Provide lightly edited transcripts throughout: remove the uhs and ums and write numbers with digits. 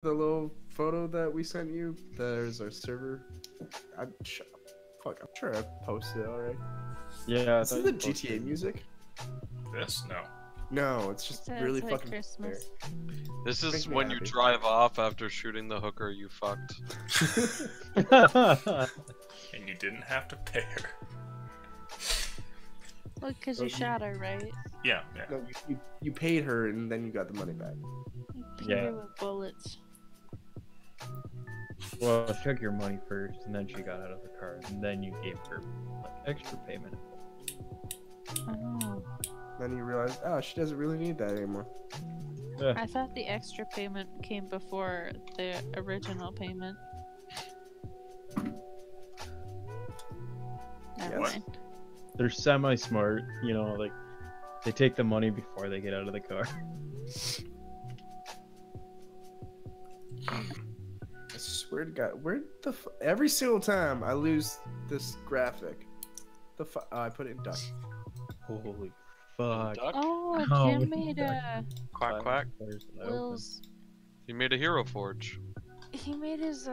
the little photo that we sent you? There's our server. Fuck, I'm sure I posted it already. Yeah. This is the GTA music. This? No. No, it's just really like fucking Christmas. This is Make me when you happy. drive off after shooting the hooker you fucked. And you didn't have to pay her. Look, because you shot her, right? Yeah, yeah. No, you paid her and then you got the money back. You killed Yeah. her with bullets. Well, she took your money first, and then she got out of the car, and then you gave her like extra payment. Oh. Then you realize, oh, she doesn't really need that anymore. Yeah. I thought the extra payment came before the original payment. Never Yes. mind. They're semi-smart, you know, like they take the money before they get out of the car. I swear to God, where the every single time I lose this graphic, oh, I put it in duck. Holy fuck! Duck? Oh, Oh, Jim made a Quack quack. Will's. He made a Hero Forge. He made his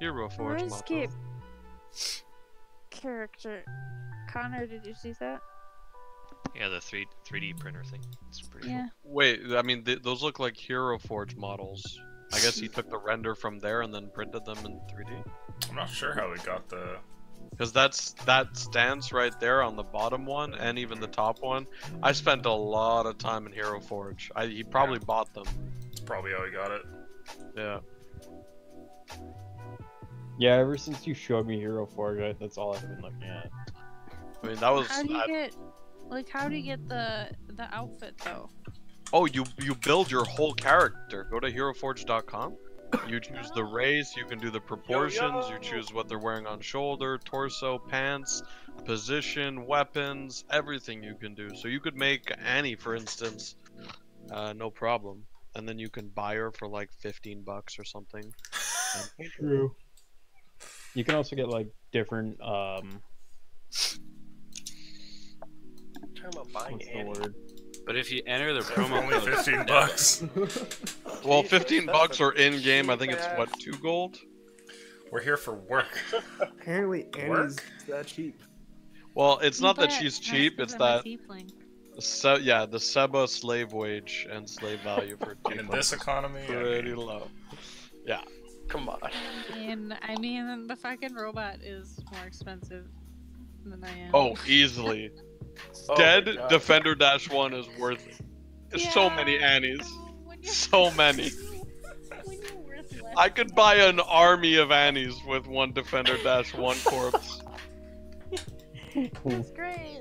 Hero Forge RuneScape model. character. Connor, did you see that? Yeah, the 3D printer thing. It's pretty Yeah. Wait, I mean, those look like Hero Forge models. I guess he took the render from there and then printed them in 3D. I'm not sure how we got the... Because that stance right there on the bottom one and even the top one. I spent a lot of time in Hero Forge. He probably bought them. That's probably how we got it. Yeah. Yeah, ever since you showed me Hero Forge, that's all I've been looking at. I mean, that was. How do you get, like, how do you get the outfit though? Oh, you build your whole character. Go to heroforge.com. You choose the race, you can do the proportions, you choose what they're wearing on shoulder, torso, pants, position, weapons, everything you can do. So you could make Annie, for instance, no problem. And then you can buy her for like 15 bucks or something. True. You can also get like different Talking about buying what's the Annie. word? But if you enter the promo Only code, 15 bucks. Well, 15 bucks or in game, I think it's what, 2 gold? We're here for work. Apparently, Annie's that cheap. Well, it's not that But she's that's cheap, 'cause it's I'm a that tiefling. the Seba slave wage and slave value for And in tieflings this economy, I pretty mean, low. Yeah. Come on. I mean, the fucking robot is more expensive than I am. Oh, easily. Oh Dead my God. Defender Dash 1 is worth it. There's so many Annies. So many. When you're worth less. I could buy an army of Annies with one Defender Dash 1 corpse. That's great.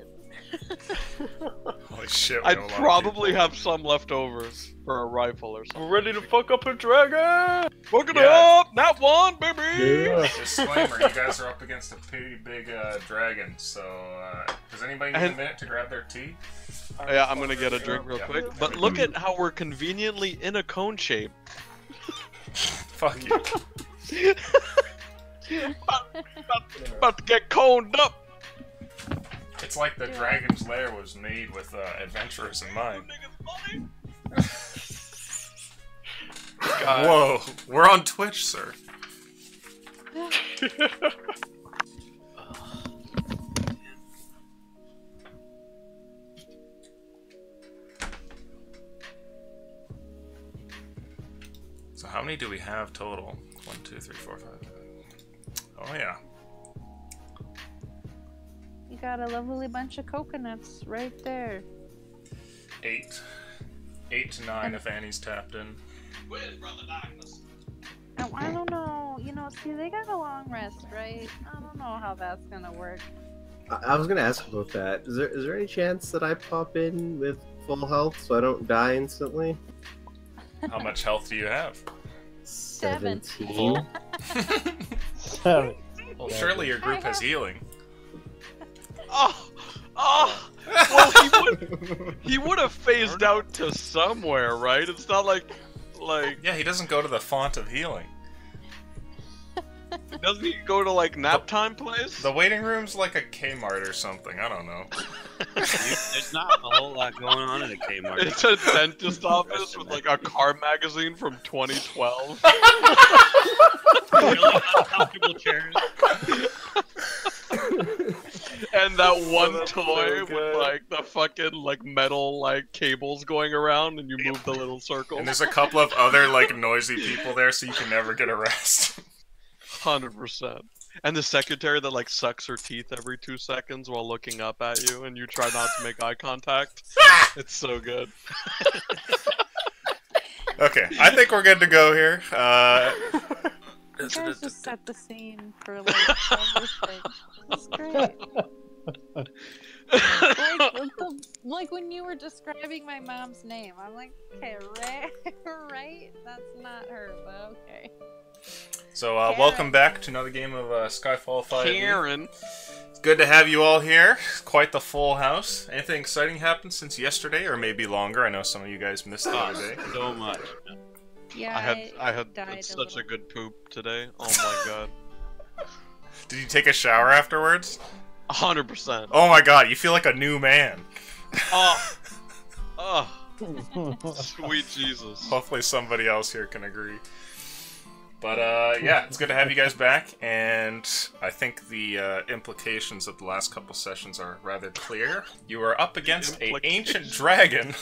holy shit, we I'd know a lot of probably people. have some left over for a rifle or something. We're ready to fuck up a dragon! Fuck it Yeah. up! Not one, baby! Yeah. Disclaimer, you guys are up against a pretty big dragon, so does anybody need a And- minute to grab their tea? Yeah, I'm gonna get a drink real Yeah. quick. But look at how we're conveniently in a cone shape. Fuck you. About to get coned up! It's like the dragon's lair was made with adventurers in mind. God. Whoa, we're on Twitch, sir. So how many do we have total? 1, 2, 3, 4, 5. Oh yeah. You got a lovely bunch of coconuts right there. 8. 8 to 9 if Annie's tapped in. Oh, I don't know. You know, see, they got a long rest, right? I don't know how that's gonna work. I was gonna ask about that. Is there any chance that I pop in with full health so I don't die instantly? How much health do you have? 17. Seven. Well, surely your group has healing. Oh! Oh! Well, he would have phased out to somewhere, right? It's not like... Yeah, he doesn't go to the font of healing. Doesn't he go to like nap time place? The waiting room's like a Kmart or something. I don't know. There's not a whole lot going on at a Kmart. It's a dentist office with like a car magazine from 2012. Really uncomfortable chairs. And that one that's toy so with good. like the fucking like metal like cables going around, and you move the little circle. And there's a couple of other like noisy people there, so you can never get arrested. 100%. And the secretary that like sucks her teeth every 2 seconds while looking up at you, and you try not to make eye contact. It's so good. Okay, I think we're good to go here. You guys just set the scene for like everything. It's great. Like when you were describing my mom's name, I'm like, okay, right? That's not her, but okay. So, welcome back to another game of Skyfall 5. Karen. It's good to have you all here. Quite the full house. Anything exciting happened since yesterday, or maybe longer? I know some of you guys missed the other day. So much. Yeah, I had died such little. a good poop today. Oh my god. Did you take a shower afterwards? 100%. Oh my god, you feel like a new man. Oh. Oh. Sweet Jesus. Hopefully somebody else here can agree. But, yeah, it's good to have you guys back, and I think the implications of the last couple sessions are rather clear. You are up against an ancient dragon.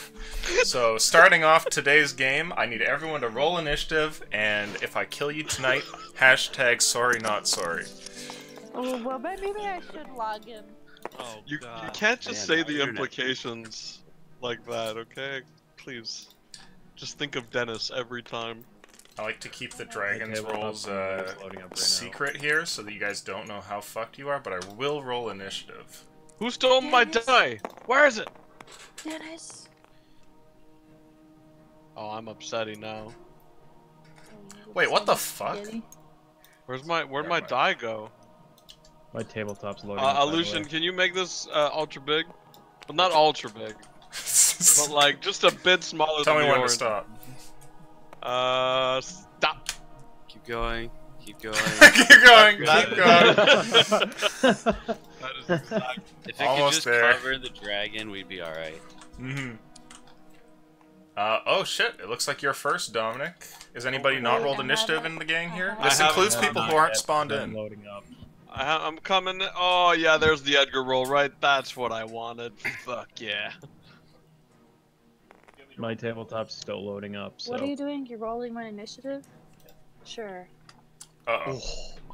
So, starting off today's game, I need everyone to roll initiative, and if I kill you tonight, hashtag sorry not sorry. Oh, well, maybe I should log in. Oh, You God. can't just Man, say my the internet. implications like that, okay? Please. Just think of Dennis every time. I like to keep the dragon's Okay, well, rolls it's loading up right now. secret here, so that you guys don't know how fucked you are, but I will roll initiative. Who stole my Dennis. die? Where is it? Dennis. Oh, I'm upsetty now. Wait, what the fuck? Where'd my mind. die go? My tabletop's loading. up, by the Lucian, way. can you make this ultra big? Well, not ultra big, but like just a bit smaller Tell than me the when orange. to stop. Stop. Keep going. Keep going. Keep going, keep That- going. That is exactly. If it Almost could just there. cover the dragon, we'd be alright. Mm-hmm. Oh shit, it looks like you're first, Dominic. Is anybody not rolled initiative in the gang here? I This haven't. includes No, people Not who aren't yet, spawned but in. Loading up. I'm coming. Oh yeah, there's the Edgar roll, right? That's what I wanted. Fuck yeah. My tabletop's still loading up. So. What are you doing? You're rolling my initiative? Sure. Uh-oh.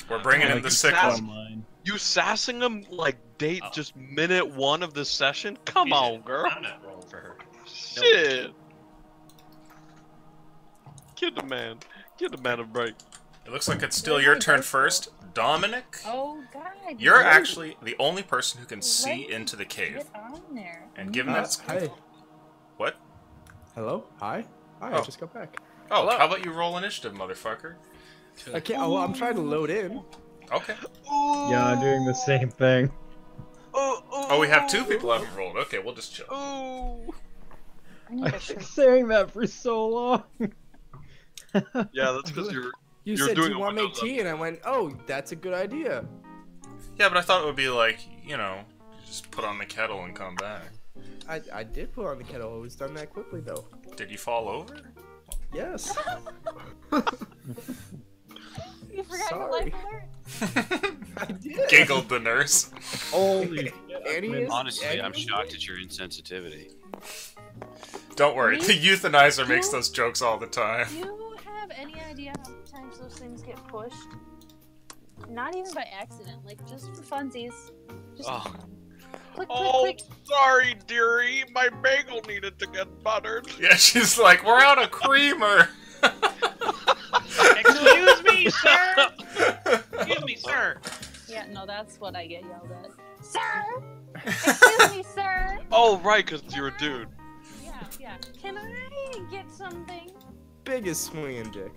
We're bringing in Like the you sick said, one. mine. You sassing him like date just minute 1 of the session? Come on, girl. I'm not rolling for her. Shit. Give the man a break. It looks like it's still your turn first. Dominic, Oh, God. you're wait. actually the only person who can see Wait. into the cave. Get on there. And given that's... Hi. What? Hello? Hi? Hi, Oh. I just got back. Oh, Hello. how about you roll initiative, motherfucker? I can't. Oh, well, I'm trying to load in. Okay. Yeah, I'm doing the same thing. Oh, we have 2 people who haven't rolled. Okay, we'll just chill. Ooh. I need a I've shirt. been saying that for so long. Yeah, that's because you're You You're said, do doing you a want to make Windows tea? And I went, oh, that's a good idea. Yeah, but I thought it would be like, you know, you just put on the kettle and come back. I did put on the kettle. It was done that quickly, though. Did you fall over? Yes. You forgot your Sorry. life alert? I did. Giggled the nurse. Holy Annie is- Honestly, Annie I'm was shocked good. at your insensitivity. Don't worry, the euthanizer makes those jokes all the time. Do you have any idea how many times those things get pushed? Not even by accident, like just for funsies. Just Oh, click, click, Oh, click. sorry, dearie. My bagel needed to get buttered. Yeah, she's like, we're out of creamer. excuse me, sir. Excuse me, sir. Yeah, no, that's what I get yelled at. Sir! Excuse me, sir! Oh, right, because you're a dude. Yeah, yeah. Can I get something? Biggest swinging dick.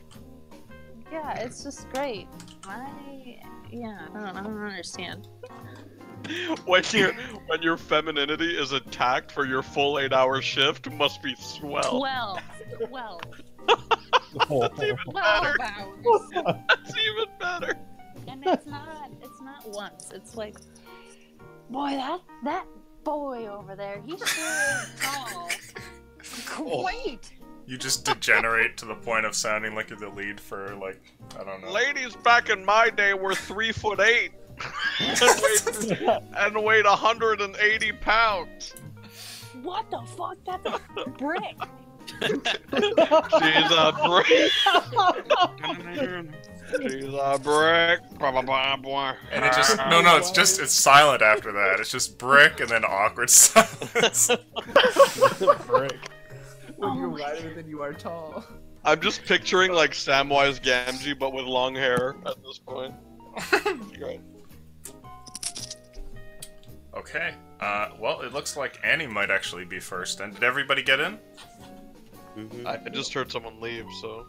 Yeah, it's just great. I don't understand. When your femininity is attacked for your full 8-hour shift, must be swell. Well, That's even 12 better. hours. That's even better. And and it's not once. It's like, boy, that boy over there, he's so tall. Great. You just degenerate to the point of sounding like you're the lead for, like, I don't know. Ladies back in my day were 3'8" and weighed 180 pounds. What the fuck? That's a brick. She's a brick. She's a brick. And it just no, it's silent after that. It's just brick and then awkward silence. Brick. When you're wider than you are tall. I'm just picturing like Samwise Gamgee, but with long hair at this point. Great. Okay. Well, it looks like Annie might actually be first. And did everybody get in? I just heard someone leave, so.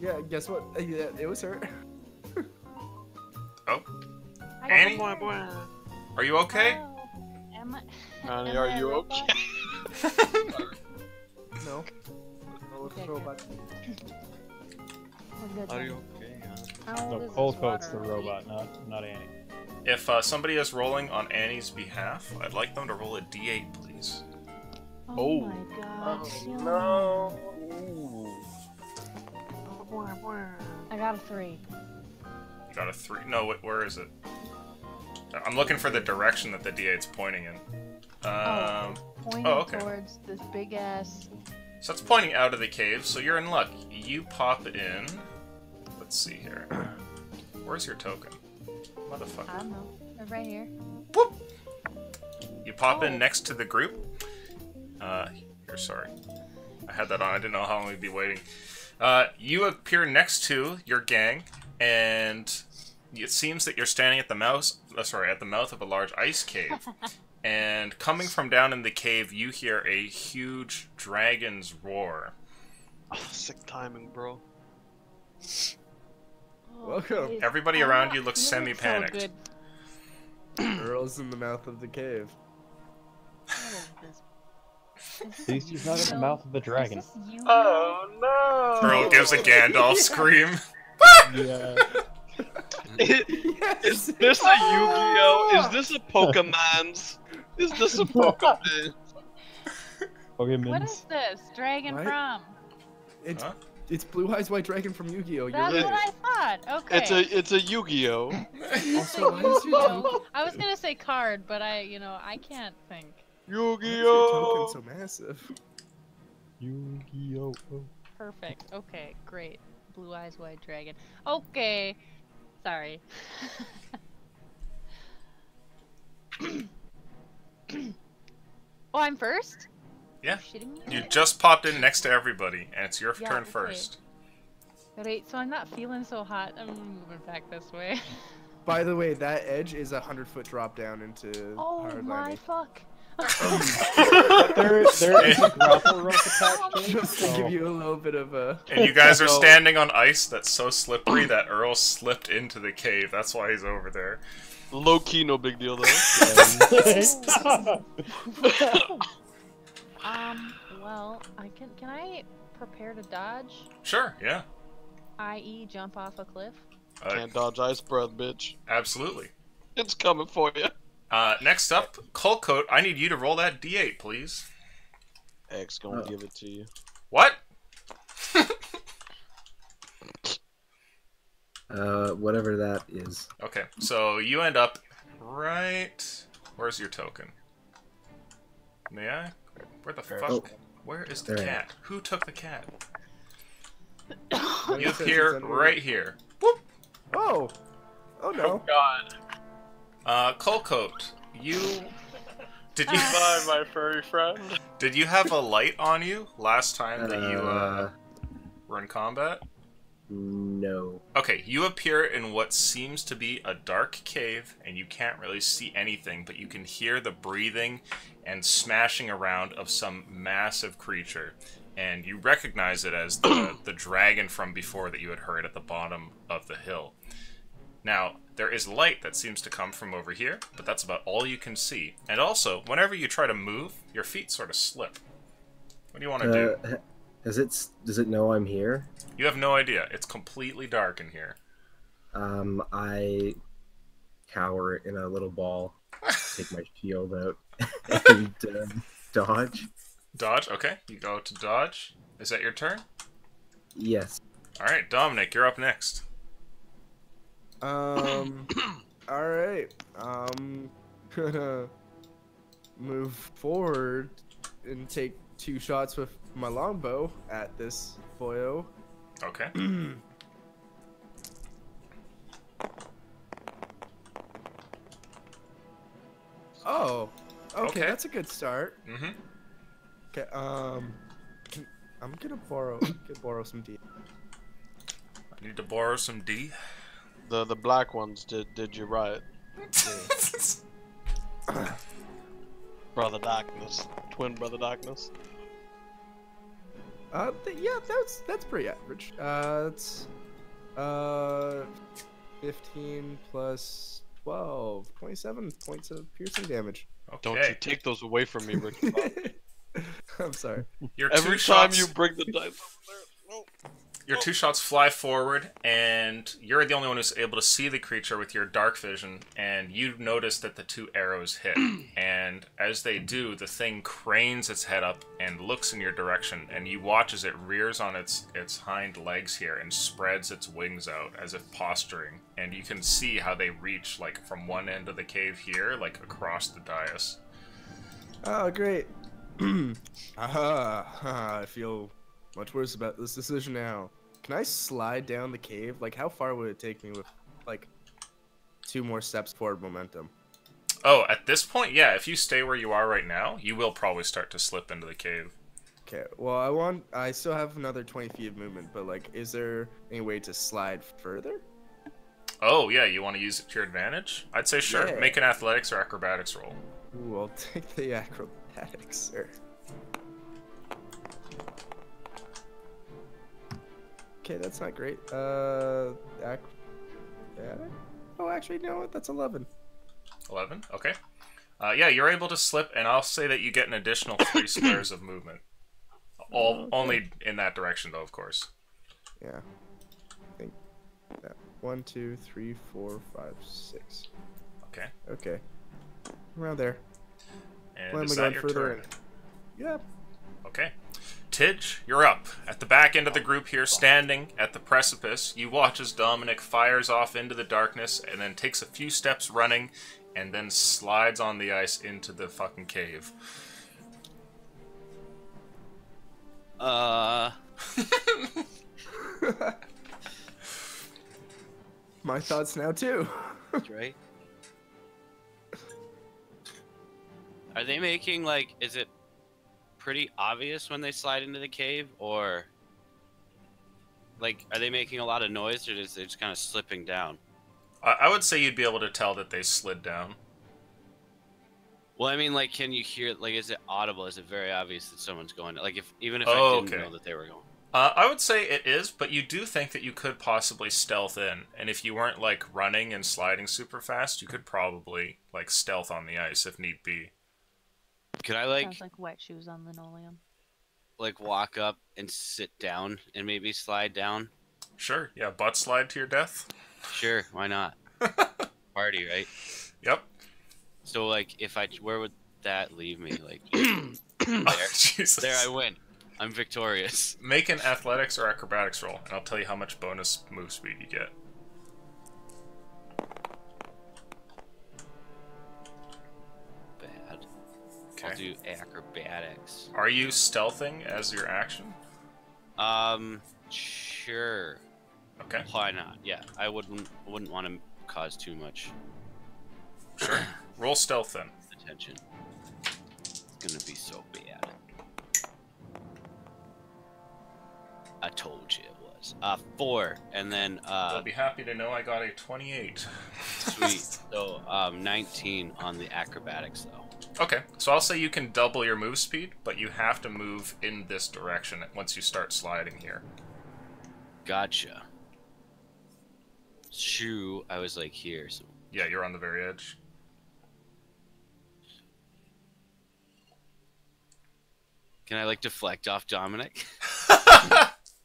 Yeah, guess what? Yeah, it was her. Oh. I Annie? got it. Are you okay? Oh, am I? Annie, am are I a you robot? okay? No. No, it's a robot. We're good Are then. you okay? How old No, is this Coldcoat's the water? robot, not Annie. If somebody is rolling on Annie's behalf, I'd like them to roll a d8, please. Oh my god. No. I got a 3. You got a 3. No, where is it? I'm looking for the direction that the d8's pointing in. Pointing okay. towards this big ass. So it's pointing out of the cave, so you're in luck. You pop in. Let's see here. Where's your token? I Motherfucker. don't know. They're right here. Whoop! You pop in next to the group. Here, sorry. I had that on. I didn't know how long we'd be waiting. You appear next to your gang, and it seems that you're standing at the mouth of a large ice cave. And coming from down in the cave, you hear a huge dragon's roar. Oh, sick timing, bro. Welcome. Please. Everybody I'm around not you looks feeling semi-panicked. So Earl's in the mouth of the cave. good. What is this? At least he's not at the mouth of the dragon. Is this you? Oh no! Earl gives a Gandalf scream. Yeah. Is this a Yu-Gi-Oh? Is this a Pokemon's? Is this a Pokemon? What is Pokemons. this? Dragon What? from? It's Huh? it's Blue Eyes White Dragon from Yu-Gi-Oh! You're That's right. what I thought. Okay. It's a Yu-Gi-Oh. Also, why is your token, I was gonna say card, but I can't think. why is your Yu-Gi-Oh. token so massive? Yu-Gi-Oh! Perfect. Okay, great. Blue Eyes White Dragon. Okay. Sorry. Oh, I'm first? Yeah. You're shitting me? You just popped in next to everybody, and it's your Yeah, turn okay. first. Wait, so I'm not feeling so hot. I'm moving back this way. By the way, that edge is a 100-foot drop down into Oh hard my landing. fuck. There is a grapple rope attached to it. Just to give you a little bit of a. And you guys are So- standing on ice that's so slippery that Earl slipped into the cave. That's why he's over there. Low key, no big deal though. Well, can I prepare to dodge, Sure, yeah. i.e. jump off a cliff? Can't dodge ice breath, bitch. Absolutely. It's coming for you. Next up, Coldcoat, I need you to roll that d8, please. X gonna give it to you. What? Whatever that is. Okay, so you end up right... Where's your token? May I? Where the fuck? Oh. Where is the There. cat? Who took the cat? It You says appear it's under- right here. Whoop! Oh! Oh no. God. Coldcoat, you... Did you... Bye, my furry friend. Did you have a light on you last time that you Uh, were in combat? No. Okay, you appear in what seems to be a dark cave, and you can't really see anything, but you can hear the breathing and smashing around of some massive creature. And you recognize it as the dragon from before that you had heard at the bottom of the hill. Now, there is light that seems to come from over here, but that's about all you can see. And also, whenever you try to move, your feet sort of slip. What do you want to do? Does it know I'm here? You have no idea. It's completely dark in here. I cower in a little ball, take my shield out, and dodge. Dodge. Okay, you go to dodge. Is that your turn? Yes. All right, Dominic, you're up next. All right. Gonna move forward and take 2 shots with my longbow at this boyo. Okay. Oh, okay, Okay. that's a good start. Mm-hmm. Okay, I'm gonna borrow some D. I need to borrow some D. The black ones did you right? Brother Darkness, twin brother Darkness. Yeah, that's pretty average. It's 15 plus 12, 27 points of piercing damage. Okay. Don't you take those away from me, Ricky. I'm sorry. Your Every two time shots, you bring the dice over there. No. your 2 shots fly forward, and you're the only one who's able to see the creature with your dark vision. And you notice that the 2 arrows hit, and as they do, the thing cranes its head up and looks in your direction. And you watch as it rears on its hind legs here and spreads its wings out as if posturing. And you can see how they reach like from one end of the cave here, like across the dais. Oh, great. I feel much worse about this decision now. Can I slide down the cave? Like, how far would it take me with, like, 2 more steps forward momentum? Oh, at this point, yeah, if you stay where you are right now, you will probably start to slip into the cave. Okay, well, I still have another 20 feet of movement, but, like, is there any way to slide further? Oh, yeah, you want to use it to your advantage? I'd say sure. Yeah. Make an athletics or acrobatics roll. Ooh, I'll take the acrobatics, sir. Okay, that's not great. Oh, actually, you know what? That's 11. 11? Okay. Yeah, you're able to slip, and I'll say that you get an additional 3 squares of movement. Only in that direction, though, of course. Yeah. I think that 1, 2, 3, 4, 5, 6. Okay. Okay. Around there. And When is am I that going your further turn? in? Yep. Okay. Tidge, you're up. At the back end of the group here, standing at the precipice, you watch as Dominic fires off into the darkness and then takes a few steps running and then slides on the ice into the fucking cave. My thoughts now, too. That's right. Are they making, like, is it pretty obvious when they slide into the cave, or, like, are they making a lot of noise, or is they just kind of slipping down? I would say you'd be able to tell that they slid down. Well, I mean, like, can you hear, like, is it audible? Is it very obvious that someone's going, like, even if Oh, I didn't okay. know that they were going? I would say it is, but you do think that you could possibly stealth in. And if you weren't, like, running and sliding super fast, you could probably, like, stealth on the ice if need be. Could I, like, Sounds like wet shoes on linoleum. like, walk up and sit down and maybe slide down? Sure, yeah, butt slide to your death. Sure, why not? Party, right? Yep. So, like, if I, where would that leave me? Like, Oh, there, Jesus. there I win. I'm victorious. Make an athletics or acrobatics roll, and I'll tell you how much bonus move speed you get. Bad. Okay. I'll do acrobatics. Are you stealthing as your action? Sure. Okay. Why not? Yeah, I wouldn't want to cause too much Sure. Roll stealth then. attention. It's gonna be so bad. I told you it was. 4, and then I'll be happy to know I got a 28. sweet. So 19 on the acrobatics though. Okay, so I'll say you can double your move speed, but you have to move in this direction once you start sliding here. Gotcha. Shoo, I was like here, so Yeah, you're on the very edge. can I like deflect off Dominic?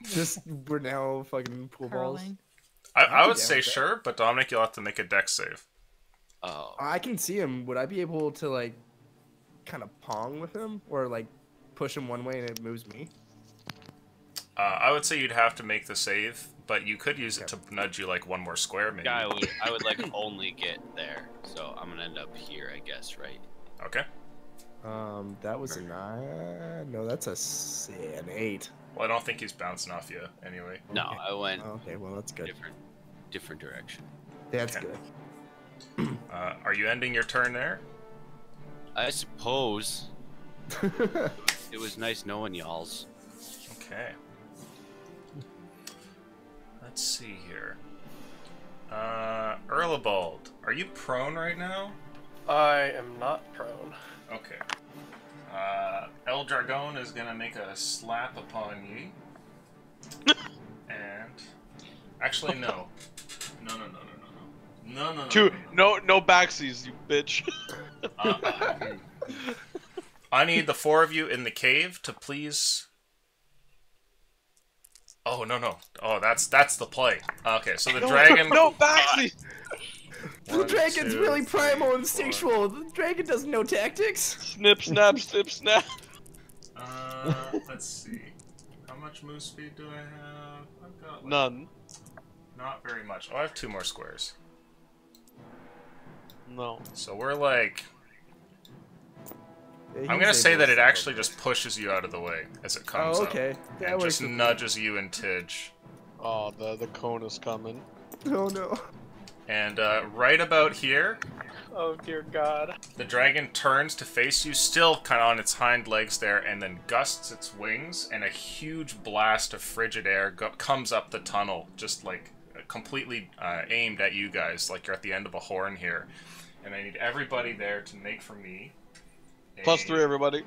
Just, we're now fucking pool balls. Curling. I I'd be would down say with that. sure, but Dominic, you'll have to make a dex save. Oh. I can see him. Would I be able to like kind of pong with him or like push him one way and it moves me? I would say you'd have to make the save, but you could use it to Okay. nudge you like one more square, maybe. Yeah, I would like only get there, so I'm gonna end up here, I guess, right? Okay. That was a 9. No, that's an 8. Well, I don't think he's bouncing off you anyway. No, I went Okay, well that's good. different direction. That's Okay. good. Are you ending your turn there? I suppose it was nice knowing y'all's. Okay. Let's see here. Erlabald, are you prone right now? I am not prone. Okay. El Dragon is gonna make a slap upon ye. And actually no. No. Two, no backsies, you bitch. I need the 4 of you in the cave to please. Oh no. Oh, that's the play. Okay, so the dragon. No backsies. The dragon's really primal and instinctual. The dragon doesn't know tactics. Snip, snap, snip, snap. Let's see. How much move speed do I have? I've got like, None. not very much. Oh, I have 2 more squares. No. So we're like. Yeah, I'm he's gonna say able that to it step actually over. just pushes you out of the way as it comes Oh, up. okay. That And works just with me. nudges you and Tidge. Oh, the cone is coming. Oh no. And right about here, Oh dear God. the dragon turns to face you, still kind of on its hind legs there, and then gusts its wings, and a huge blast of frigid air comes up the tunnel, just like completely aimed at you guys, like you're at the end of a horn here. And I need everybody there to make for me a +3, everybody.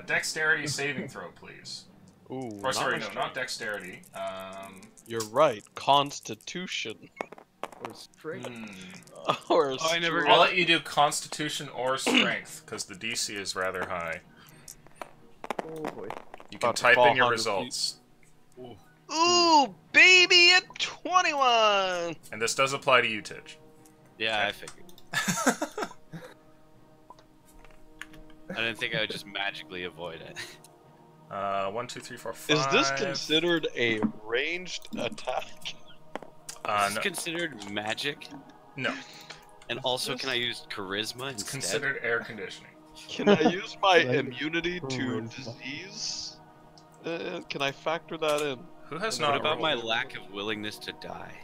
dexterity saving throw, please. Ooh. Or sorry, not no, not dexterity. You're right. Constitution. Or straight. Or I never I'll let you do Constitution or Strength, because the DC is rather high. Oh boy. You can About to type fall in your 100 results. Ooh, baby, at 21. And this does apply to you, Tidge. Yeah, I figured. I didn't think I would just magically avoid it. 1, 2, 3, 4, 5. Is this considered a ranged attack? Is No. this considered magic? No. And also, can I use charisma It's instead? considered air conditioning. Can I use my Like immunity to charisma. disease? Can I factor that in? Who has What not about rolled? my lack of willingness to die?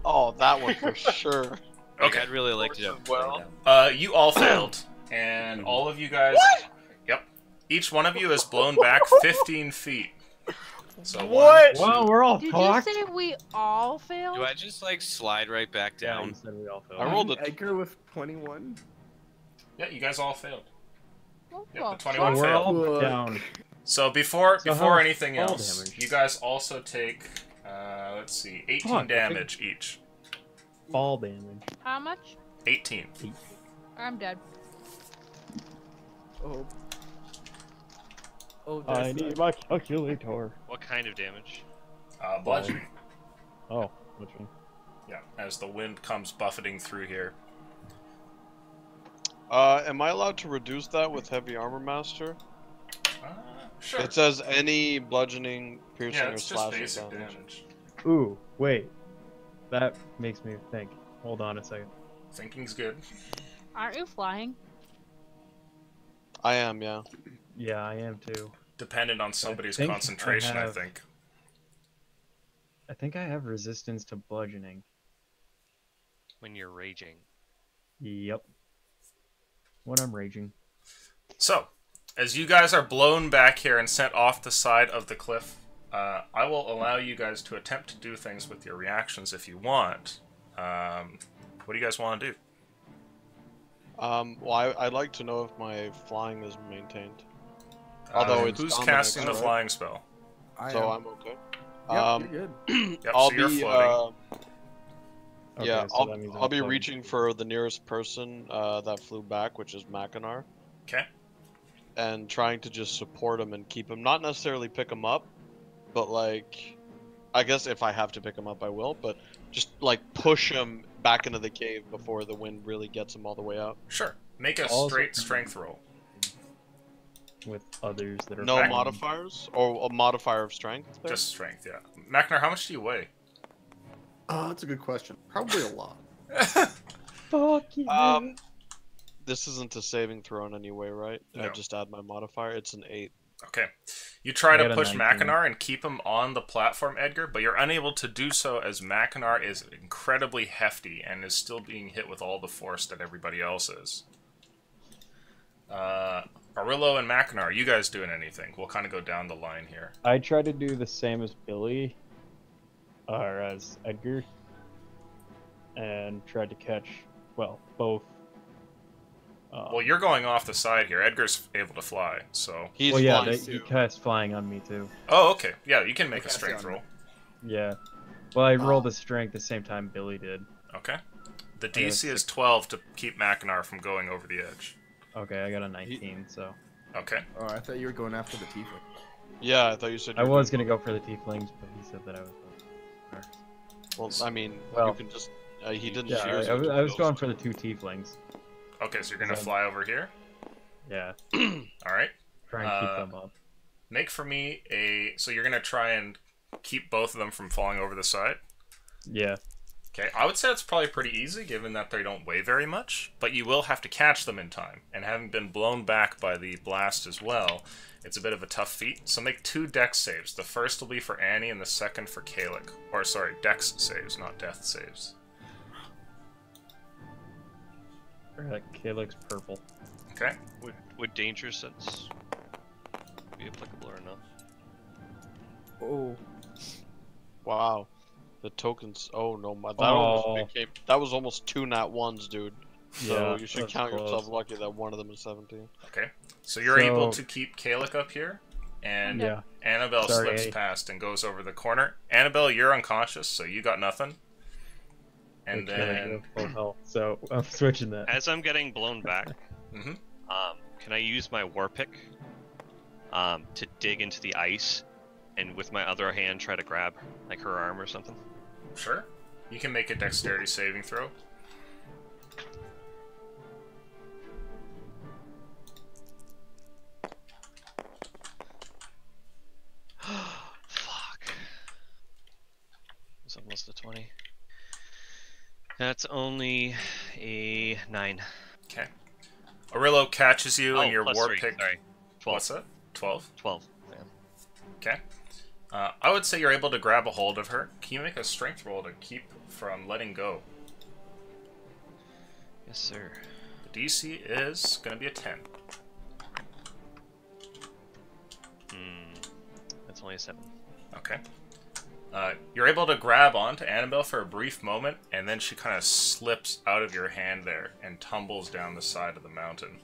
Oh, that one for sure. Like, Okay. I'd really like to Force know. as well. You all failed. And all of you guys... Yep. Each one of you is blown back 15 feet. So What? Wow, we're all Did fucked. you say we all failed? Do I just, like, slide right back Yeah, down? you said we all failed. I rolled a Edgar with 21. Yeah, you guys all failed. Oh, Yep, well, the 21 We're failed. all Look. down. So before So before how anything fall else, damage? you guys also take, let's see, 18 Fuck, I damage each. Fall damage. How much? 18. I'm dead. Oh. Oh, I there's need that. my calculator. What kind of damage? Bludgeoning. Oh, which one? Yeah, as the wind comes buffeting through here. Am I allowed to reduce that with Heavy Armor Master? Sure. It says any bludgeoning, piercing, Yeah, or it's just slashing basic damage. damage. Ooh, wait. That makes me think. Hold on a second. Thinking's good. Aren't you flying? I am, yeah. Yeah, I am too. Dependent on somebody's think I concentration, I have- think. I think I have resistance to bludgeoning. When you're raging. Yep. When I'm raging. So, as you guys are blown back here and sent off the side of the cliff, I will allow you guys to attempt to do things with your reactions if you want. What do you guys want to do? Well, I'd like to know if my flying is maintained. Although it's who's Dominic's, casting the right? flying spell? I So am. I'm okay. Yep, you're good. Yep, I'll so you're be floating. Okay, yeah, so that means I'm I'll be floating. reaching for the nearest person that flew back, which is Mackinac, Okay. and trying to just support him and keep him. Not necessarily pick him up, but like I guess if I have to pick him up, I will. But just like push him back into the cave before the wind really gets him all the way out. Sure. Make a Also- straight strength roll. With others that are No flying. modifiers or a modifier of strength. There? Just strength, yeah. Macknar, how much do you weigh? That's a good question. Probably a lot. Fuck you. This isn't a saving throw in any way, right? I No. just add my modifier. It's an 8. Okay. You try I to got a push 19. Mackinac and keep him on the platform, Edgar, but you're unable to do so as Mackinac is incredibly hefty and is still being hit with all the force that everybody else is. Arillo and Mackinac, are you guys doing anything? We'll kind of go down the line here. I tried to do the same as Billy, or as Edgar, and tried to catch, well, both. Well, you're going off the side here. Edgar's able to fly, so... He's well, yeah, flying he too. cast flying on me too. Oh, okay. Yeah, you can make a Okay, strength so- roll. Yeah. Well, I rolled a strength the same time Billy did. Okay. The got a DC is 12 to keep Mackinac from going over the edge. Okay, I got a 19, so. Okay. Oh, I thought you were going after the tiefling. Yeah, I thought you said. I was gonna go for the tieflings, but he said that I was. Well, I mean, Well, you can just. He didn't. Yeah, choose I you to was go, going so- for the 2 tieflings. Okay, so you're going to Is that- fly over here. Yeah, Alright. try and keep them up. Make for me a... So you're going to try and keep both of them from falling over the side? Yeah. Okay, I would say it's probably pretty easy, given that they don't weigh very much, but you will have to catch them in time. And having been blown back by the blast as well, it's a bit of a tough feat. So make 2 dex saves. The first will be for Annie, and the second for Kalik. Or, sorry, dex saves, not death saves. Alright, Kalik's purple. Okay? Would danger sense be applicable or not? Oh. Wow. The tokens. Oh no, my that Oh. almost became. That was almost 2 nat 1s, dude. So Yeah, you should that's count close. yourself lucky that one of them is 17. Okay. So you're able So- to keep Kalik up here, and Yeah. Annabelle Sorry, slips Annie. past and goes over the corner. Annabelle, you're unconscious, so you got nothing. And Okay, then... full health, so I'm switching that. As I'm getting blown back, Mhm. can I use my war pick to dig into the ice, and with my other hand try to grab like her arm or something? Sure. You can make a dexterity saving throw. Fuck. It's almost a 20. That's only a 9. Okay. Arillo catches you and your plus war 3, pick. Sorry. 12. What's that? 12? 12. Yeah. Okay. I would say you're able to grab a hold of her. Can you make a strength roll to keep from letting go? Yes, sir. The DC is going to be a 10. That's only a 7. Okay. You're able to grab onto Annabelle for a brief moment, and then she kind of slips out of your hand there and tumbles down the side of the mountain.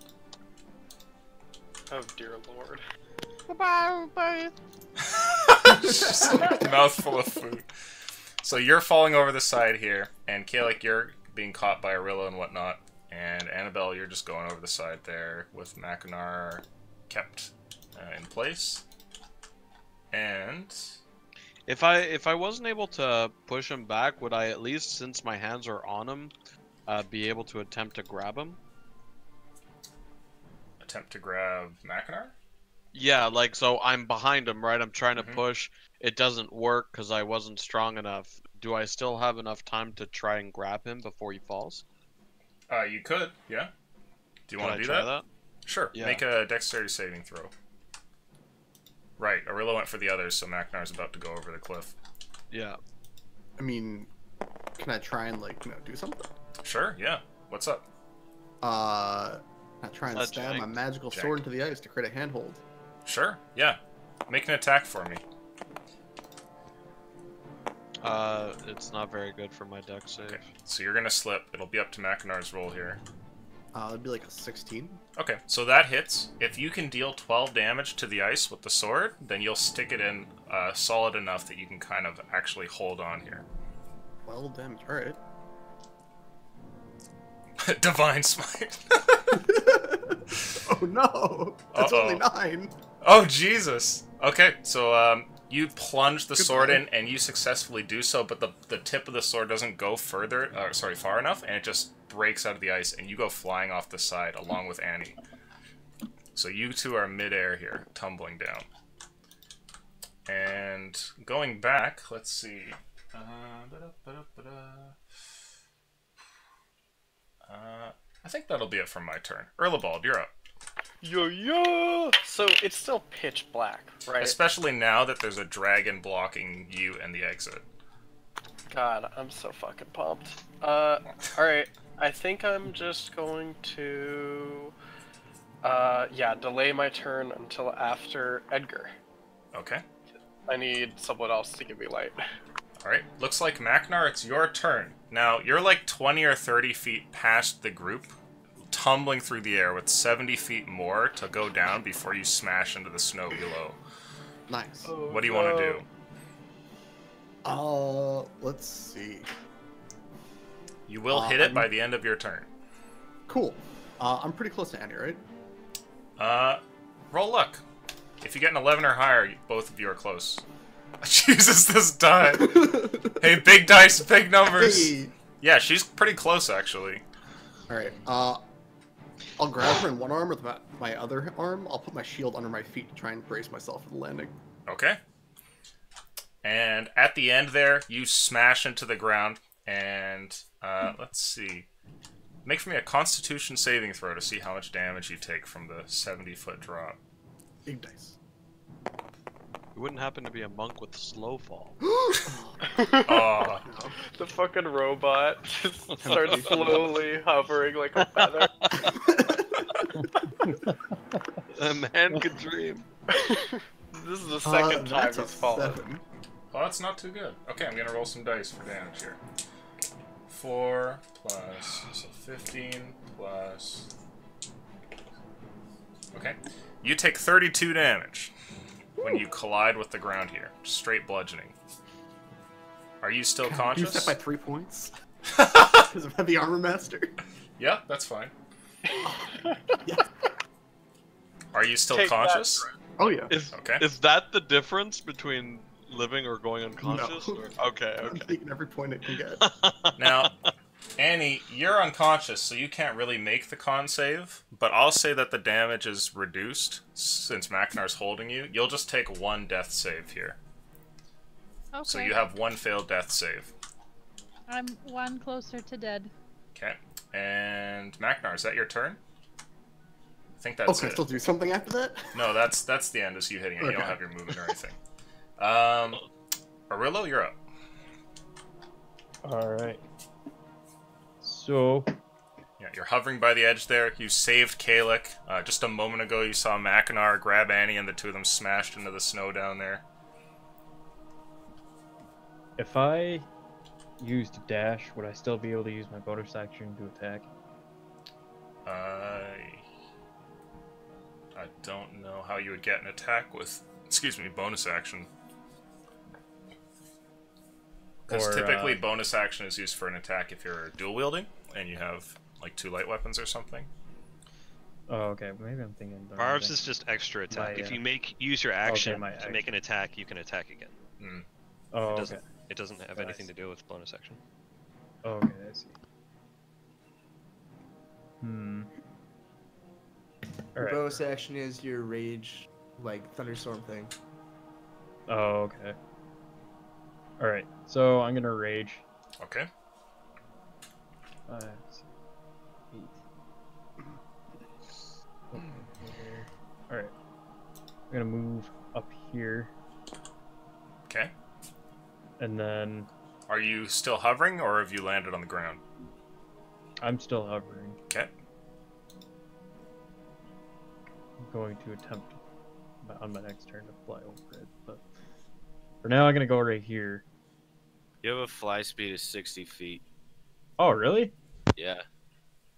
Oh dear lord. Just a mouthful of food. So you're falling over the side here, and Kalik, you're being caught by Arillo and whatnot, and Annabelle, you're just going over the side there with Mackinac kept in place. And If I wasn't able to push him back, would I at least, since my hands are on him, be able to attempt to grab him? attempt to grab Mackinac? Yeah, like, so I'm behind him, right? I'm trying to push. It doesn't work because I wasn't strong enough. Do I still have enough time to try and grab him before he falls? You could, yeah. Do you Can want I to do try that? Sure. Yeah. Make a dexterity saving throw. Right, Arillo went for the others, so Macnar's about to go over the cliff. Yeah. I mean, can I try and, like, do something? Sure, yeah. What's up? I try and Not stab my janked. magical Janked. sword into the ice to create a handhold. Sure, yeah. Make an attack for me. It's not very good for my deck save. Okay, so you're gonna slip. It'll be up to Macnar's roll here. It'd be like a 16. Okay, so that hits. If you can deal 12 damage to the ice with the sword, then you'll stick it in solid enough that you can kind of actually hold on here. 12 damage, alright. Divine Smite. Oh no! That's only 9! Oh, Jesus! Okay, so You plunge the sword in, and you successfully do so, but the tip of the sword doesn't go far enough, and it just breaks out of the ice, and you go flying off the side along with Annie. So you two are midair here, tumbling down. And going back, let's see. I think that'll be it for my turn. Erlebald, you're up. Yo! So it's still pitch black, right? Especially now that there's a dragon blocking you and the exit. God, I'm so fucking pumped. Alright. I think I'm just going to... yeah, delay my turn until after Edgar. Okay. I need someone else to give me light. Alright, looks like Maknar, it's your turn. Now, you're like 20 or 30 feet past the group, tumbling through the air with 70 feet more to go down before you smash into the snow below. Nice. What do you want to do? Let's see. You will hit it by the end of your turn. Cool. I'm pretty close to Annie, right? Roll luck. If you get an 11 or higher, both of you are close. Jesus, this die. Hey, big dice, big numbers. Hey. Yeah, she's pretty close, actually. Alright, I'll grab her in one arm with my other arm. I'll put my shield under my feet to try and brace myself for the landing. Okay. And at the end there, you smash into the ground, and let's see. Make for me a Constitution saving throw to see how much damage you take from the 70-foot drop. Big dice. You wouldn't happen to be a monk with slow fall. Oh. The fucking robot just starts slowly hovering like a feather. A man could dream. This is the second time that's a he's fallen. 7. Well, that's not too good. Okay, I'm gonna roll some dice for damage here. 4 plus, so 15 plus... Okay. You take 32 damage when you collide with the ground here. Straight bludgeoning. Are you still conscious? You set by 3 points? Because of the armor master? Yeah, that's fine. Yeah. Are you still Take that, conscious? Oh yeah. Okay. Is that the difference between living or going unconscious? No. Or... Okay, I'm okay. taking every point it can get. Now, Annie, you're unconscious, so you can't really make the con save, but I'll say that the damage is reduced since Maknar's holding you. You'll just take 1 death save here. Okay. So you have 1 failed death save. I'm 1 closer to dead. Okay. And Maknar, is that your turn? I think Oh, that's can I it. still do something after that? No, that's the end, is you hitting it. You don't Okay. have your movement or anything. Arillo, you're up. Alright. So, Yeah, you're hovering by the edge there. You saved Kalik. Just a moment ago, you saw Maknar grab Annie, and the two of them smashed into the snow down there. if I used dash, would I still be able to use my bonus action to attack? I don't know how you would get an attack with, bonus action. Because Or, typically bonus action is used for an attack if you're dual wielding and you have like 2 light weapons or something. Oh, okay. Maybe I'm thinking. the wrong Barbs thing. is just extra attack. My, If you use your action my to make an attack, you can attack again. Oh, It okay. doesn't. It doesn't have anything to do with bonus action. Oh, okay, I see. Your Alright. bonus action is your rage, like thunderstorm thing. Oh, okay. Alright, so I'm gonna rage. Okay. 5, 6, 8. Alright. I'm gonna move up here, Okay. and then Are you still hovering, or have you landed on the ground? I'm still hovering. Okay. I'm going to attempt on my next turn to fly over it, but for now I'm gonna go right here. You have a fly speed of 60 feet. Oh, really? Yeah.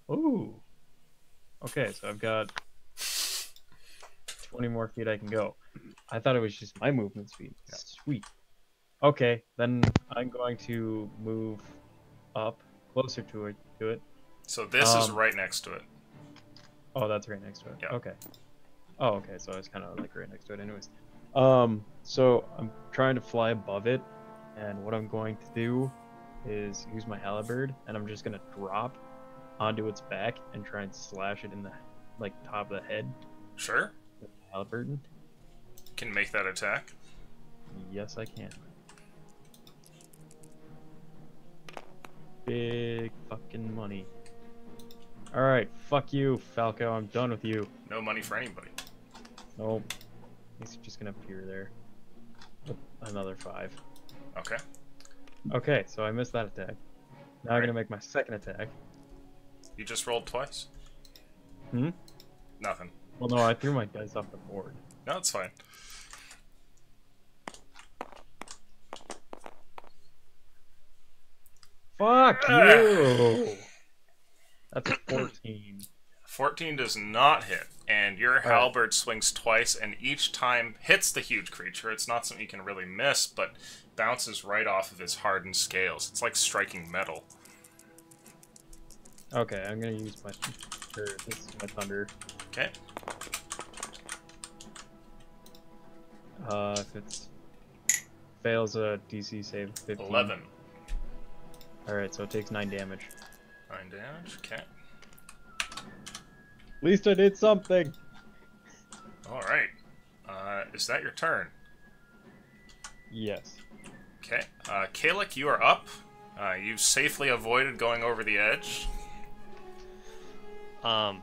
Ooh. Okay, so I've got 20 more feet I can go. I thought it was just my movement speed. Yeah. Sweet. Okay, then I'm going to move up closer to it. So this is right next to it. Oh, that's right next to it. Yeah. Okay. Oh, okay, so it's kind of like right next to it anyways. So I'm trying to fly above it, and what I'm going to do is use my halberd, and I'm just gonna drop onto its back and try and slash it in the top of the head Sure. with the halberd. Can make that attack. Yes, I can. Big fucking money. Alright, fuck you, Falco. I'm done with you. No money for anybody. Nope. He's just gonna appear there. With another 5. Okay. Okay, so I missed that attack. Now I'm gonna make my second attack. You just rolled twice. Hmm? Nothing. Well, no, I threw my dice off the board. No, it's fine. Fuck you! That's a 14. 14 does not hit, and your halberd swings twice, and each time hits the huge creature. It's not something you can really miss, but bounces right off of his hardened scales. It's like striking metal. Okay, I'm gonna use my... this is my thunder. Okay. If it's... fails a DC save 15. 11. Alright, so it takes 9 damage. 9 damage, okay. At least I did something! Alright. Is that your turn? Yes. Okay. Kalik, you are up. You safely avoided going over the edge. I'm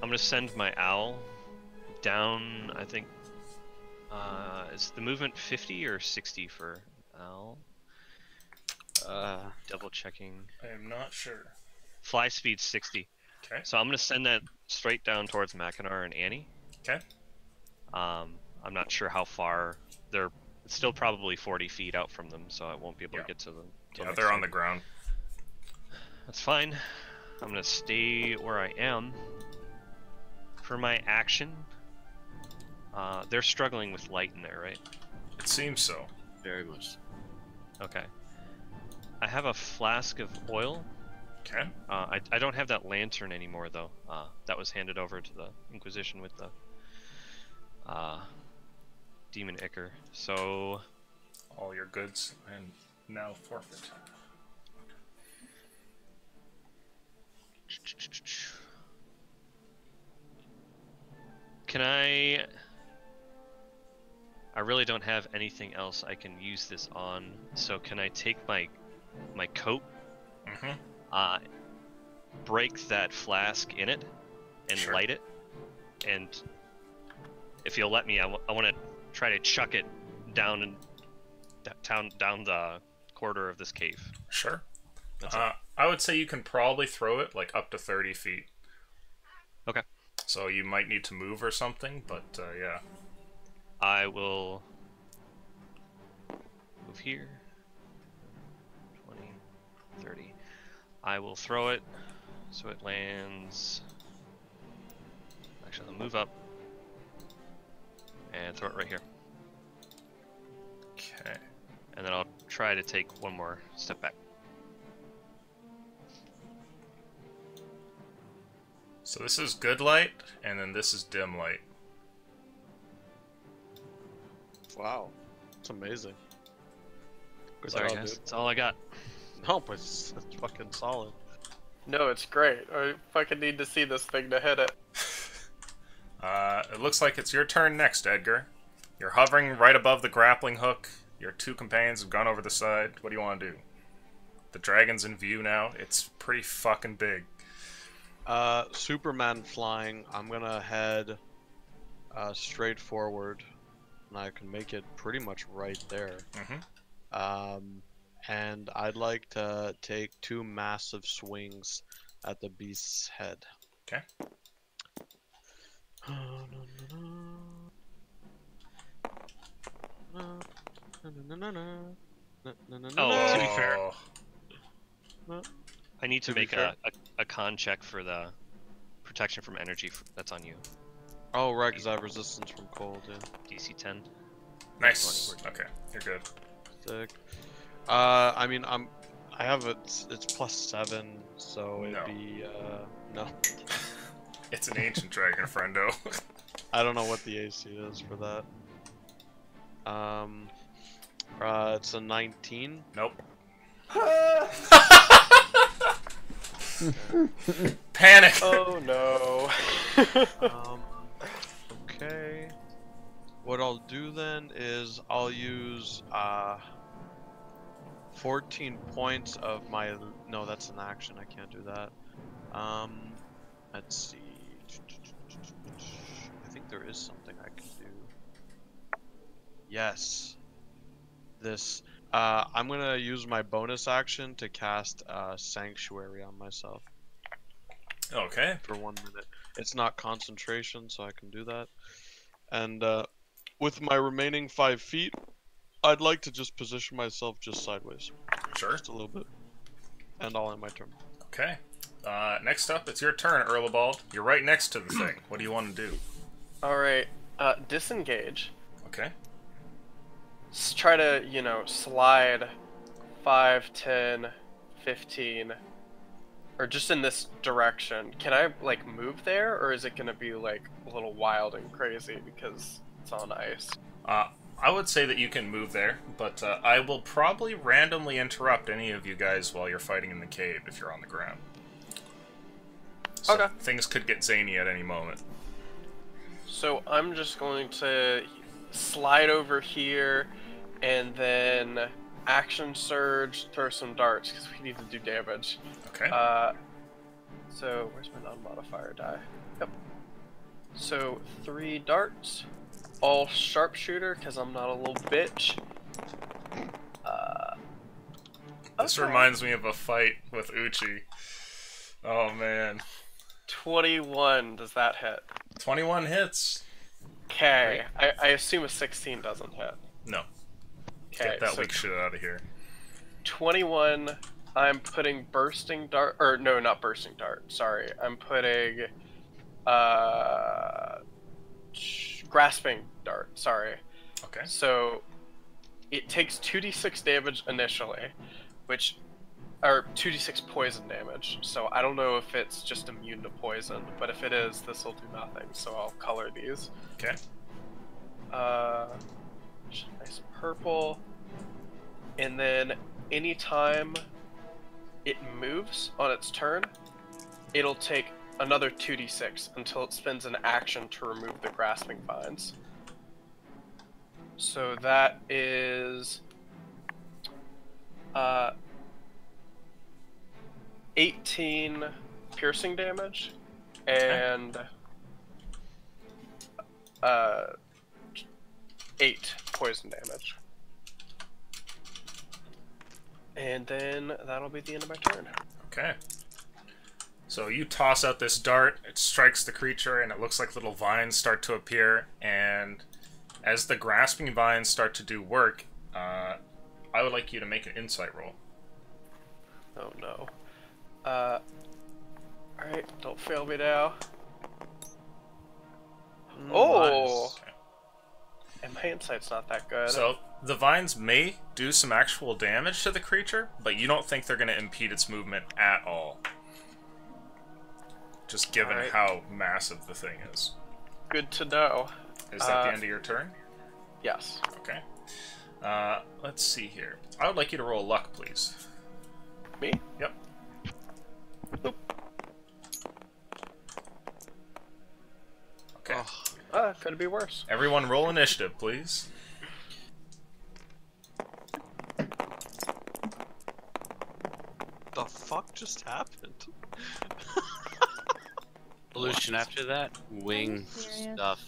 gonna send my owl down, I think, is the movement 50 or 60 for owl? Double checking. I am not sure. Fly speed 60. Okay. So I'm gonna send that straight down towards Mackinac and Annie. Okay. I'm not sure how far they're. It's still probably 40 feet out from them, so I won't be able to get to them. Yeah, they're on the ground. That's fine. I'm gonna stay where I am. For my action, they're struggling with light in there, right? It seems so. Very much. Okay. I have a flask of oil. Okay. I don't have that lantern anymore, though. That was handed over to the Inquisition with the Demon Ichor. So... all your goods and now forfeit. Can I really don't have anything else I can use this on, so can I take my coat, break that flask in it, and light it? And if you'll let me, I want to try to chuck it down the corridor of this cave. Sure. I would say you can probably throw it like up to 30 feet. Okay. So you might need to move or something, but yeah. I will move here. 20, 30. I will throw it so it lands. Actually, I'll move up and throw it right here. Okay. And then I'll try to take one more step back. So this is good light, and then this is dim light. Wow, it's amazing. Good Sorry, job, guys. dude. That's all I got. No, but it's fucking solid. No, it's great. I fucking need to see this thing to hit it. It looks like it's your turn next, Edgar. You're hovering right above the grappling hook. Your two companions have gone over the side. What do you want to do? The dragon's in view now. It's pretty fucking big. Superman flying. I'm gonna head straight forward, and I can make it pretty much right there. And I'd like to take 2 massive swings at the beast's head. Okay. Oh, to be fair, I need to make a con check for the protection from energy. That's on you. Oh, right, because I have resistance from cold, yeah. DC 10. Nice. Okay, you're good. Sick. I mean, I have it's +7, so it'd be, no. It's an ancient dragon, friendo. I don't know what the AC is for that. It's a 19. Nope. Panic. Oh no. Okay. What I'll do then is I'll use 14 points of my. No, that's an action. I can't do that. Let's see. I think there is something I can do. Yes. This. I'm gonna use my bonus action to cast Sanctuary on myself. Okay. For 1 minute. It's not concentration, so I can do that. And with my remaining 5 feet, I'd like to just position myself just sideways. Sure. Just a little bit. And I'll end my turn. Okay. Next up, it's your turn, Erlebald. You're right next to the thing. What do you want to do? Alright, disengage. Okay. Try to, you know, slide 5, 10, 15, or just in this direction. Can I, like, move there, or is it gonna be, like, a little wild and crazy because it's on ice? I would say that you can move there, but I will probably randomly interrupt any of you guys while you're fighting in the cave if you're on the ground. So Okay. Things could get zany at any moment. So I'm just going to slide over here and then action surge, throw some darts because we need to do damage. Okay. So where's my non-modifier die? Yep. So 3 darts, all sharpshooter because I'm not a little bitch. This reminds me of a fight with Uchi. Oh man. 21, does that hit? 21 hits. Okay, I assume a 16 doesn't hit. No. Okay, Get that so weak shit out of here. 21, I'm putting bursting dart, or no, not bursting dart, sorry. I'm putting, grasping dart, sorry. Okay. So, it takes 2d6 damage initially, which, or 2d6 poison damage. So I don't know if it's just immune to poison, but if it is, this will do nothing. So I'll color these. Okay. Nice purple. And then anytime it moves on its turn, it'll take another 2d6 until it spends an action to remove the grasping vines. So that is 18 piercing damage and 8 poison damage. And then that'll be the end of my turn. Okay. So you toss out this dart, it strikes the creature, and it looks like little vines start to appear, and as the grasping vines start to do work, I would like you to make an insight roll. Oh no. Alright, don't fail me now. Oh! Okay. And my insight's not that good. So, the vines may do some actual damage to the creature, but you don't think they're going to impede its movement at all. Just given how massive the thing is. Good to know. Is that the end of your turn? Yes. Okay. Let's see here. I would like you to roll luck, please. Me? Yep. Boop. Okay. Could be worse. Everyone roll initiative, please. The fuck just happened? Evolution after that? Wing stuff.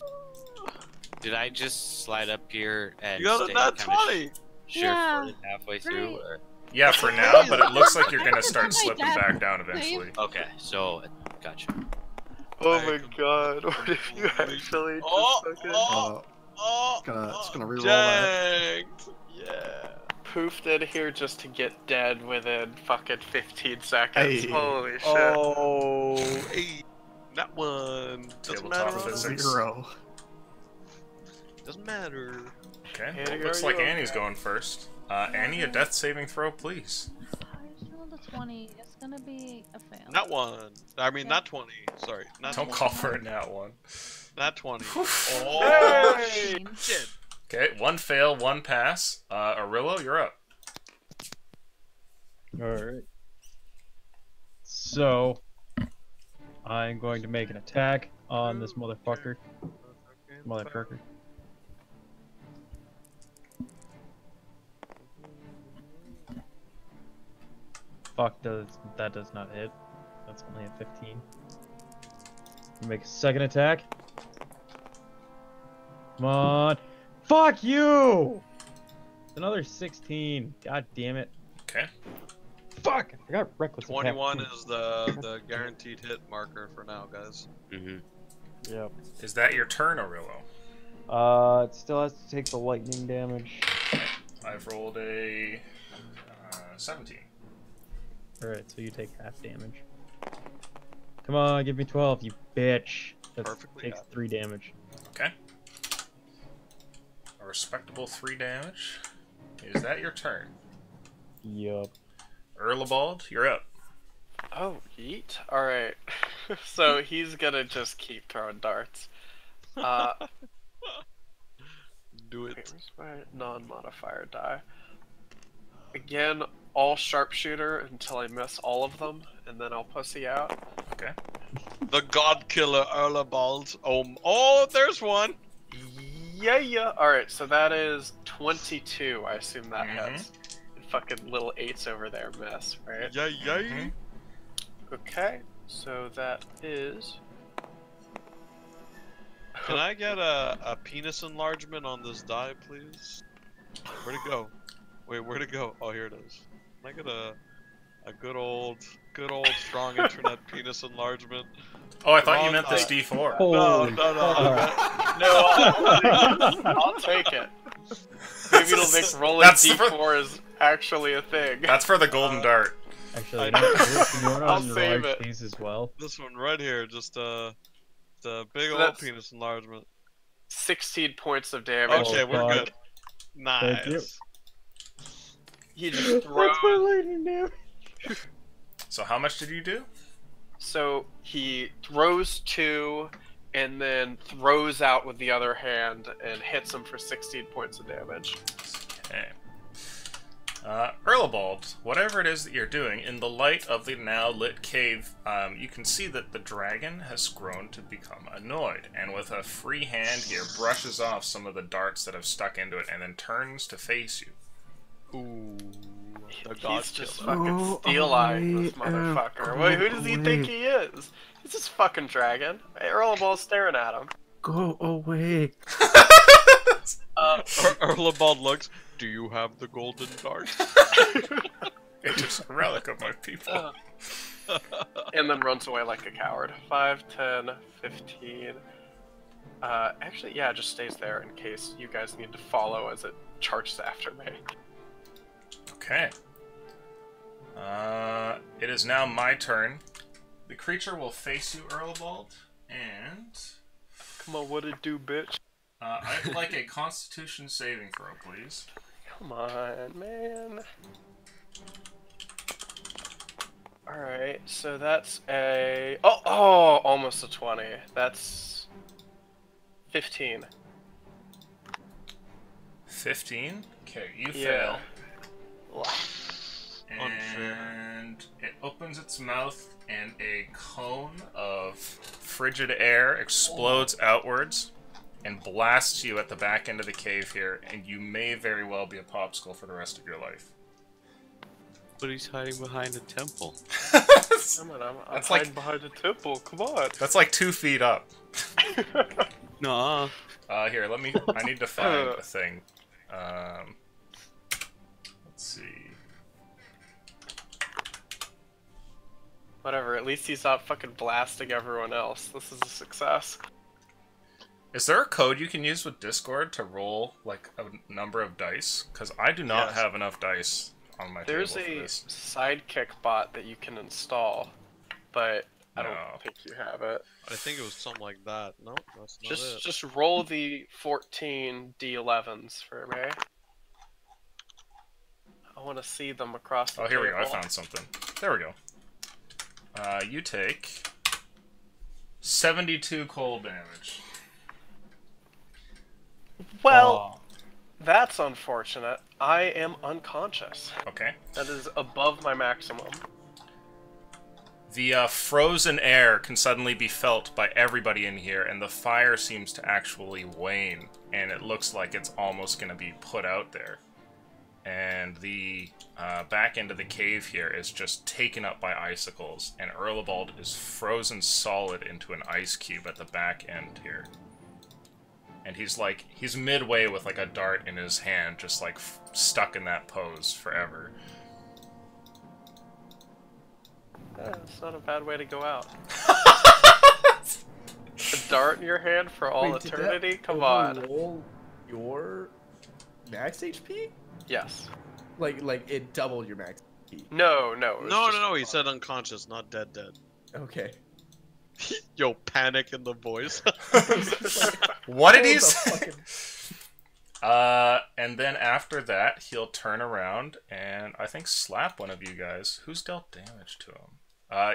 Did I just slide up here and You got a nat 20! Sure, halfway through? Or... Yeah, for now, but it looks like you're gonna start slipping back down eventually. Okay, so, gotcha. Oh my god, what if you actually just fucking... It's gonna reroll that. Yeah. Poofed in here just to get dead within fucking 15 seconds. Hey. Holy shit. Oh, hey, that one. Doesn't Tabletop matter. physics. Zero. Doesn't matter. Okay, Here well, you looks go, like you Annie's okay? going first. Annie, a death saving throw, please. I just rolled a 20. It's gonna be a fail. Not one. I mean, not 20. Sorry. Not Don't 20. call for a nat one. Not 20. Oh, Hey! shit. Okay, 1 fail, 1 pass. Arillo, you're up. Alright. So, I'm going to make an attack on this motherfucker. Motherfucker. Fuck, that does not hit. That's only a 15. Make a second attack. Come on. Fuck you! Another 16. God damn it. Okay. Fuck! I forgot reckless attack. 21 is the guaranteed hit marker for now, guys. Yep. Is that your turn, Arillo? It still has to take the lightning damage. I've rolled a 17. Alright, so you take half damage. Come on, give me 12, you bitch. That takes 3 damage. Okay. A respectable 3 damage. Is that your turn? Yup. Erlebald, you're up. Oh, yeet. Alright. So he's gonna just keep throwing darts. Do it. Where's my non-modifier die? Again, all sharpshooter until I miss all of them, and then I'll pussy out. Okay. The God Killer Erlebald. Oh, there's one. Yeah. Alright, so that is 22. I assume that hits. And fucking little 8s over there miss, right? Yeah. Okay, so that is... Can I get a penis enlargement on this die, please? Where'd it go? Wait, where'd it go? Oh, here it is. Can I get a good old strong internet penis enlargement? Oh, I thought you meant this D4. No. I'll take it. Maybe it'll make rolling D4 is actually a thing. That's for the golden dart. Actually, I'll save it. These as well. This one right here, just the big old penis enlargement. 16 points of damage. Okay, we're good. Thank you. Nice. He just throws. That's my lightning damage. So how much did you do? So he throws 2, and then throws out with the other hand and hits him for 16 points of damage. Okay. Erlebald, whatever it is that you're doing, in the light of the now lit cave, you can see that the dragon has grown to become annoyed, and with a free hand here, brushes off some of the darts that have stuck into it, and then turns to face you. Ooh. He's just fucking steel-eyed, this motherfucker. Wait, who does he think he is? He's this fucking dragon. Hey, Erlebald's staring at him. Go away. Erlebald looks. Do you have the golden dart? It is a relic of my people. And then runs away like a coward. 5, 10, 15. Actually, yeah, just stays there in case you guys need to follow as it charges after me. Okay. It is now my turn. The creature will face you, Erlebald, and... Come on, what it do, bitch? I'd like a Constitution saving throw, please. Come on, man. Alright, so that's a... Oh, almost a 20. That's... 15. 15? Okay, you fail. Unfair. And it opens its mouth, and a cone of frigid air explodes outwards and blasts you at the back end of the cave here, and you may very well be a popsicle for the rest of your life. But he's hiding behind a temple. Come on, I'm That's hiding like- behind the temple. Come on. That's like 2 feet up. Nuh-uh. Here, I need to find a thing. Let's see. Whatever, at least he's not fucking blasting everyone else. This is a success. Is there a code you can use with Discord to roll, like, a number of dice? Because I do not have enough dice on my There's table for a this. sidekick bot that you can install, but I don't think you have it. I think it was something like that. No, that's not it. Just roll the 14 D11s for me. I want to see them across the Oh, here we go. I table. found something. There we go. You take 72 cold damage. Well, That's unfortunate. I am unconscious. Okay. That is above my maximum. The frozen air can suddenly be felt by everybody in here, and the fire seems to actually wane, and it looks like it's almost going to be put out there. And the back end of the cave here is just taken up by icicles, and Erlebald is frozen solid into an ice cube at the back end here. And he's midway with like a dart in his hand, just like stuck in that pose forever. It's not a bad way to go out. A dart in your hand for all eternity? Come on. Roll your max HP? Yes. Like it doubled your max HP. No. No, he said unconscious, not dead. Okay. Yo, panic in the voice. What did he say? And then after that, he'll turn around and I think slap one of you guys. Who's dealt damage to him?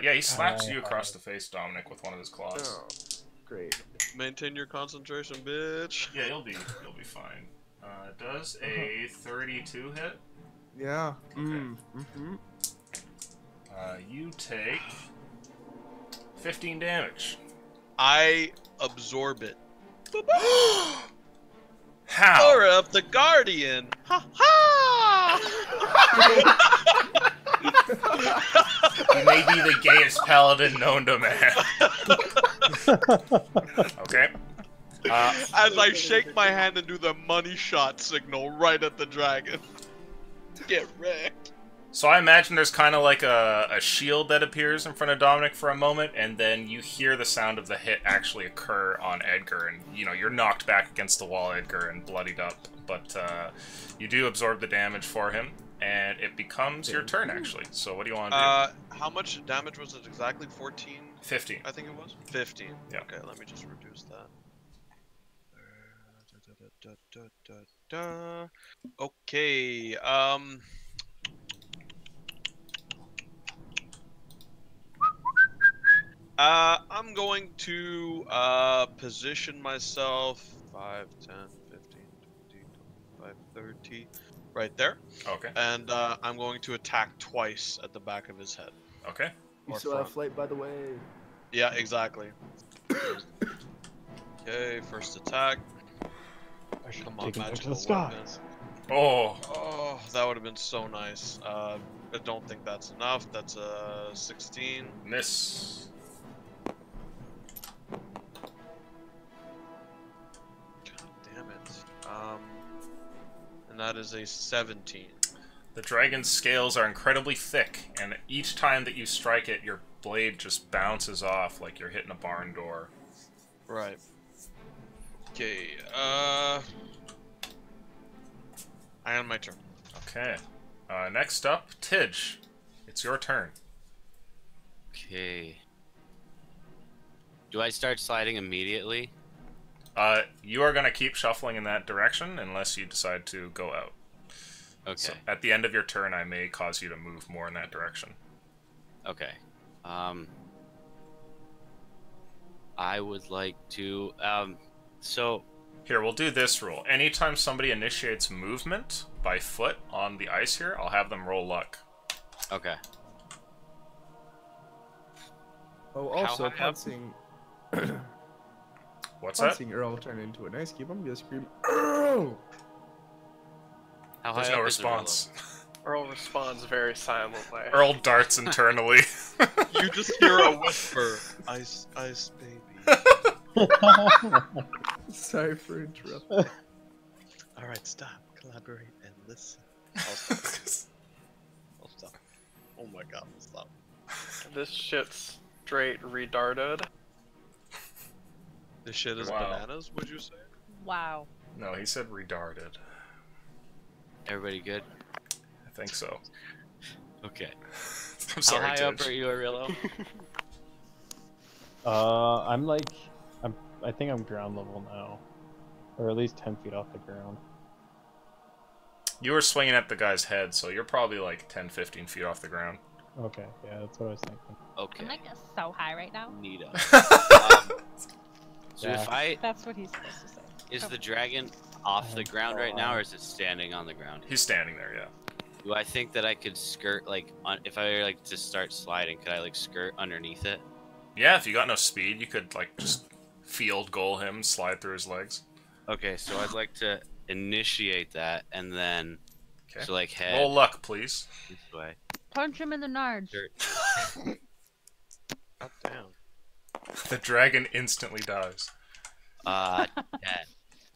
Yeah, he slaps you across the face, Dominic, with one of his claws. Oh, great. Maintain your concentration, bitch. Yeah, you'll be fine. Does a 32 hit? Yeah. Okay. You take 15 damage. I absorb it. How? Power of the Guardian! Ha ha! You may be the gayest paladin known to man. Okay. As I shake my hand and do the money shot signal right at the dragon. Get wrecked. So I imagine there's kind of like a shield that appears in front of Dominic for a moment, and then you hear the sound of the hit actually occur on Edgar, and you're knocked back against the wall, Edgar, and bloodied up. But you do absorb the damage for him, and it becomes your turn actually. So what do you want to do? How much damage was it exactly? 14? 15. I think it was? 15. Yeah. Okay, let me just reduce that. Okay, I'm going to position myself 5, 10, 15, 20, 25, 30, right there. Okay. And I'm going to attack twice at the back of his head. Okay. You Or still front. have flight, by the way. Yeah, exactly. Okay, first attack. Come on, Taking back to magical the weapon. skies. Oh, that would have been so nice. I don't think that's enough. That's a 16. Miss. God damn it. And that is a 17. The dragon's scales are incredibly thick, and each time that you strike it, your blade just bounces off like you're hitting a barn door. Right. Okay, I end my turn. Okay. Next up, Tidge. It's your turn. Okay. Do I start sliding immediately? You are going to keep shuffling in that direction unless you decide to go out. Okay. So at the end of your turn, I may cause you to move more in that direction. Okay. I would like to, so... Here, we'll do this rule. Anytime somebody initiates movement by foot on the ice here, I'll have them roll luck. Okay. Oh, also, high up? seeing What's that? seeing Earl turn into an ice cube, I'm gonna scream, Earl! How There's high no up is the response. Earl responds very silently. Earl darts internally. You just hear a whisper. Ice, ice, baby. Sorry for interrupting. Alright, stop. Collaborate and listen. I'll stop. I'll stop. Oh my god, I'll stop. This shit's straight redarted. This shit is Wow. bananas, would you say? Wow. No, he said redarded. Everybody good? I think so. Okay. I'm sorry, How high up Tidge. are you, Aurelio? I think I'm ground level now, or at least 10 feet off the ground. You were swinging at the guy's head, so you're probably like 10, 15 feet off the ground. Okay, yeah, that's what I was thinking. Okay. I'm like so high right now. Neato. So Yeah. if I... That's what he's supposed to say. Is the dragon off the ground right now, or is it standing on the ground? He's standing there, yeah. Do I think that I could skirt, like, if I were, like, to start sliding, could I, like, skirt underneath it? Yeah, if you got no speed, you could, like, just field goal him, slide through his legs. Okay, so I'd like to initiate that, and then, Okay. so, like, head Roll luck, please. this way. Punch him in the nards. Skirt. God damn. The dragon instantly dies. 10.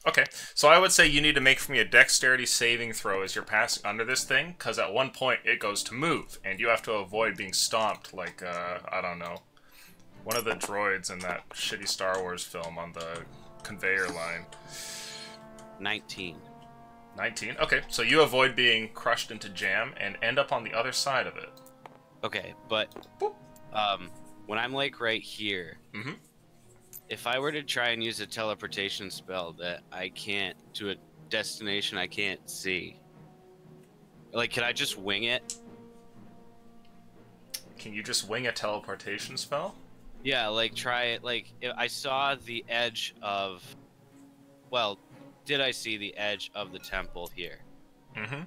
Okay, so I would say you need to make for me a dexterity saving throw as you're passing under this thing, because at one point it goes to move, and you have to avoid being stomped like, I don't know, one of the droids in that shitty Star Wars film on the conveyor line. 19. 19? Okay, so you avoid being crushed into jam and end up on the other side of it. Okay, but, when I'm, like, right here, Mm-hmm. if I were to try and use a teleportation spell that I can't, to a destination I can't see, like, can I just wing it? Can you just wing a teleportation spell? Yeah, like, try it, like, I saw the edge of, well, did I see the edge of the temple here? Mm-hmm.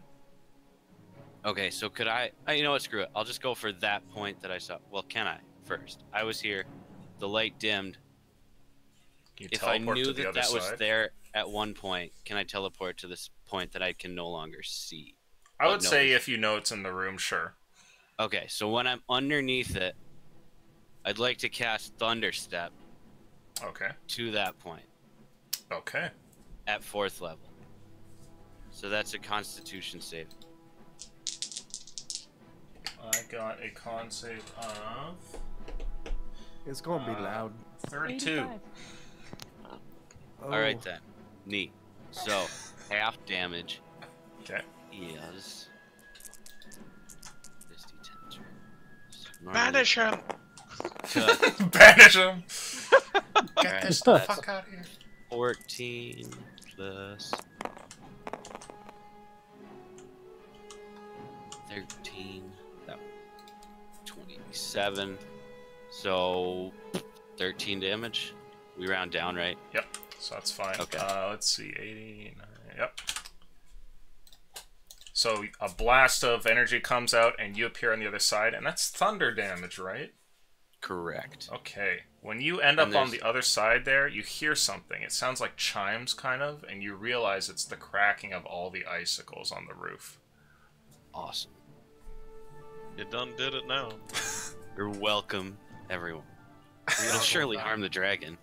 Okay, so could I, you know what, screw it. I'll just go for that point that I saw. Well, can I first? I was here, the light dimmed. Can you If I teleport knew to the that other that was side? there at one point, can I teleport to this point that I can no longer see? I would no, say if you know it's in the room, sure. Okay, so when I'm underneath it, I'd like to cast Thunderstep Okay. to that point Okay. at 4th level. So that's a Constitution save. I got a con save of It's gonna be loud. 32. 85. Oh. All right then, neat. So half damage Okay. is this D10 turn. Banish him! Banish him! Get Alright, this the that's- fuck out of here. 14 plus 13. No. 27. So 13 damage. We round down, right? Yep. So that's fine. Okay. Let's see. 89. Yep. So a blast of energy comes out and you appear on the other side, and that's thunder damage, right? Correct. Okay. When you end up And on there's- the other side there, you hear something. It sounds like chimes, kind of, and you realize it's the cracking of all the icicles on the roof. Awesome. You done did it now. You're welcome, everyone. It'll surely harm the dragon.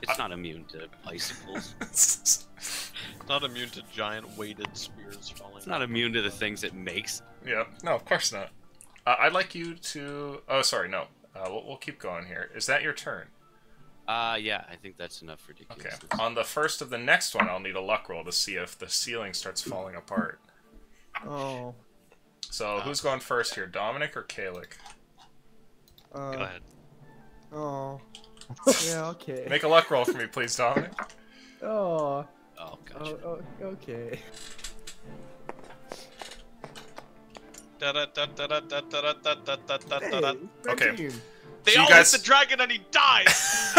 It's not immune to icicles. Not immune to giant weighted spears falling. It's not immune to the things it makes. Yeah, no, of course not. I'd like you to... Oh, sorry, no. We'll keep going here. Is that your turn? Yeah, I think that's enough Okay. ridiculousness. On the first of the next one, I'll need a luck roll to see if the ceiling starts falling apart. Oh. So, who's going first here, Dominic or Kalik? Go ahead. Oh. Yeah, okay. Make a luck roll for me, please, Dominic. Oh. Oh, gotcha. Oh, okay. Hey, Okay. 13. They So you all guys- hit the dragon and he dies!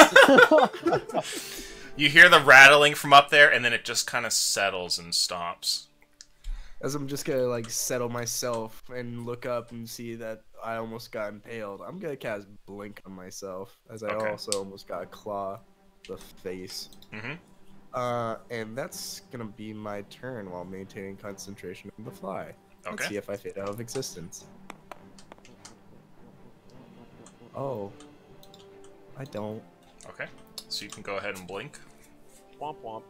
You hear the rattling from up there, and then it just kind of settles and stops. As I'm just gonna like settle myself and look up and see that I almost got impaled, I'm gonna cast Blink on myself, as I Okay. also almost got Claw the face. Mm-hmm. And that's gonna be my turn while maintaining concentration on the fly. Let's Okay. see if I fade out of existence. Oh. I don't. Okay. So you can go ahead and blink. Womp womp.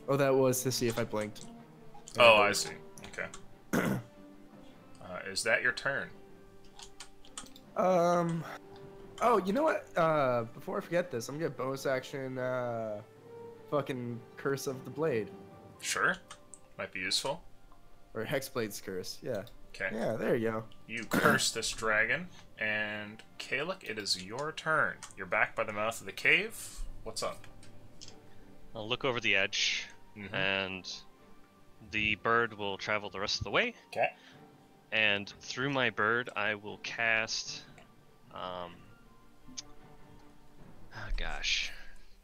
Oh, that was to see if I blinked. Oh, I see. Okay. Is that your turn? Oh, you know what? Before I forget this, I'm gonna bonus action, fucking Curse of the Blade. Sure. Might be useful. Or Hexblade's Curse, yeah. Okay. Yeah, there you go. You curse this dragon, and Kalik, it is your turn. You're back by the mouth of the cave. What's up? I'll look over the edge, Mhm. and the bird will travel the rest of the way. Okay. And through my bird, I will cast. Oh gosh.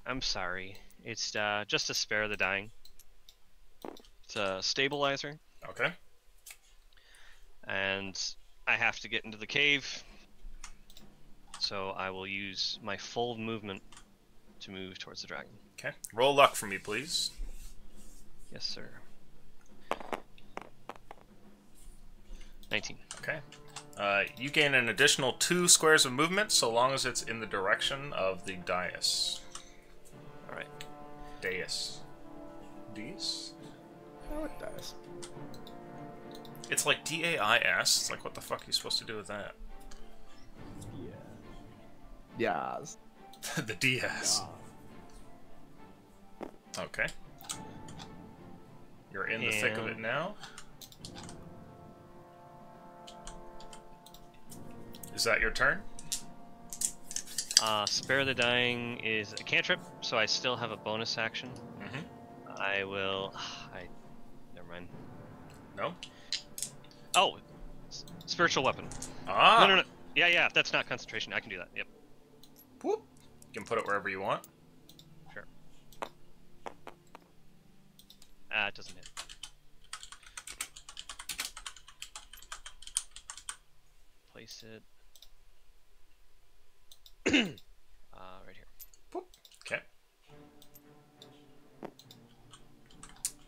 I'm sorry. It's just to spare the dying. It's a stabilizer. Okay. And I have to get into the cave. So I will use my full movement to move towards the dragon. Okay. Roll luck for me, please. Yes, sir. 19. Okay. You gain an additional 2 squares of movement so long as it's in the direction of the dais. Alright. Dais. Dais? Oh, it dies. It's like D-A-I-S. It's like, what the fuck are you supposed to do with that? Yes. The DS. Okay. You're in the thick of it now. Is that your turn? Spare the dying is a cantrip, so I still have a bonus action. Mm-hmm. I will... Never mind. No? Oh! Spiritual weapon. Ah! No. Yeah, that's not concentration. I can do that. Yep. Whoop. You can put it wherever you want. Sure. It doesn't hit. Place it. Right here. Whoop. Okay.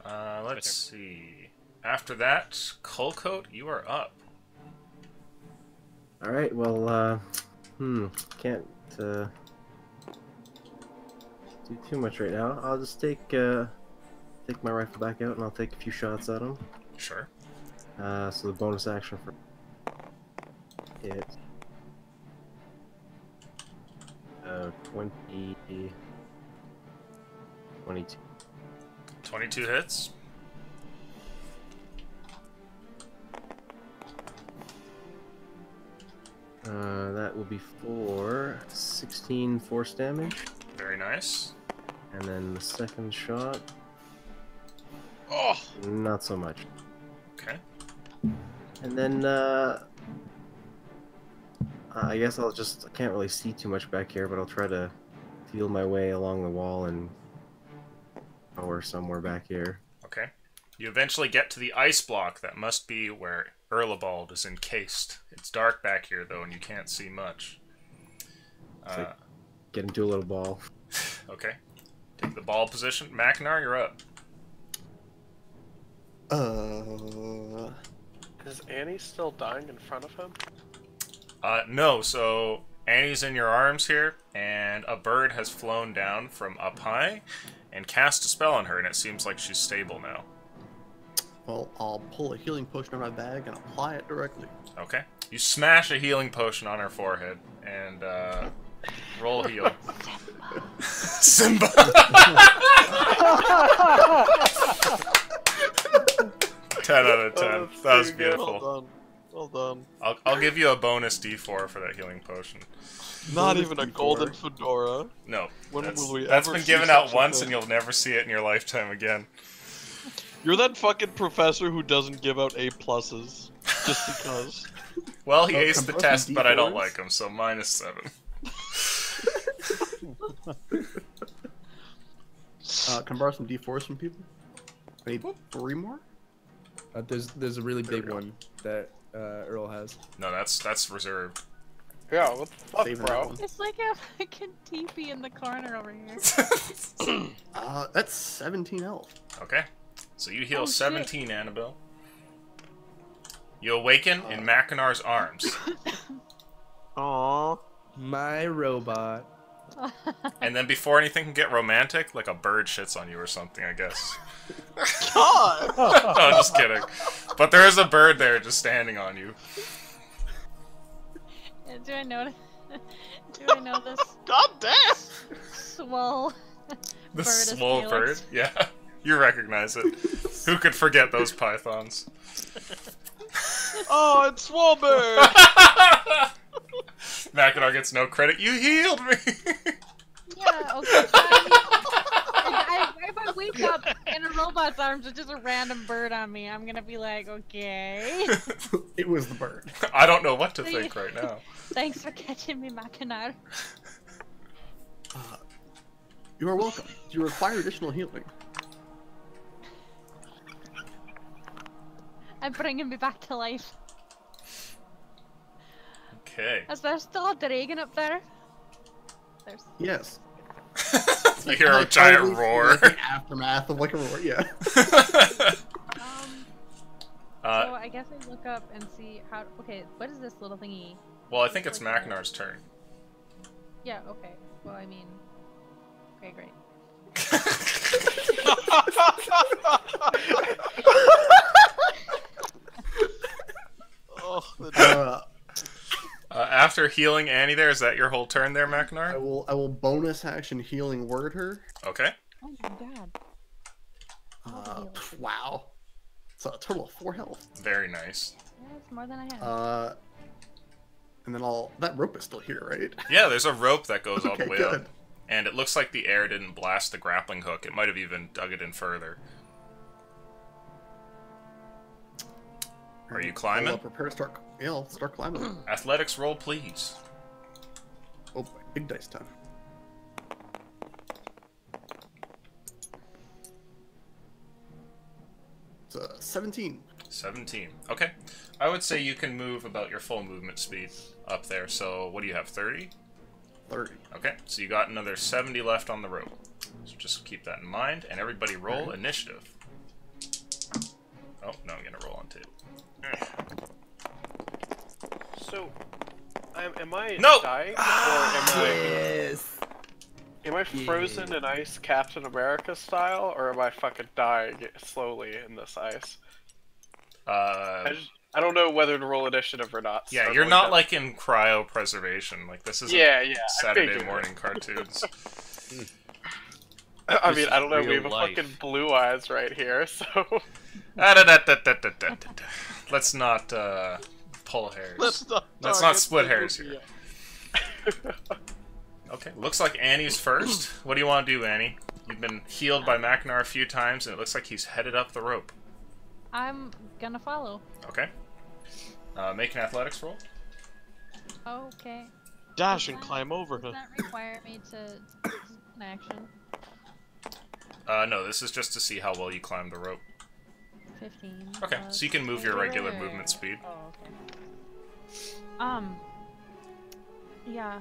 Let's see. After that, Colcoat, you are up. Alright, well, can't do too much right now. I'll just take my rifle back out and I'll take a few shots at him. Sure. So the bonus action for it. 22. 22 hits. That will be for 16 force damage. Very nice. And then the second shot. Oh! Not so much. Okay. And then, I guess I can't really see too much back here, but I'll try to feel my way along the wall and or somewhere back here. Okay. You eventually get to the ice block. That must be where Erlebald is encased. It's dark back here, though, and you can't see much. So get into a little ball. Okay. Take the ball position. Mackinac, you're up. Is Annie still dying in front of him? No, so Annie's in your arms here, and a bird has flown down from up high and cast a spell on her, and it seems like she's stable now. Well, I'll pull a healing potion out of my bag and apply it directly. Okay. You smash a healing potion on her forehead, and roll heal. Simba! 10 out of 10. Oh, that was good. beautiful. Well done. I'll give you a bonus D4 for that healing potion. Not even a golden fedora. No. When will we that's ever been see given out such a once, thing? and you'll never see it in your lifetime again. You're that fucking professor who doesn't give out A+, just because. Well, he aced the convert test, some but I don't D4s? like him, so -7. Can borrow some D4s from people? I need 3 more? There's a really big one that Earl has. No, that's reserved. Yeah, what the fuck, Saving that bro? one. It's like a fucking teepee in the corner over here. That's 17 health. Okay. So you heal Oh, shit. 17, Annabelle. You awaken in Mackinar's arms. Aww. My robot. And then before anything can get romantic, like a bird shits on you or something, I guess. God! No, I'm just kidding. But there is a bird there just standing on you. Do I know? Do I know this God damn! swole The bird is swole bird. Felix? Yeah, you recognize it. Who could forget those pythons? Oh, it's Swolbird! Mackinac gets no credit. You healed me! Yeah, okay. If I wake up in a robot's arms with just a random bird on me, I'm gonna be like, okay. It was the bird. I don't know what to think right now. Thanks for catching me, Mackinac. You are welcome. Do you require additional healing? I'm bringing me back to life. Okay. Is there still a dragon up there? There's. Yes. You hear a giant roar. Like the aftermath of like a roar, yeah. So I guess I look up and see how. Okay, what is this little thingy? Well, I think it's Macnar's turn. Yeah. Okay. Well, I mean. Okay, great. After healing Annie, there is that your whole turn there, Macnar? I will bonus action healing word her. Okay. Oh my god. Wow. It's a total of 4 health. Very nice. Yeah, it's more than I have. And then that rope is still here, right? Yeah, there's a rope that goes all the Okay, way good. up. And it looks like the air didn't blast the grappling hook. It might have even dug it in further. Are you climbing? I'll prepare to start. Yeah, I'll start climbing. Athletics roll, please. Oh, big dice time. It's 17. 17. Okay. I would say you can move about your full movement speed up there. So what do you have, 30? 30. Okay, so you got another 70 left on the rope. So just keep that in mind. And everybody roll initiative. Oh, no, I'm going to roll on tape. So, am I No! dying? Yes. Am I frozen in ice Captain America style, or am I fucking dying slowly in this ice? I don't know whether to roll initiative or not. Yeah, so you're I'm not that. like in cryopreservation. Like this isn't Yeah, I Saturday figured. morning cartoons. I This mean, is I don't know. We real have a life. fucking blue eyes right here, so. Let's not pull hairs. Let's not split hairs here. Okay, looks like Annie's first. What do you want to do, Annie? You've been healed by Macnar a few times, and it looks like he's headed up the rope. I'm gonna follow. Okay. Make an athletics roll. Okay. Dash and climb over Does him. that require me to an action? No, this is just to see how well you climb the rope. 15. Okay, so you can move your regular movement speed. Oh, okay. Yeah.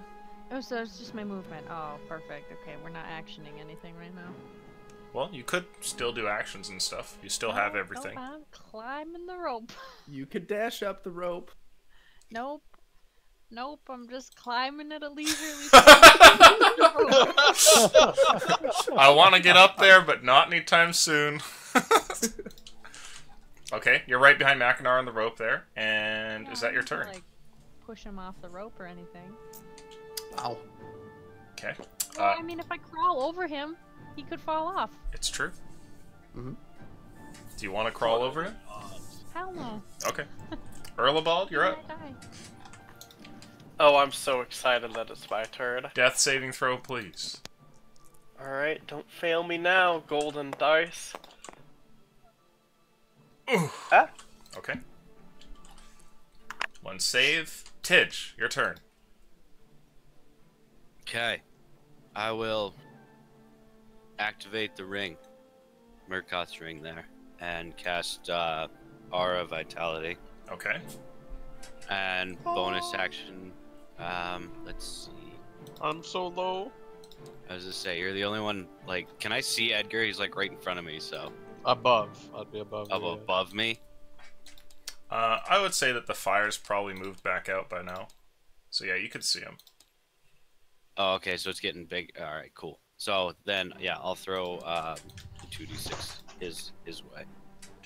Oh, so it's just my movement. Oh, perfect. Okay, we're not actioning anything right now. Well, you could still do actions and stuff. You still have everything. Nope, I'm climbing the rope. You could dash up the rope. Nope. Nope, I'm just climbing at a leisurely I want to get up there, but not anytime soon. Okay, you're right behind Mackinac on the rope there, and is that your turn? Like, push him off the rope or anything. Wow. Okay. Well, I mean, if I crawl over him, he could fall off. It's true. Mm-hmm. Do you want to crawl over him? Hell no. Okay. Erlabald, you're up. Die. Oh, I'm so excited that it's my turn. Death saving throw, please. Alright, don't fail me now, golden dice. Ooh. Ah. Okay. One save. Tidge, your turn. Okay. I will activate the ring. Murkoth's ring there. And cast Aura Vitality. Okay. And bonus action. Let's see. I'm so low. I was gonna say, you're the only one, like, can I see Edgar? He's like right in front of me, so. Above. I'd be above. you, yeah. Above me? I would say that the fire's probably moved back out by now. So yeah, you could see him. Oh, okay, so it's getting big. Alright, cool. So then, yeah, I'll throw 2d6 his way.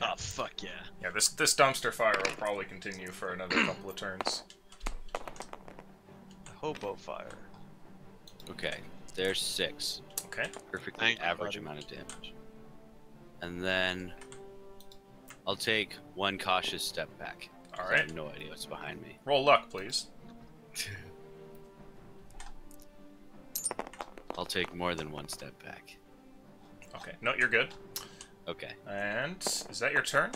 Oh, fuck yeah. Yeah, this dumpster fire will probably continue for another couple of turns. Hobo fire. Okay, there's 6. Okay. Perfectly Thank you, average buddy. amount of damage. And then I'll take one cautious step back. 'cause I Alright. have no idea what's behind me. Roll luck, please. I'll take more than one step back. Okay. No, you're good. Okay. And is that your turn?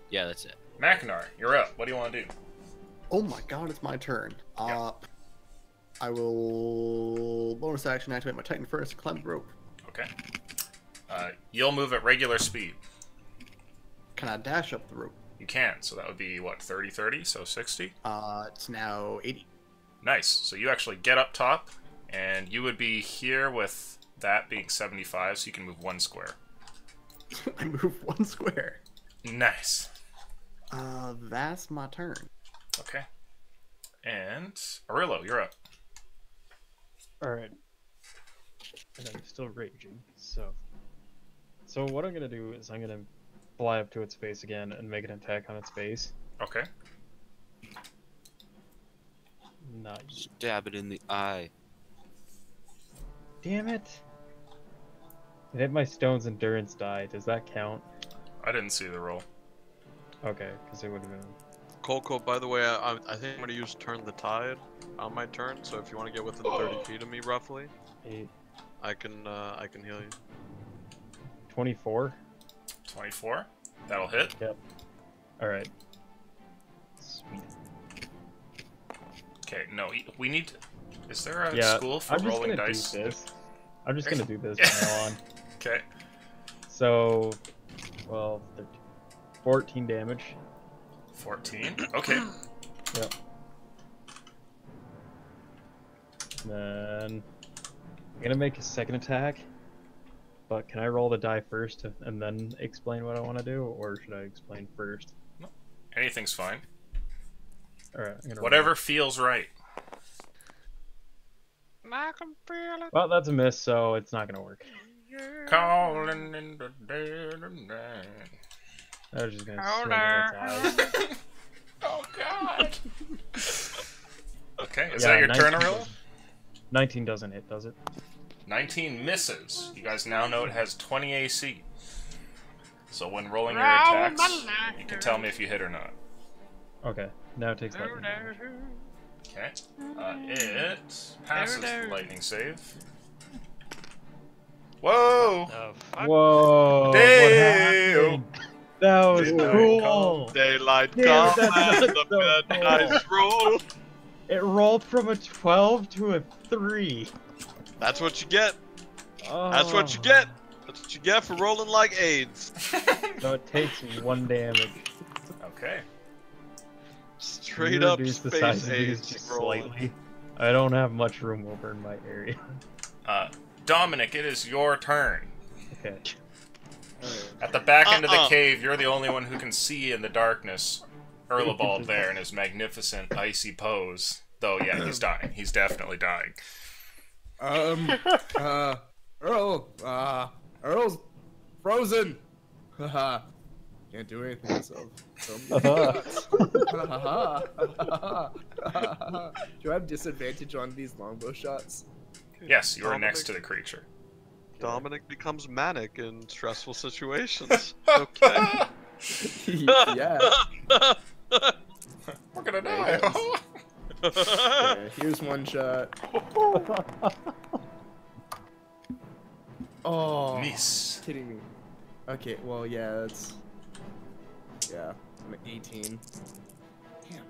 Yeah, that's it. Mackinac, you're up. What do you want to do? Oh my god, it's my turn. Yeah. I will bonus action activate my Titan Furnace to climb the rope. Okay. You'll move at regular speed. Can I dash up the rope? You can, so that would be, what, 30, so 60? It's now 80. Nice. So you actually get up top, and you would be here with that being 75, so you can move 1 square. I move 1 square. Nice. That's my turn. Okay. And Arillo, you're up. Alright. And I'm still raging, so what I'm gonna do is I'm gonna fly up to its face again and make an attack on its face. Okay. Nice. Stab it in the eye. Damn it! It hit my stone's endurance die. Does that count? I didn't see the roll. Okay, because it would have been. Coco, by the way, I think I'm gonna use Turn the Tide on my turn. So if you want to get within 30 feet of me, roughly, 8. I can heal you. 24. 24. That'll hit. Yep. All right. Sweet. Okay. No, we need. Is there a Yeah, school for I'm rolling just gonna dice? do this. I'm just gonna do this from now on. Okay. So, well, 13, 14 damage. 14. Okay. Yep. Then I'm gonna make a second attack. But can I roll the die first and then explain what I want to do, or should I explain first? No. Anything's fine. All right. I'm gonna Whatever feels right. I can feel it. Well, that's a miss, so it's not gonna work. Calling in the dead of night. I was just gonna swing at its eyes. Oh God. Okay, is Yeah, that your turn, 19 Arillo? 19 doesn't hit, does it? 19 misses. You guys now know it has 20 AC. So when rolling your attacks, you can tell me if you hit or not. Okay. Now it takes lightning. Okay. It passes the lightning save. Whoa! Oh, fuck. Whoa! Damn! What happened? That was Daylight cool. Daylight Yeah, come that's and the so bad cool. dice roll. It rolled from a 12 to a 3. That's what you get. Oh. That's what you get. That's what you get for rolling like AIDS. So it takes 1 damage. Okay. Straight You up reduce the space size of these AIDS just rolling. slightly. I don't have much room over in my area. Dominic, it is your turn. Okay. At the back end of the cave, you're the only one who can see in the darkness Erlebald there in his magnificent icy pose. Though, yeah, he's dying. He's definitely dying. Earl's frozen. Haha. Can't do anything, so. Do I have disadvantage on these longbow shots? Yes, you are Dominic. next to the creature. Dominic becomes manic in stressful situations. Okay. Yeah. We're gonna There die. he Yeah, here's one shot. Oh, Miss. kidding me. Okay, well, yeah, that's. Yeah, I'm at 18. Damn.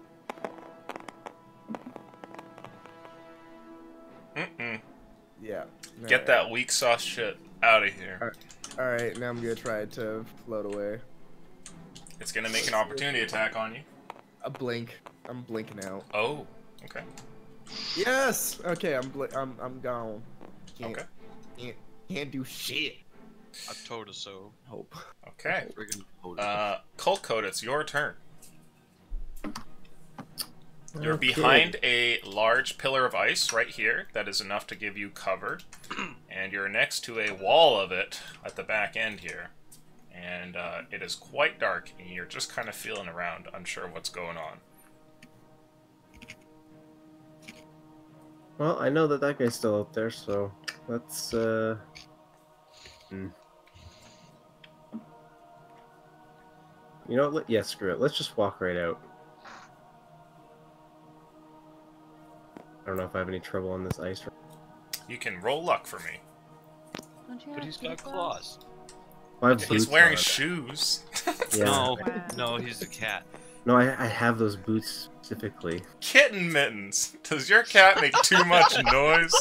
Mm-mm. Yeah. Get that weak sauce shit out of here. Alright, now I'm gonna try to float away. It's gonna make an opportunity attack on you. A blink. I'm blinking out. Oh, okay. Yes! Okay, I'm gone. Can't, Okay. can't do shit. A Totoso. Hope. Okay. Friggin' Oda. Colt Code, it's your turn. You're Okay. behind a large pillar of ice right here that is enough to give you cover. And you're next to a wall of it at the back end here. And it is quite dark, and you're just kind of feeling around, unsure what's going on. Well, I know that that guy's still out there, so let's, You know what? Yeah, screw it. Let's just walk right out. I don't know if I have any trouble on this ice. You can roll luck for me. Don't you But have he's got two claws. I have He's boots wearing on. shoes. Yeah. No, Wow. no, he's a cat. No, I have those boots specifically. Kitten mittens. Does your cat make too much noise?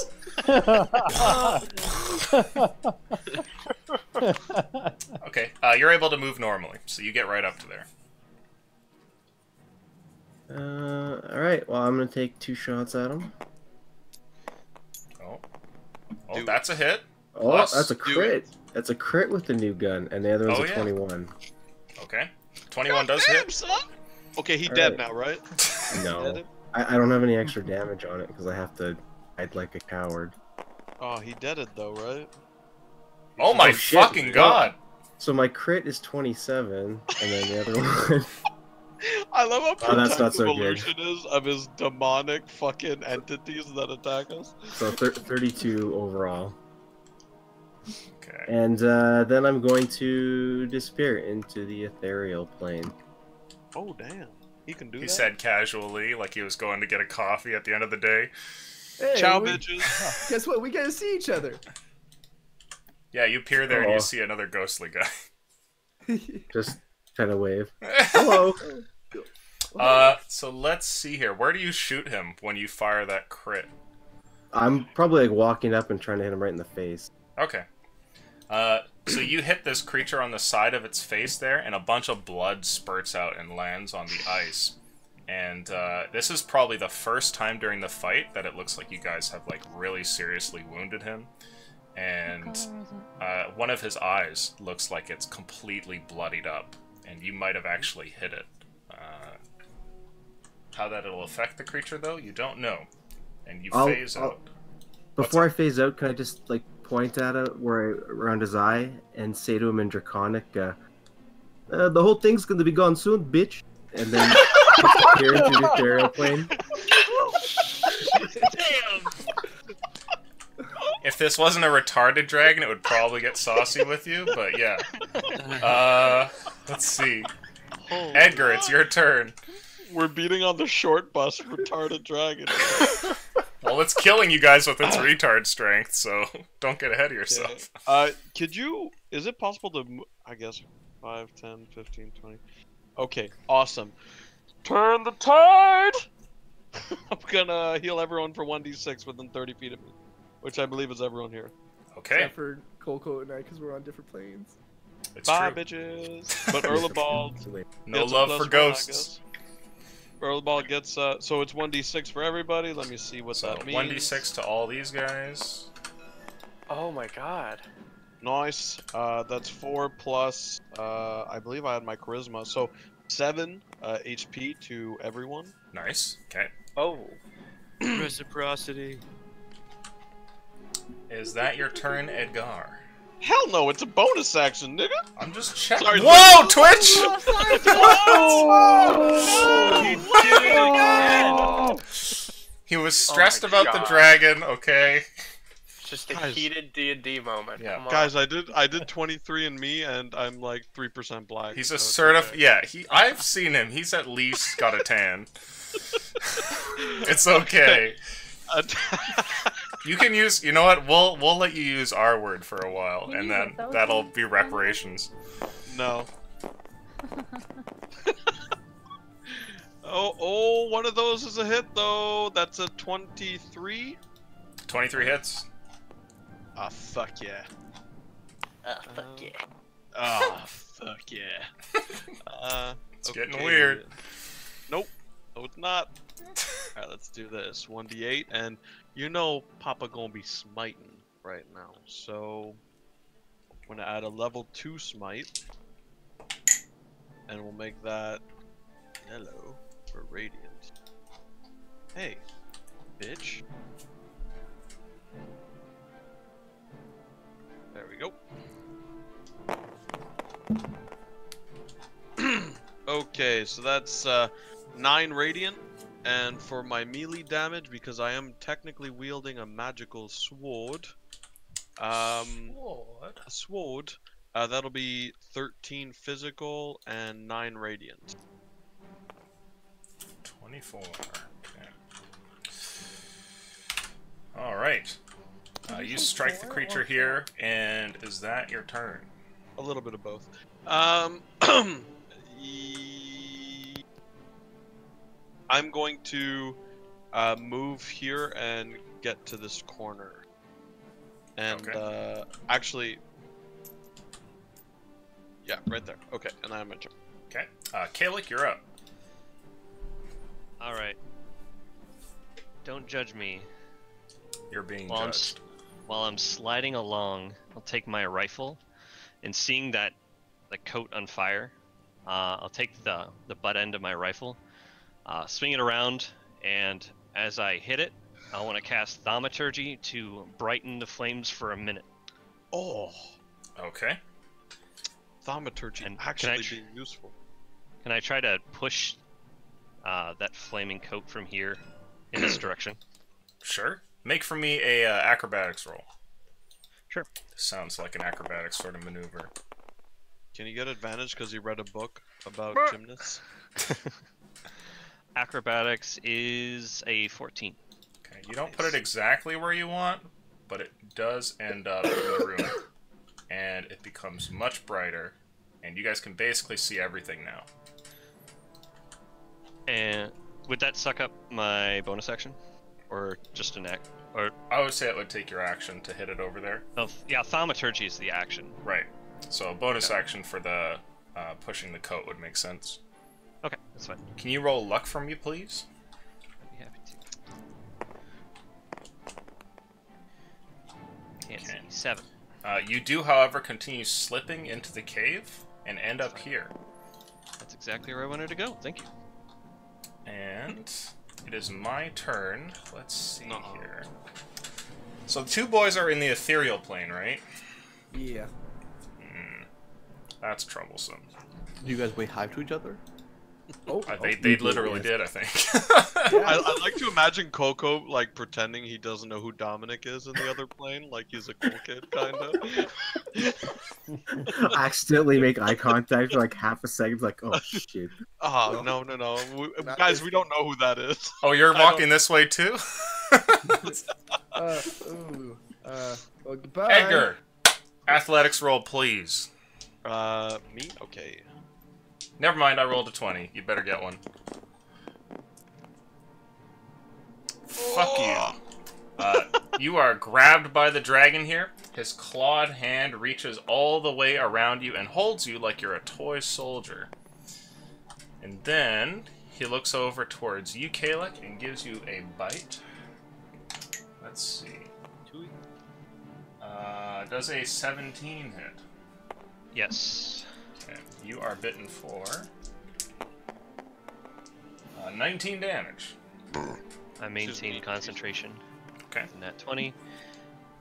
Okay, you're able to move normally, so you get right up to there. Alright, well, I'm gonna take 2 shots at him. Oh, that's a hit. Oh, Plus, that's a crit. That's a crit with the new gun, and the other one's a 21. Okay, 21 does hit. Son. Okay, he All dead right. now, right? No, I don't have any extra damage on it because I have to hide like a coward. Oh, he deaded though, right? Oh my shit. fucking god! So my crit is 27, and then the other one. I love how Oh, that's not protective so good. illusion is of his demonic fucking entities that attack us. So 32 overall. Okay. And then I'm going to disappear into the ethereal plane. Oh damn, he can do He that. said casually, like he was going to get a coffee at the end of the day. Hey, Ciao, bitches. Guess what? We gotta see each other. Yeah, you peer there and Oh. you see another ghostly guy. Just kind of wave. Hello. So let's see here. Where do you shoot him when you fire that crit? I'm probably like walking up and trying to hit him right in the face. Okay. So you hit this creature on the side of its face there, and a bunch of blood spurts out and lands on the ice. And this is probably the first time during the fight that it looks like you guys have like really seriously wounded him. And one of his eyes looks like it's completely bloodied up, and you might have actually hit it. How that'll affect the creature, though, you don't know. And you phase out. Before I phase out, can I just like point at it around his eye and say to him in Draconic, the whole thing's gonna be gone soon, bitch. And then disappear into the ethereal plane. Damn! If this wasn't a retarded dragon, it would probably get saucy with you, but yeah. Let's see. Edgar, it's your turn. We're beating on the short bus, retarded dragon. Well, it's killing you guys with its retard strength, so don't get ahead of yourself. Could you... Is it possible to... I guess 5, 10, 15, 20... Okay, awesome. Turn the tide! I'm gonna heal everyone for 1d6 within 30 feet of me. Which I believe is everyone here. Okay. Except for Coco and I, because we're on different planes. It's Bye, true. bitches! But Erlebald... No gets a love for +1, I ghosts. guess. Erlebald gets... so it's 1d6 for everybody. Let me see what that means. 1d6 to all these guys. Oh my god. Nice. That's 4 plus, I believe I had my charisma. So 7 HP to everyone. Nice. Okay. Oh. Reciprocity. Is that your turn, Edgar? Hell no, it's a bonus action, nigga. I'm just checking. Sorry, Whoa, Twitch! He was stressed about the dragon, okay? Just a Guys. heated D&D moment. Yeah. Come on. Guys, I did 23 and me, and I'm like 3% black. He's so a it's certified. okay. Yeah, I've seen him. He's at least got a tan. It's okay. You can use. You know what? We'll let you use our word for a while, and then that'll be reparations. No. Oh, one of those is a hit though. That's a 23. 23 hits. Ah, fuck yeah. Fuck yeah. Oh, fuck yeah. It's getting weird. Nope. No, it's not. Alright, let's do this. 1d8, and you know Papa gonna be smiting right now. So, I'm gonna add a level 2 smite. And we'll make that yellow for radiant. Hey, bitch. There we go. Okay, so that's 9 radiant, and for my melee damage, because I am technically wielding a magical sword, a sword, that'll be 13 physical and 9 radiant. 24. Okay. All right. You strike the creature here, and is that your turn? A little bit of both. I'm going to move here and get to this corner. And actually, yeah, right there. Okay, and I'm in turn. Okay, Kalik, you're up. All right. Don't judge me. You're being While judged. While I'm sliding along, I'll take my rifle, and seeing that the coat on fire, I'll take the butt end of my rifle, swing it around, and as I hit it, I want to cast Thaumaturgy to brighten the flames for a minute. Oh. Okay. Thaumaturgy And actually being useful. Can I try to push that flaming coat from here in this direction? Sure. Make for me a acrobatics roll. Sure. Sounds like an acrobatics sort of maneuver. Can you get advantage because you read a book about gymnasts? Acrobatics is a 14. Okay, you don't put it exactly where you want, but it does end up in the room. And it becomes much brighter, and you guys can basically see everything now. And would that suck up my bonus action? Or just an act? Or I would say it would take your action to hit it over there. oh, yeah, Thaumaturgy is the action. Right. So a bonus action for the pushing the coat would make sense. Okay, that's fine. Can you roll luck for me, please? I'd be happy to. Can't see. 7. You do, however, continue slipping into the cave and end up here. That's exactly where I wanted to go. Thank you. And it is my turn. Let's see here. So the two boys are in the ethereal plane, right? Yeah. That's troublesome. Do you guys wave hi to each other? They literally did, I think. I like to imagine Coco like pretending he doesn't know who Dominic is in the other plane, like he's a cool kid, kind of. Accidentally make eye contact for like half a second, like, oh shit. Oh, no. Guys, we don't know who that is. Oh, you're walking this way too? Well, goodbye. Edgar, athletics roll, please. Me? Okay. Never mind, I rolled a 20. You better get one. Fuck you. You are grabbed by the dragon here. His clawed hand reaches all the way around you and holds you like you're a toy soldier. And then he looks over towards you, Kalik, and gives you a bite. Let's see. Does a 17 hit? Yes. Okay. You are bitten for 19 damage. I maintain concentration. Okay. In that 20.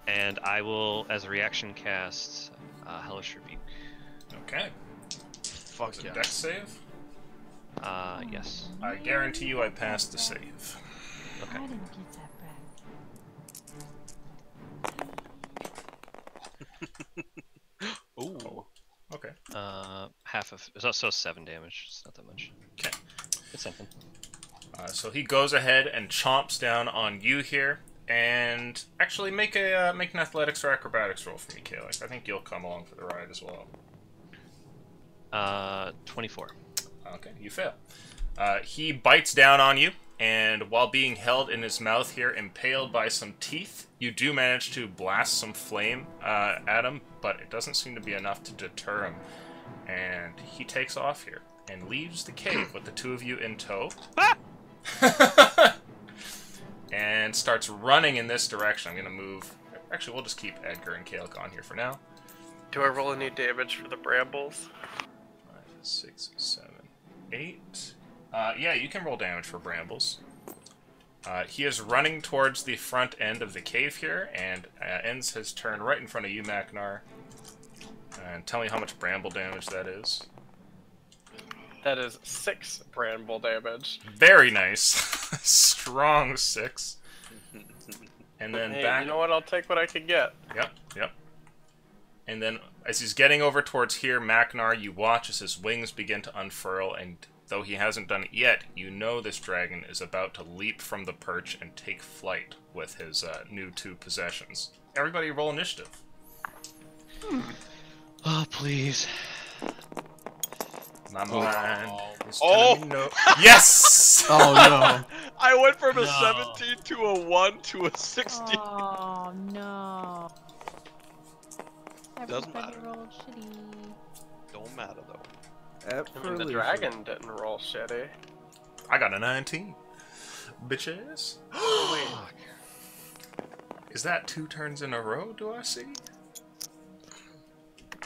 And I will, as a reaction, cast Hellish Rebuke. Okay. Fuck Is yeah. it dex save? Yes. I guarantee you I passed the save. Okay. I didn't get that Ooh. Okay. Half of... It's also 7 damage. It's not that much. Okay. It's something. So he goes ahead and chomps down on you here, and actually make an athletics or acrobatics roll for me, Kalik. I think you'll come along for the ride as well. 24. Okay, you fail. He bites down on you, and while being held in his mouth here, impaled by some teeth, you do manage to blast some flame at him, but it doesn't seem to be enough to deter him. And he takes off here and leaves the cave with the two of you in tow. And starts running in this direction. I'm going to move... Actually, we'll just keep Edgar and Kalik on here for now. Do I roll any damage for the brambles? 5, 6, 7, 8. Yeah, you can roll damage for brambles. He is running towards the front end of the cave here, and ends his turn right in front of you, Maknar. And tell me how much bramble damage that is. That is 6 bramble damage. Very nice. Strong 6. And then Hey, back... you know what? I'll take what I can get. Yep. And then, as he's getting over towards here, Maknar, you watch as his wings begin to unfurl, and though he hasn't done it yet, you know this dragon is about to leap from the perch and take flight with his new 2 possessions. Everybody roll initiative. Oh, please. My mind is Oh. telling me no. Yes! Oh no. I went from a No. 17 to a 1 to a 16. Oh no. Doesn't Everybody matter. rolled shitty. Don't matter though. I mean, the Absolutely. dragon didn't roll shitty. I got a 19. Bitches. Is that 2 turns in a row, do I see?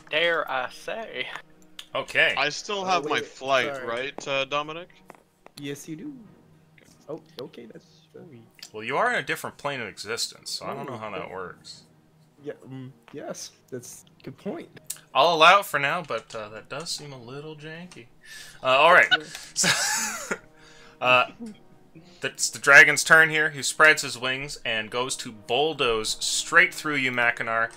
Dare I say? Okay. I still have my wait, flight, sorry. right, Dominic? Yes, you do. Oh, okay, that's. Well, you are in a different plane of existence, so I don't know how that works. Yeah. Yes, that's a good point. I'll allow it for now, but that does seem a little janky. All right. So, it's the dragon's turn here. He spreads his wings and goes to bulldoze straight through you, Mackinac.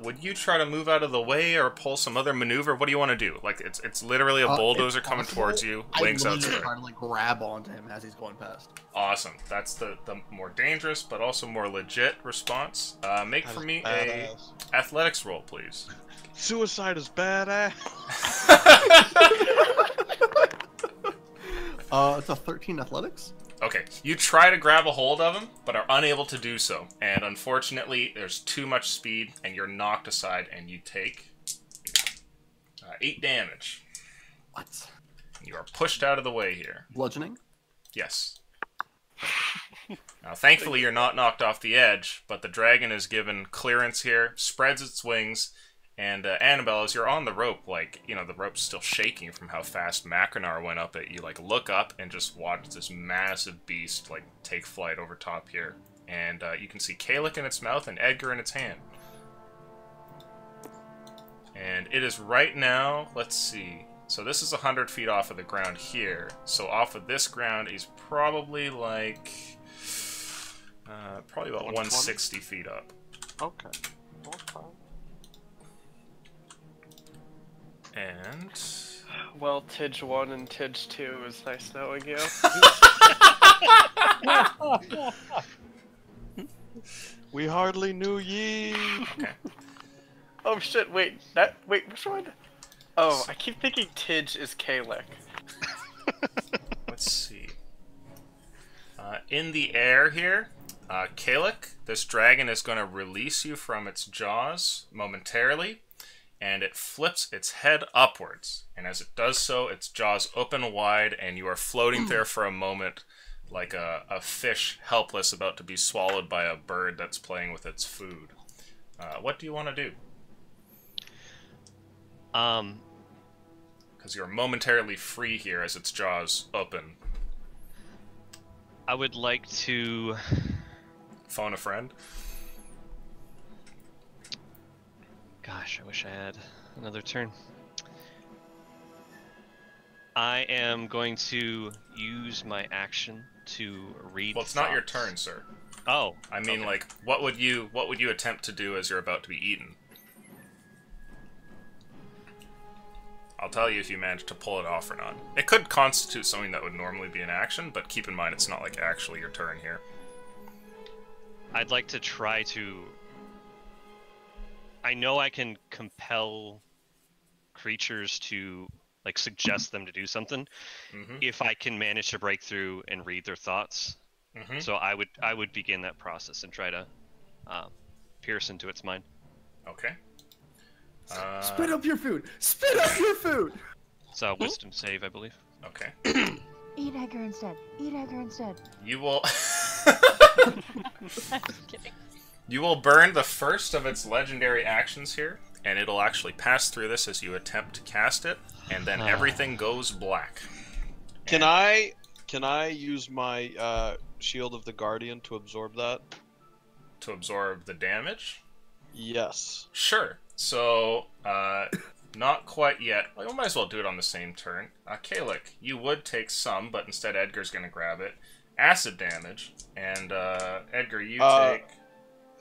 Would you try to move out of the way or pull some other maneuver? What do you want to do? Like, it's literally a bulldozer if coming possible, towards you, I'm wings literally outspread. trying to like grab onto him as he's going past. Awesome. That's the more dangerous, but also more legit response. Make for me a athletics roll, please. Suicide is badass. It's a 13 athletics. Okay, you try to grab a hold of him, but are unable to do so. And unfortunately, there's too much speed, and you're knocked aside, and you take 8 damage. What? You are pushed out of the way here. Bludgeoning. Yes. Now, thankfully, you're not knocked off the edge, but the dragon is given clearance here, spreads its wings, and Annabelle, as you're on the rope, like, you know, the rope's still shaking from how fast Mackinac went up it. You, like, look up and just watch this massive beast, like, take flight over top here. And you can see Kalik in its mouth and Edgar in its hand. And it is right now, let's see. So this is 100 feet off of the ground here. So off of this ground, he's probably, like, probably about 160 feet up. Okay. And Well, Tidge 1 and Tidge 2, it was nice knowing you. We hardly knew ye. okay. Oh shit, wait, which one? Oh, I keep thinking Tidge is Kalik. Let's see. In the air here, Kalik, this dragon is going to release you from its jaws momentarily, and it flips its head upwards. And as it does so, its jaws open wide, and you are floating there for a moment like a fish helpless about to be swallowed by a bird that's playing with its food. What do you want to do? Because you're momentarily free here as its jaws open. I would like to Phone a friend? Gosh, I wish I had another turn. I am going to use my action to read. Well, it's not your thoughts. turn, sir. Oh, I mean, okay. like, what would you attempt to do as you're about to be eaten? I'll tell you if you manage to pull it off or not. It could constitute something that would normally be an action, but keep in mind it's not like actually your turn here. I'd like to try to. I know I can compel creatures to, like, suggest them to do something if I can manage to break through and read their thoughts. So I would begin that process and try to pierce into its mind. Okay. Spit up your food! Spit up your food! It's a wisdom save, I believe. Okay. Eat Edgar instead. Eat Edgar instead. You will. I'm just kidding. You will burn the first of its legendary actions here, and it'll actually pass through this as you attempt to cast it, and then everything goes black. Can I use my Shield of the Guardian to absorb that? To absorb the damage? Yes. Sure. So, not quite yet. Well, we might as well do it on the same turn. Kalik, you would take some, but instead Edgar's going to grab it. Acid damage, and Edgar, you take...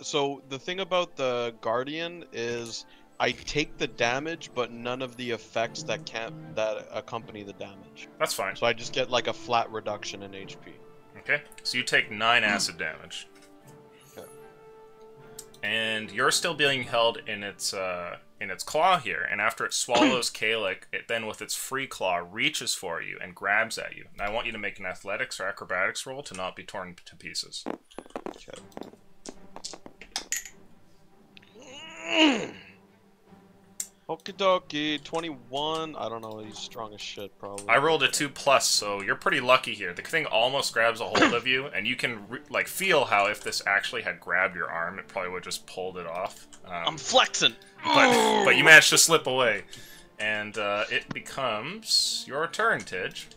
So, the thing about the Guardian is I take the damage, but none of the effects that accompany the damage. That's fine. So I just get, like, a flat reduction in HP. Okay, so you take 9 acid damage. Okay. and you're still being held in its claw here. And after it swallows Kalik, it then with its free claw reaches for you and grabs at you. And I want you to make an athletics or acrobatics roll to not be torn to pieces. Okie dokie, 21. I don't know, he's strong as shit, probably. I rolled a 2+, so you're pretty lucky here. The thing almost grabs a hold of you, and you can like feel how if this actually had grabbed your arm, it probably would have just pulled it off. I'm flexing. But you managed to slip away, and it becomes your turn, Tidge.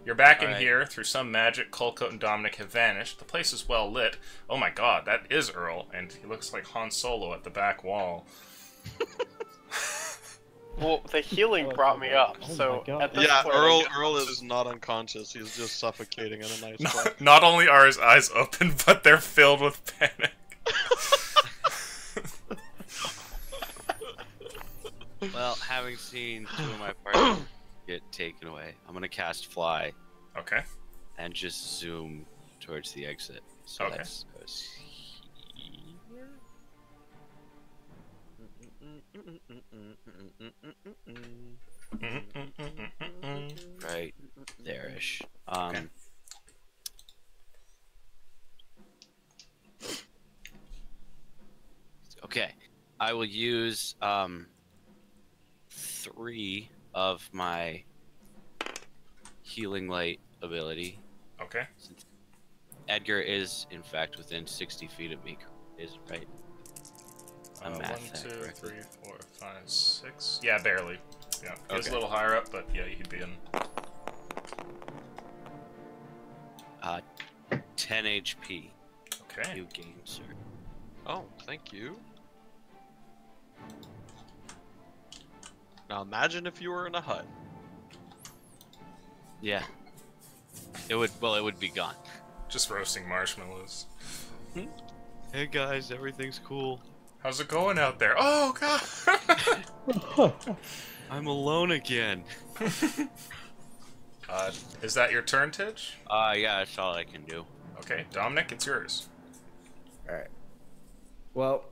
You're back in here through some magic. Colcoat and Dominic have vanished. The place is well lit. Oh my god, that is Earl, and he looks like Han Solo at the back wall. Well, the healing brought me up, so at this point, Earl is not unconscious. He's just suffocating in a nice way. Not only are his eyes open, but they're filled with panic. Well, having seen 2 of my party get taken away, I'm gonna cast Fly. Okay. And just zoom towards the exit. So Okay. that goes here. Right there-ish. Okay. I will use 3 of my healing light ability. Okay. Since Edgar is in fact within 60 feet of me, is right? 1, 2, 3, 4, 5, 6. Yeah, barely. Yeah, he was a little higher up, but yeah, he'd be in. 10 HP. Okay. You gain, sir. Oh, thank you. Now imagine if you were in a hut. Yeah. It would. Well, it would be gone. Just roasting marshmallows. Hey guys, everything's cool. How's it going out there? Oh god. I'm alone again. Is that your turn, Tidge? Yeah, that's all I can do. Okay, Dominic, it's yours. Alright. Well,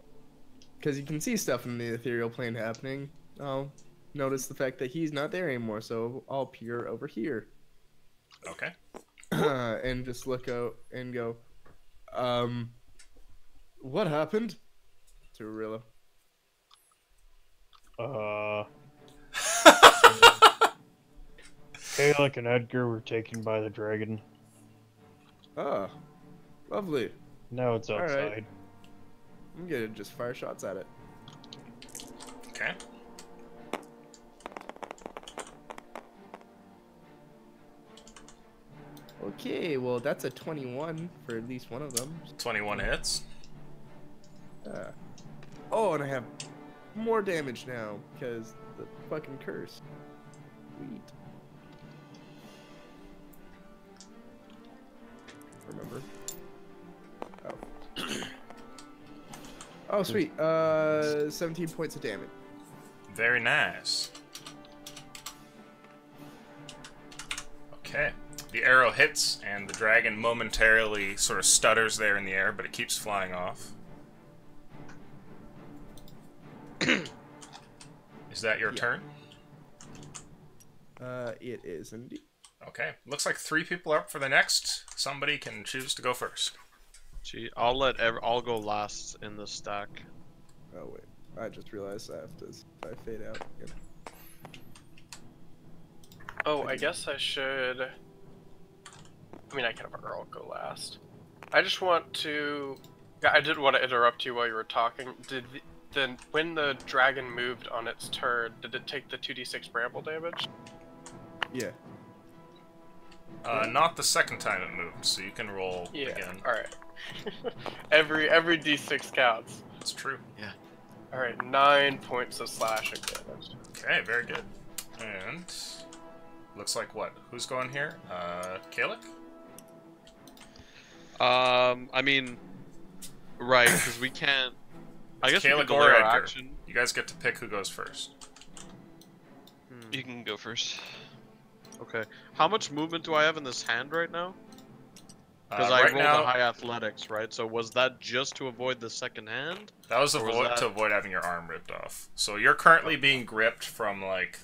because you can see stuff in the ethereal plane happening, I'll notice the fact that he's not there anymore, so I'll peer over here. Okay. And just look out and go, what happened? To Aurilla. Kalik and Edgar were taken by the dragon. Ah, lovely. Now it's outside. Alright. I'm gonna just fire shots at it. Okay. Okay, well that's a 21 for at least one of them. 21 hits. Oh, and I have more damage now because the fucking curse. Sweet. Remember? Oh. Oh, sweet. 17 points of damage. Very nice. Okay. The arrow hits, and the dragon momentarily sort of stutters there in the air, but it keeps flying off. Is that your turn? It is indeed. Okay. Looks like 3 people are up for the next. Somebody can choose to go first. Gee, I'll go last in the stack. Oh wait, I just realized I have to. I fade out again. Oh, I guess I should. I mean, I can have Earl go last. I just want to. I didn't want to interrupt you while you were talking. When the dragon moved on its turn, did it take the 2d6 bramble damage? Yeah. Not the second time it moved, so you can roll again. Alright. every d6 counts. That's true. Yeah. Alright, 9 points of slashing damage. Okay, very good. And looks like what? Who's going here? Kalik? I mean, right, because we can't. I guess we Kalik can or delay our Edgar. action. You guys get to pick who goes first. You can go first. Okay. How much movement do I have in this hand right now? Because I right rolled now, a high athletics, right? So was that just to avoid the second hand? that was, Or was that- to avoid having your arm ripped off. So you're currently being gripped from like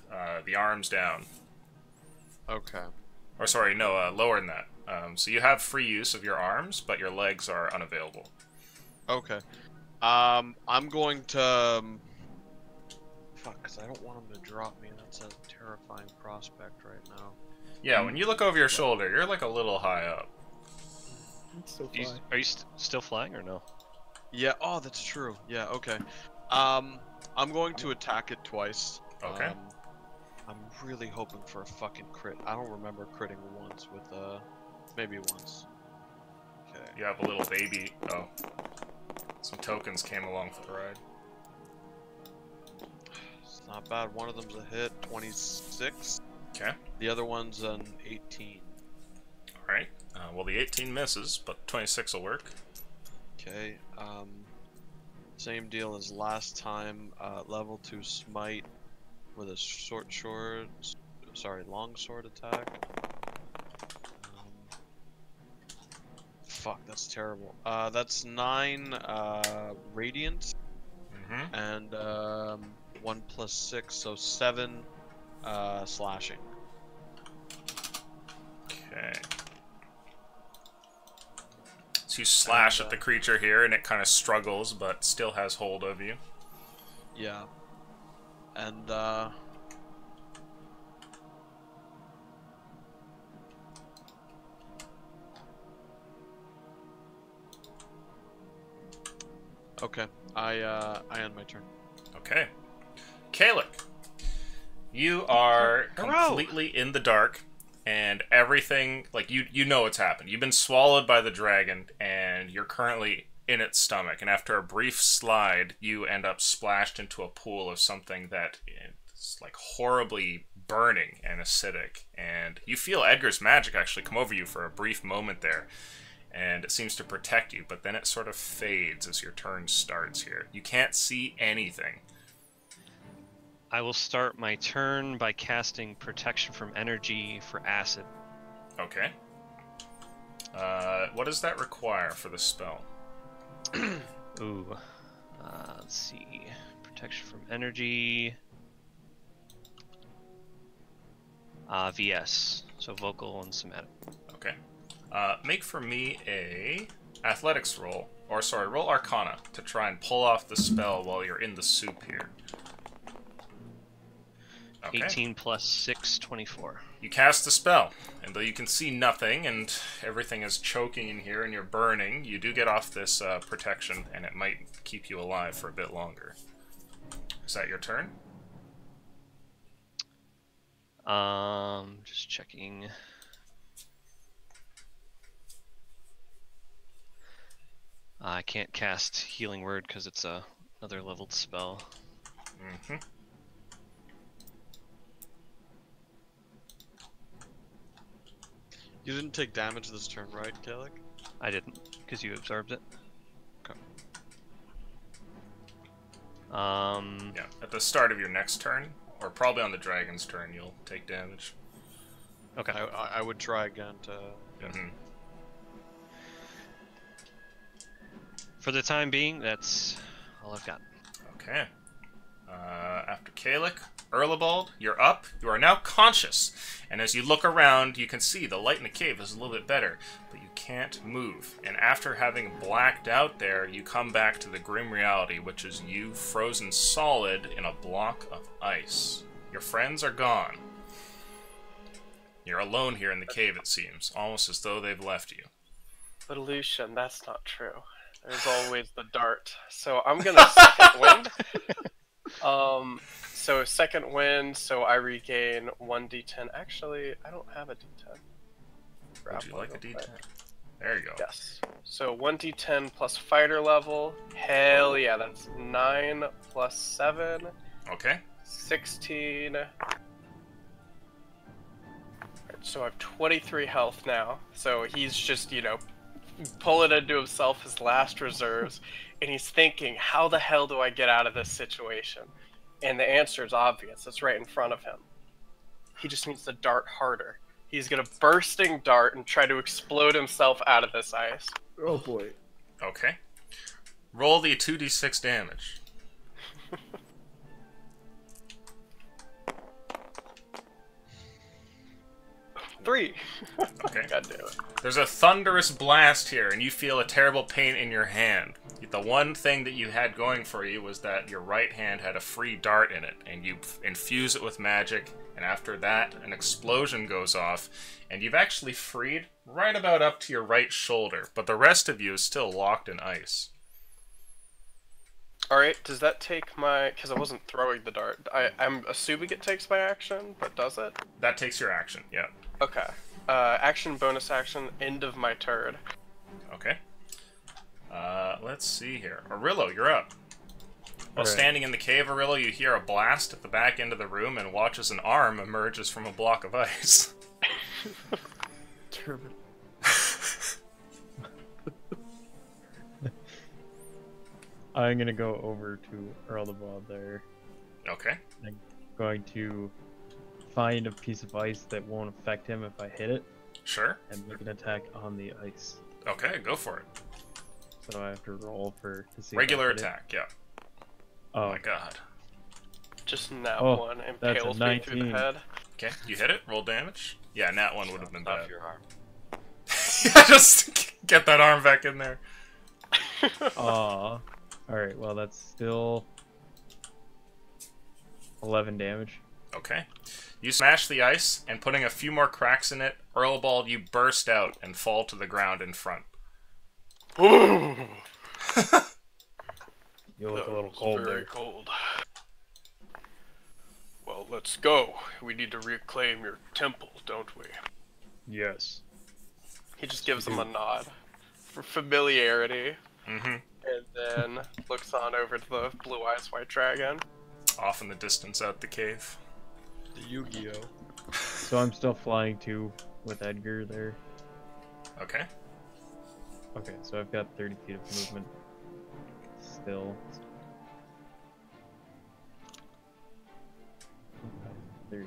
the arms down. Okay. Or sorry, no, lower than that. So you have free use of your arms, but your legs are unavailable. Okay. I'm going to... Fuck, because I don't want him to drop me. That's a terrifying prospect right now. Yeah, when you look over your shoulder, you're like a little high up. Still You, fly. are you still flying or no? Yeah, oh, that's true. Yeah, okay. I'm going to attack it twice. Okay. I'm really hoping for a fucking crit. I don't remember critting once with, maybe once. Okay. You have a little baby. Oh. Some tokens came along for the ride. It's not bad. One of them's a hit, 26. Okay. The other one's an 18. Alright. Well, the 18 misses, but 26 will work. Okay, same deal as last time, level 2 smite with a long sword attack. Fuck, that's terrible. That's 9, radiant, and, 1 plus 6, so 7, slashing. Okay. So you slash at the creature here, and it kind of struggles, but still has hold of you. Yeah. And, okay, I end my turn. Okay. Kalik, you are Hello. completely in the dark, and everything, like, you know what's happened. You've been swallowed by the dragon, and you're currently in its stomach, and after a brief slide, you end up splashed into a pool of something that is, like, horribly burning and acidic, and you feel Edgar's magic actually come over you for a brief moment there, and it seems to protect you, but then it sort of fades as your turn starts here. You can't see anything. I will start my turn by casting Protection from Energy for Acid. Okay. What does that require for the spell? Ooh. Let's see. Protection from Energy. VS. So vocal and somatic. Okay. Make for me a athletics roll, or sorry, roll Arcana to try and pull off the spell while you're in the soup here. Okay. 18 plus 6, 24. You cast the spell, and though you can see nothing and everything is choking in here and you're burning, you do get off this protection, and it might keep you alive for a bit longer. Is that your turn? Just checking. I can't cast Healing Word because it's another leveled spell. Mm-hmm. You didn't take damage this turn, right, Kalik? I didn't, because you absorbed it. Okay. Yeah, at the start of your next turn, or probably on the dragon's turn, you'll take damage. Okay. I would try again to... Yeah. Mm-hmm. For the time being, that's all I've got. Okay. After Kalik, Erlebald, you're up. You are now conscious. And as you look around, you can see the light in the cave is a little bit better, but you can't move. And after having blacked out there, you come back to the grim reality, which is you frozen solid in a block of ice. Your friends are gone. You're alone here in the cave, it seems, almost as though they've left you. But Lucian, that's not true. There's always the dart. So I'm gonna second wind. So second wind, so I regain 1d10. Actually, I don't have a d10. Would you like a d10? There you go. Yes. So 1d10 plus fighter level. Hell yeah, that's 9 plus 7. Okay. 16. Right, so I have 23 health now. So he's just, you know, pulling into himself his last reserves, and he's thinking, how the hell do I get out of this situation? And the answer is obvious. It's right in front of him. He just needs to dart harder. He's gonna bursting dart and try to explode himself out of this ice. Oh boy. Okay. Roll the 2d6 damage. 3. Okay. God damn it. There's a thunderous blast here, and you feel a terrible pain in your hand. The one thing that you had going for you was that your right hand had a free dart in it, and you infuse it with magic, and after that, an explosion goes off, and you've actually freed right about up to your right shoulder, but the rest of you is still locked in ice. Alright, does that take my... Because I wasn't throwing the dart. I'm assuming it takes my action, but does it? That takes your action, yeah. Okay. Action, bonus action, end of my turn. Okay. Let's see here. Arillo, you're up. While standing in the cave, Arillo, you hear a blast at the back end of the room and watch as an arm emerges from a block of ice. Turbine. I'm gonna go over to Earl the Bob there. Okay. I'm going to find a piece of ice that won't affect him if I hit it. Sure. And make an attack on the ice. Okay, go for it. So I have to roll to see. Regular attack, yeah. Oh my god. Just nat Oh, one that's a impales me through the 19. head. Okay, you hit it. Roll damage. Yeah, nat 1 would have been Off bad. your arm. Yeah, just get that arm back in there. Aw. Alright, well that's still 11 damage. Okay. You smash the ice, and putting a few more cracks in it, Earlbald, you burst out and fall to the ground in front. You look a little That cold was very there. cold. Well, let's go. We need to reclaim your temple, don't we? Yes. He just gives him a nod for familiarity, Mm-hmm. and then looks on over to the blue eyes white dragon. Off in the distance out the cave. The Yu-Gi-Oh. So I'm still flying too with Edgar there. Okay. Okay, so I've got 30 feet of movement. Still. 30.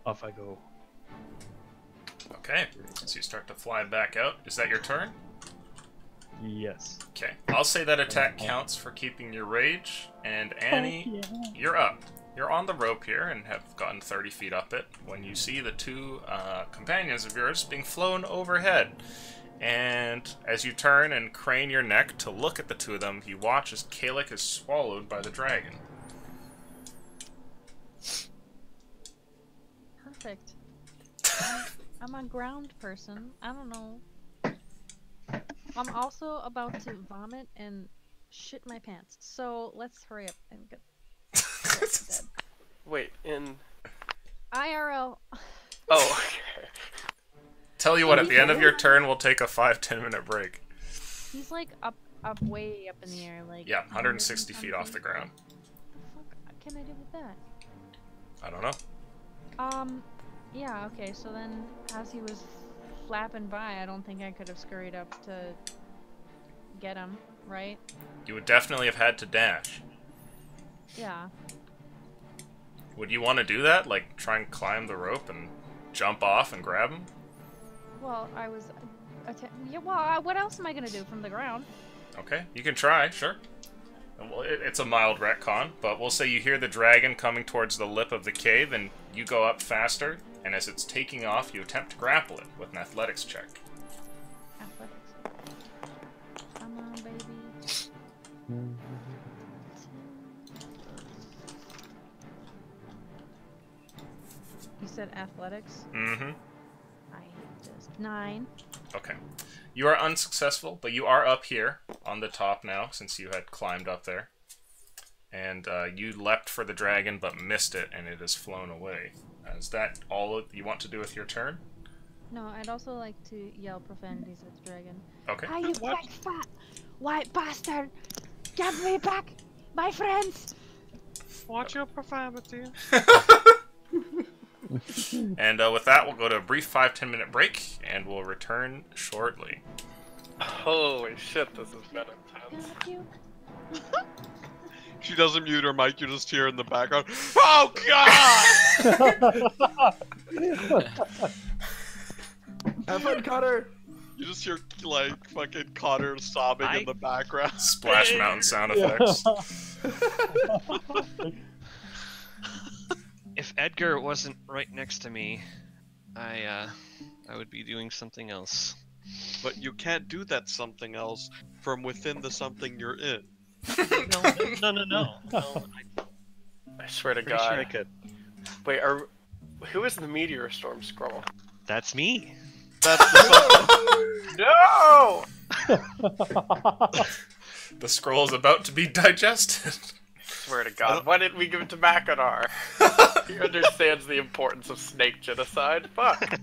Off I go. Okay. So you start to fly back out. Is that your turn? Yes. Okay. I'll say that attack counts for keeping your rage. And Annie, you're up. You're on the rope here and have gotten 30 feet up it when you see the two companions of yours being flown overhead. And as you turn and crane your neck to look at the two of them, you watch as Kalik is swallowed by the dragon. Perfect. I'm a ground person. I don't know. I'm also about to vomit and shit my pants. So let's hurry up and get dead. Wait, in... IRL. Oh, okay. Tell you what, at the end of your turn, we'll take a 5-10 minute break. He's like up way up in the air, like. Yeah, 160 feet off the ground. What the fuck can I do with that? I don't know. Yeah, okay, so then as he was flapping by, I don't think I could have scurried up to get him, right? You would definitely have had to dash. Yeah. Would you want to do that? Like, try and climb the rope and jump off and grab him? Well, I was... yeah, well, what else am I gonna do from the ground? Okay, you can try, sure. Well, it's a mild retcon, but we'll say you hear the dragon coming towards the lip of the cave, and you go up faster, and as it's taking off, you attempt to grapple it with an athletics check. Athletics. Come on, baby. You said athletics? Mm-hmm. I hate this. 9. Okay. You are unsuccessful, but you are up here on the top now, since you had climbed up there. And you leapt for the dragon, but missed it, and it has flown away. Is that all you want to do with your turn? No, I'd also like to yell profanities at the dragon. Okay. Hi, you big fat white bastard! Give me back my friends! Watch your profanity. And with that, we'll go to a brief 5-10 minute break, and we'll return shortly. Holy shit, this has been intense. Got you. She doesn't mute her mic, you just hear in the background, oh god! Have fun, Connor. You just hear like fucking Connor sobbing in the background. Splash Mountain sound effects. If Edgar wasn't right next to me, I would be doing something else. But you can't do that something else from within the something you're in. No. I swear to Pretty God. sure I could. Wait, who is the meteor storm scroll? That's me. That's the No! The scroll is about to be digested. Swear to God, why didn't we give it to Mackinac? He understands the importance of snake genocide. Fuck.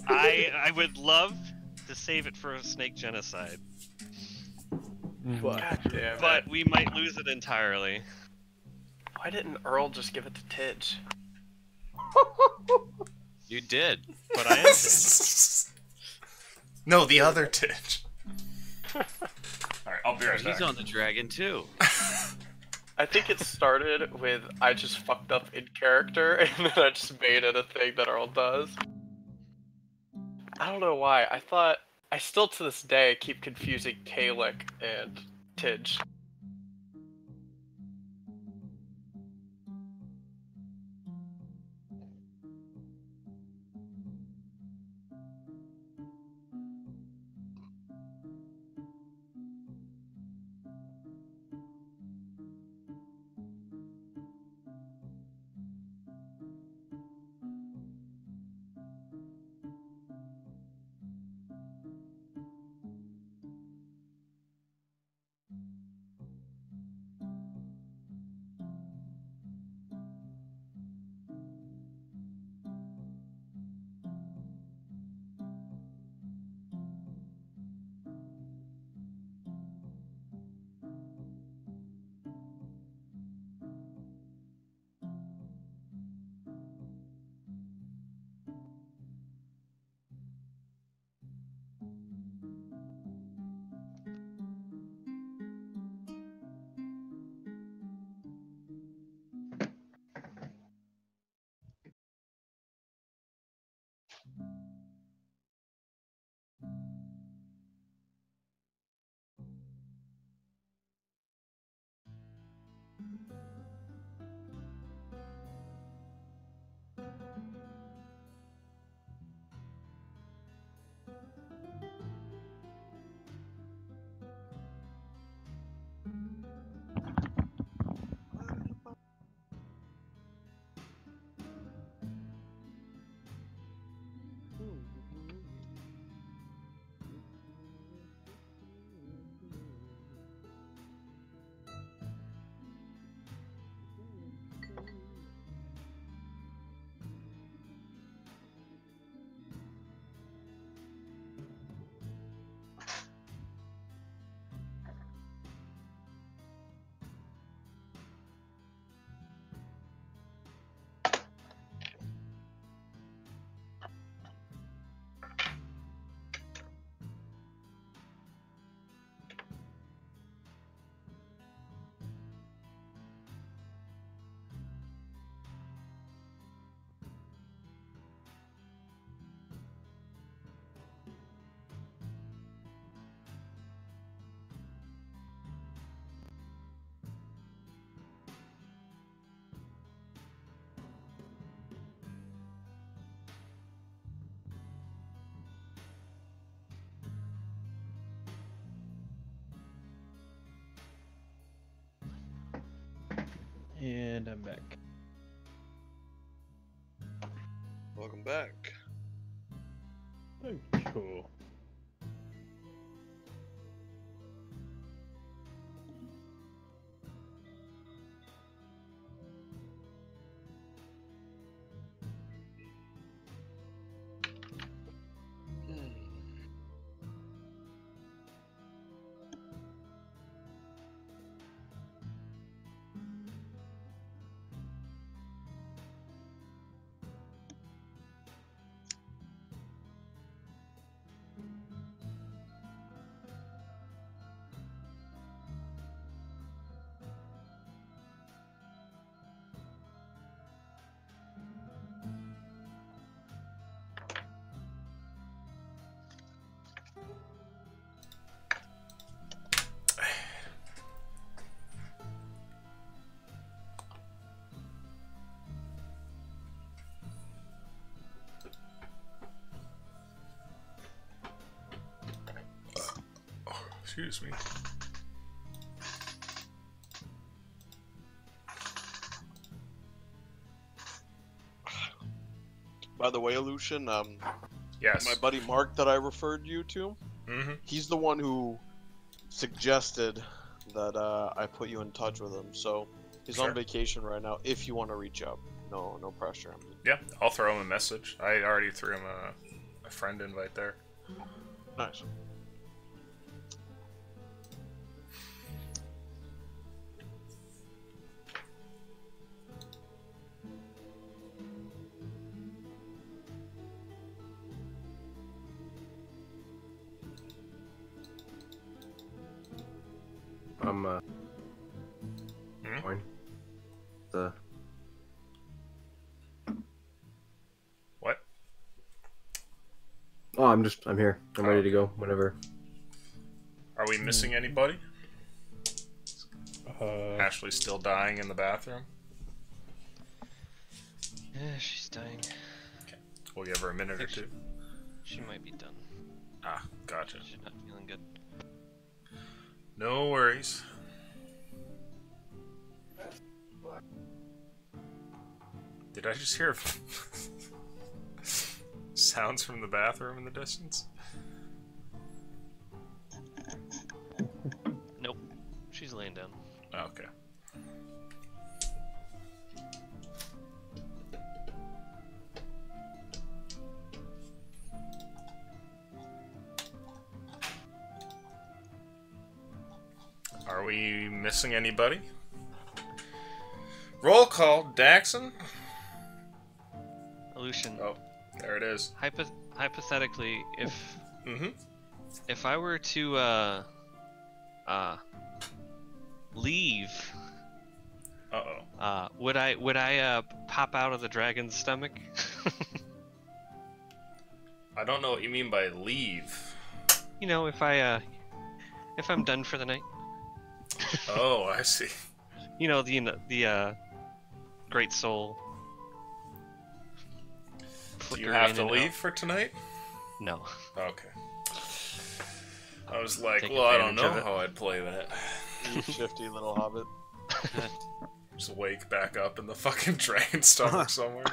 I would love to save it for a snake genocide, God damn but it. we might lose it entirely. Why didn't Earl just give it to Tidge? You did. But I am dead. No, the other Tidge. Alright, I'll be right back. He's on the dragon too. I think it started with I just fucked up in character, and then I just made it a thing that Earl does. I don't know why. I still to this day keep confusing Kalik and Tidge. And I'm back. Welcome back. Cool. Excuse me. By the way, Lucian, Yes. my buddy Mark that I referred you to, he's the one who suggested that I put you in touch with him. So he's Sure. on vacation right now. If you want to reach out, no pressure. Yeah, I'll throw him a message. I already threw him a friend invite there. Nice. I'm Hmm? fine. The What? Oh, I'm here. I'm ready to go whenever. Are we missing anybody? Uh, Ashley's still dying in the bathroom. Yeah, she's dying. We'll give her a minute or two. She might be done. Ah, gotcha. She's not feeling good. No worries. Did I just hear sounds from the bathroom in the distance? Nope. She's laying down. Okay. Are we missing anybody? Roll call, Daxon. Lucian, Oh, there it is. hypothetically, if Mm-hmm. if I were to leave, Uh-oh. would I pop out of the dragon's stomach? I don't know what you mean by leave. You know, if I'm done for the night. Oh, I see. You know, the great soul. Do you flicker have in to and leave out. for tonight? No. Okay. I was like, Take well, I don't advantage know of it. how I'd play that. You shifty little hobbit. Just wake back up in the fucking dragon stomach somewhere.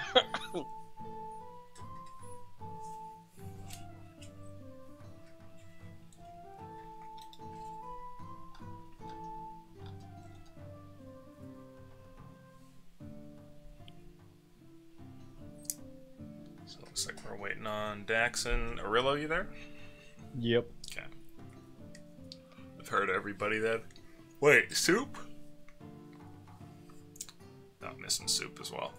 So it looks like we're waiting on Daxon. Arillo, you there? yep. Okay. I've heard everybody that. Wait, Soup? Not missing Soup as well.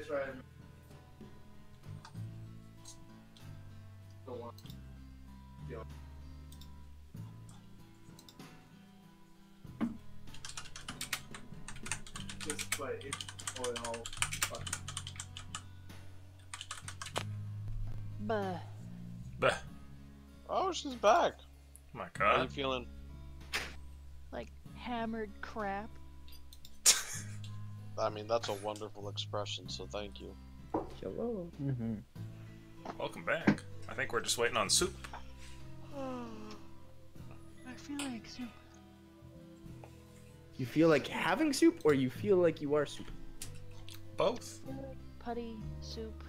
try and... Don't want... Yeah. Just like it's oil. Bah. Bah. Oh, she's back. Oh my How are you god. feeling? Like hammered crap. I mean, that's a wonderful expression, so thank you. Hello. Mm-hmm. Welcome back. I think we're just waiting on soup. I feel like soup. You feel like having soup, or you feel like you are soup? Both. I feel like putty soup.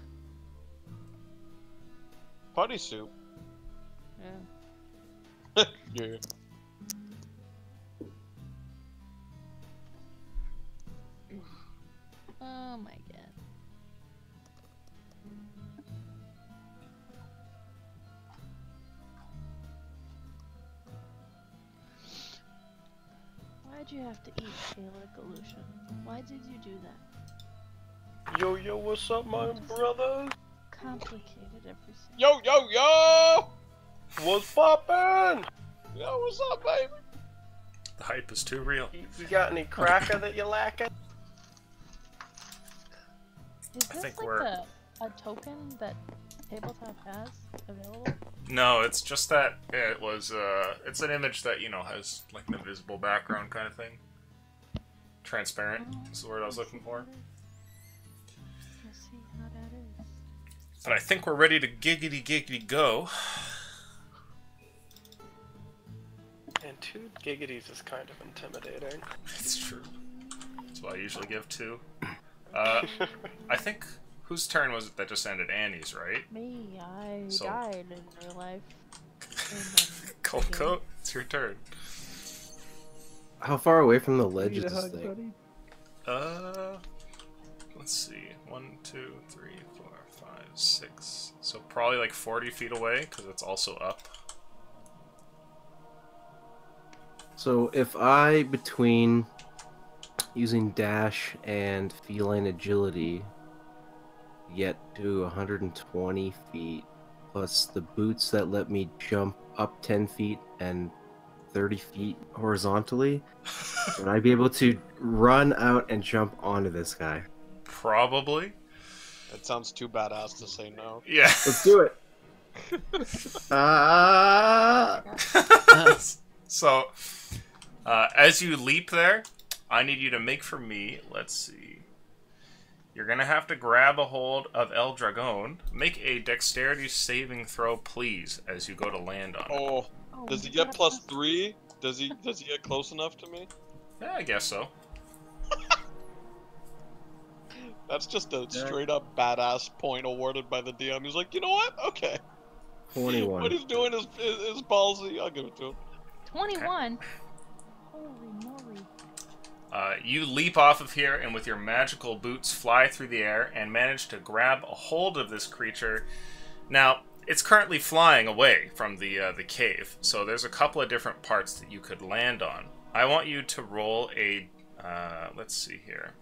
Putty soup. Yeah. Yeah. Oh my god. Why'd you have to eat Gaelic illusion? Why did you do that? Yo, yo, what's up, my brother? Complicated everything. Yo, yo, yo! What's poppin'? Yo, what's up, baby? The hype is too real. You got any cracker that you lacking? Is I this think like we're- a token that Tabletop has available? No, it's just that it was, it's an image that, you know, has, like, an invisible background kind of thing. Transparent is the word I was looking for. Let's see how that is. And I think we're ready to giggity go. And 2 giggities is kind of intimidating. It's true. That's why I usually give 2. I think, whose turn was it that just ended? Annie's, right? Me, I So- died in real life. Cold Coat, it's your turn. How far away from the ledge Need is a this hug, thing? buddy? Let's see. 1, 2, 3, 4, 5, 6. So probably like 40 feet away, because it's also up. So if I, between using dash and feline agility, get to 120 feet, plus the boots that let me jump up 10 feet and 30 feet horizontally, would I be able to run out and jump onto this guy? Probably. It sounds too badass to say no. Yeah. Let's do it! Ah! So, as you leap there, I need you to make for me, let's see. You're going to have to grab a hold of El Dragon. Make a dexterity saving throw, please, as you go to land on it. Oh, does he get +3? Does he get close enough to me? Yeah, I guess so. That's just a straight up badass point awarded by the DM. He's like, you know what? Okay. 21. What he's doing is ballsy. I'll give it to him. 21? Holy moly. You leap off of here and with your magical boots fly through the air and manage to grab a hold of this creature. Now, it's currently flying away from the cave, so there's a couple of different parts that you could land on. I want you to roll a, let's see here.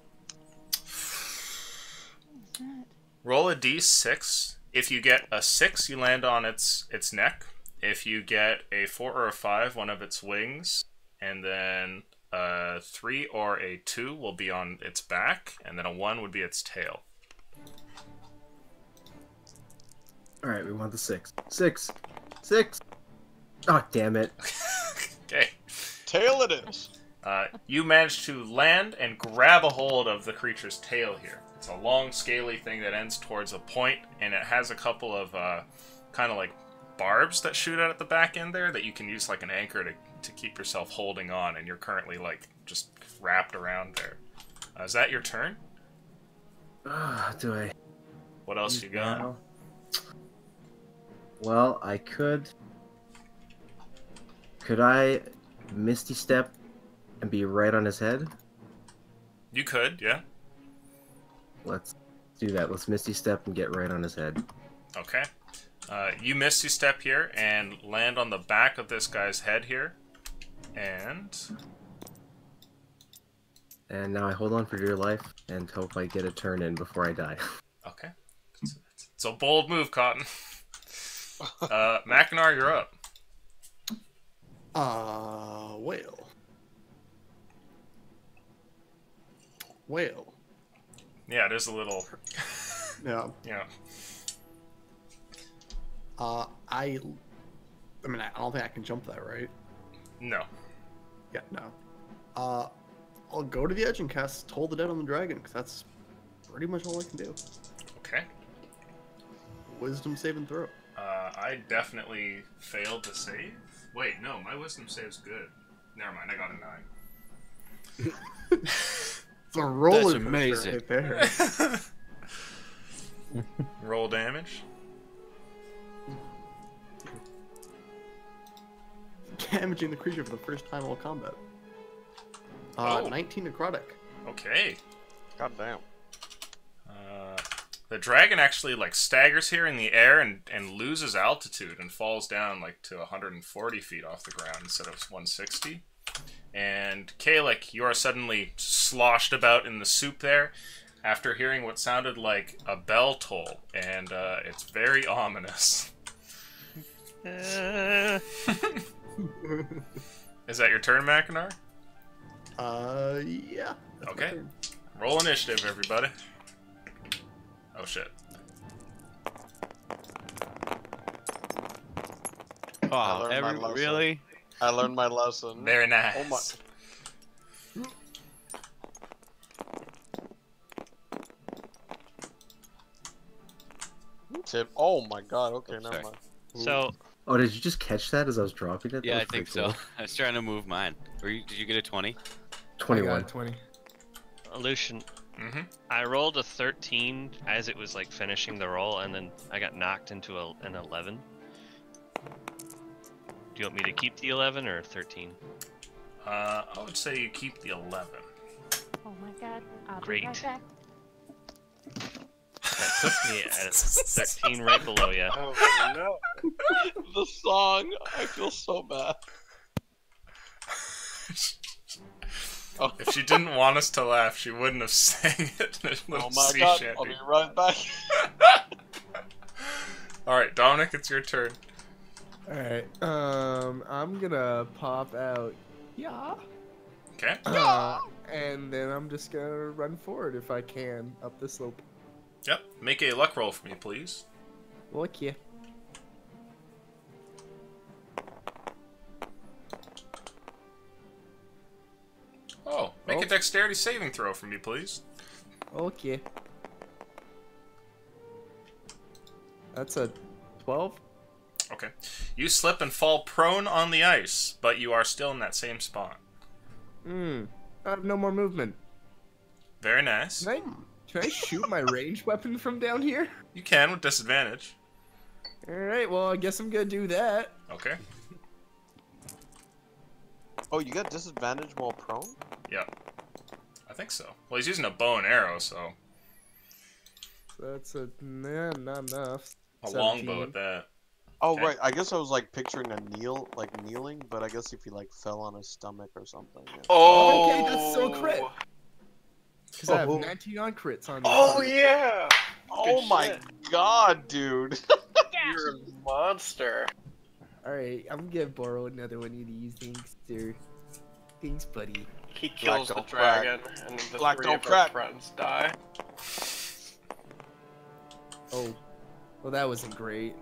Roll a d6. If you get a 6, you land on its neck. If you get a 4 or a 5, one of its wings. And then a 3 or a 2 will be on its back. And then a 1 would be its tail. Alright, we want the 6. 6! 6! Oh, damn it. Okay. Tail it is. You manage to land and grab a hold of the creature's tail here. It's a long, scaly thing that ends towards a point, and it has a couple of kind of like barbs that shoot out at the back end there that you can use like an anchor to keep yourself holding on, and you're currently like just wrapped around there. Is that your turn? Do I... What else you got? now? Well, I could... Could I Misty Step and be right on his head? You could, yeah. Let's do that. Let's Misty Step and get right on his head. Okay. You Misty Step here and land on the back of this guy's head here. And And now I hold on for dear life and hope I get a turn in before I die. Okay. It's a bold move, Cotton. Mackinac, you're up. Whale. Whale. Yeah, it is a little. Yeah. Yeah. I mean, I don't think I can jump that, right? No. Yeah, no. I'll go to the edge and cast Toll the Dead on the dragon, because that's pretty much all I can do. Okay. Wisdom save and throw. I definitely failed to save. Wait, no, my wisdom save's good. Never mind, I got a 9. It's a roller That's coaster amazing. right there. Roll damage. Damaging the creature for the first time while combat. Oh. 19 necrotic. Okay. God damn. The dragon actually like staggers here in the air and loses altitude and falls down like to 140 feet off the ground instead of 160. And Kalik, you are suddenly sloshed about in the soup there after hearing what sounded like a bell toll, and it's very ominous. Is that your turn, Mackinac? Yeah. That's my Okay. turn. Roll initiative, everybody. Oh shit. Oh, learned my lesson. really? I learned my lesson. Very nice. Oh my. Tip. Oh my god, okay, never sorry. mind. So Oh, did you just catch that as I was dropping it? That Yeah, was I think pretty so. cool. I was trying to move mine. Did you get a 20? I got 21. a 20. Lucian, Mm-hmm. I rolled a 13 as it was like finishing the roll, and then I got knocked into an 11. Do you want me to keep the 11 or 13? I would say you keep the 11. Oh my god. I'll Great. be right back. That puts me at 13 right below you. Oh no. The song. I feel so bad. Oh, If she didn't want us to laugh, she wouldn't have sang it in a oh little my sea god. shanty. I'll be right back. Alright, Dominic, it's your turn. Alright, I'm gonna pop out. Yeah. Okay. And then I'm just gonna run forward if I can up the slope. Yep. Make a luck roll for me, please. Look, yeah. Oh, make Oh. a dexterity saving throw for me, please. Okay. That's a 12? Okay. You slip and fall prone on the ice, but you are still in that same spot. I have no more movement. Very nice. Can I shoot my ranged weapon from down here? You can with disadvantage. Alright, well, I guess I'm gonna do that. Okay. Oh, you got disadvantage while prone? Yeah. I think so. Well, he's using a bow and arrow, so So that's not enough. a 17. longbow at that. Oh Okay. right, I guess I was like picturing a kneeling, but I guess if he like fell on his stomach or something. Yeah. Oh, Okay, that's so crit. Because I have Oh. 19 on crits on Oh yeah! Oh Good my shit. god, dude. You're a monster. Alright, I'm gonna borrow another one of these things, sir. Thanks, buddy. He kills the don't crack. dragon, and the Black three don't of crack. our friends die. Oh. Well, that wasn't great.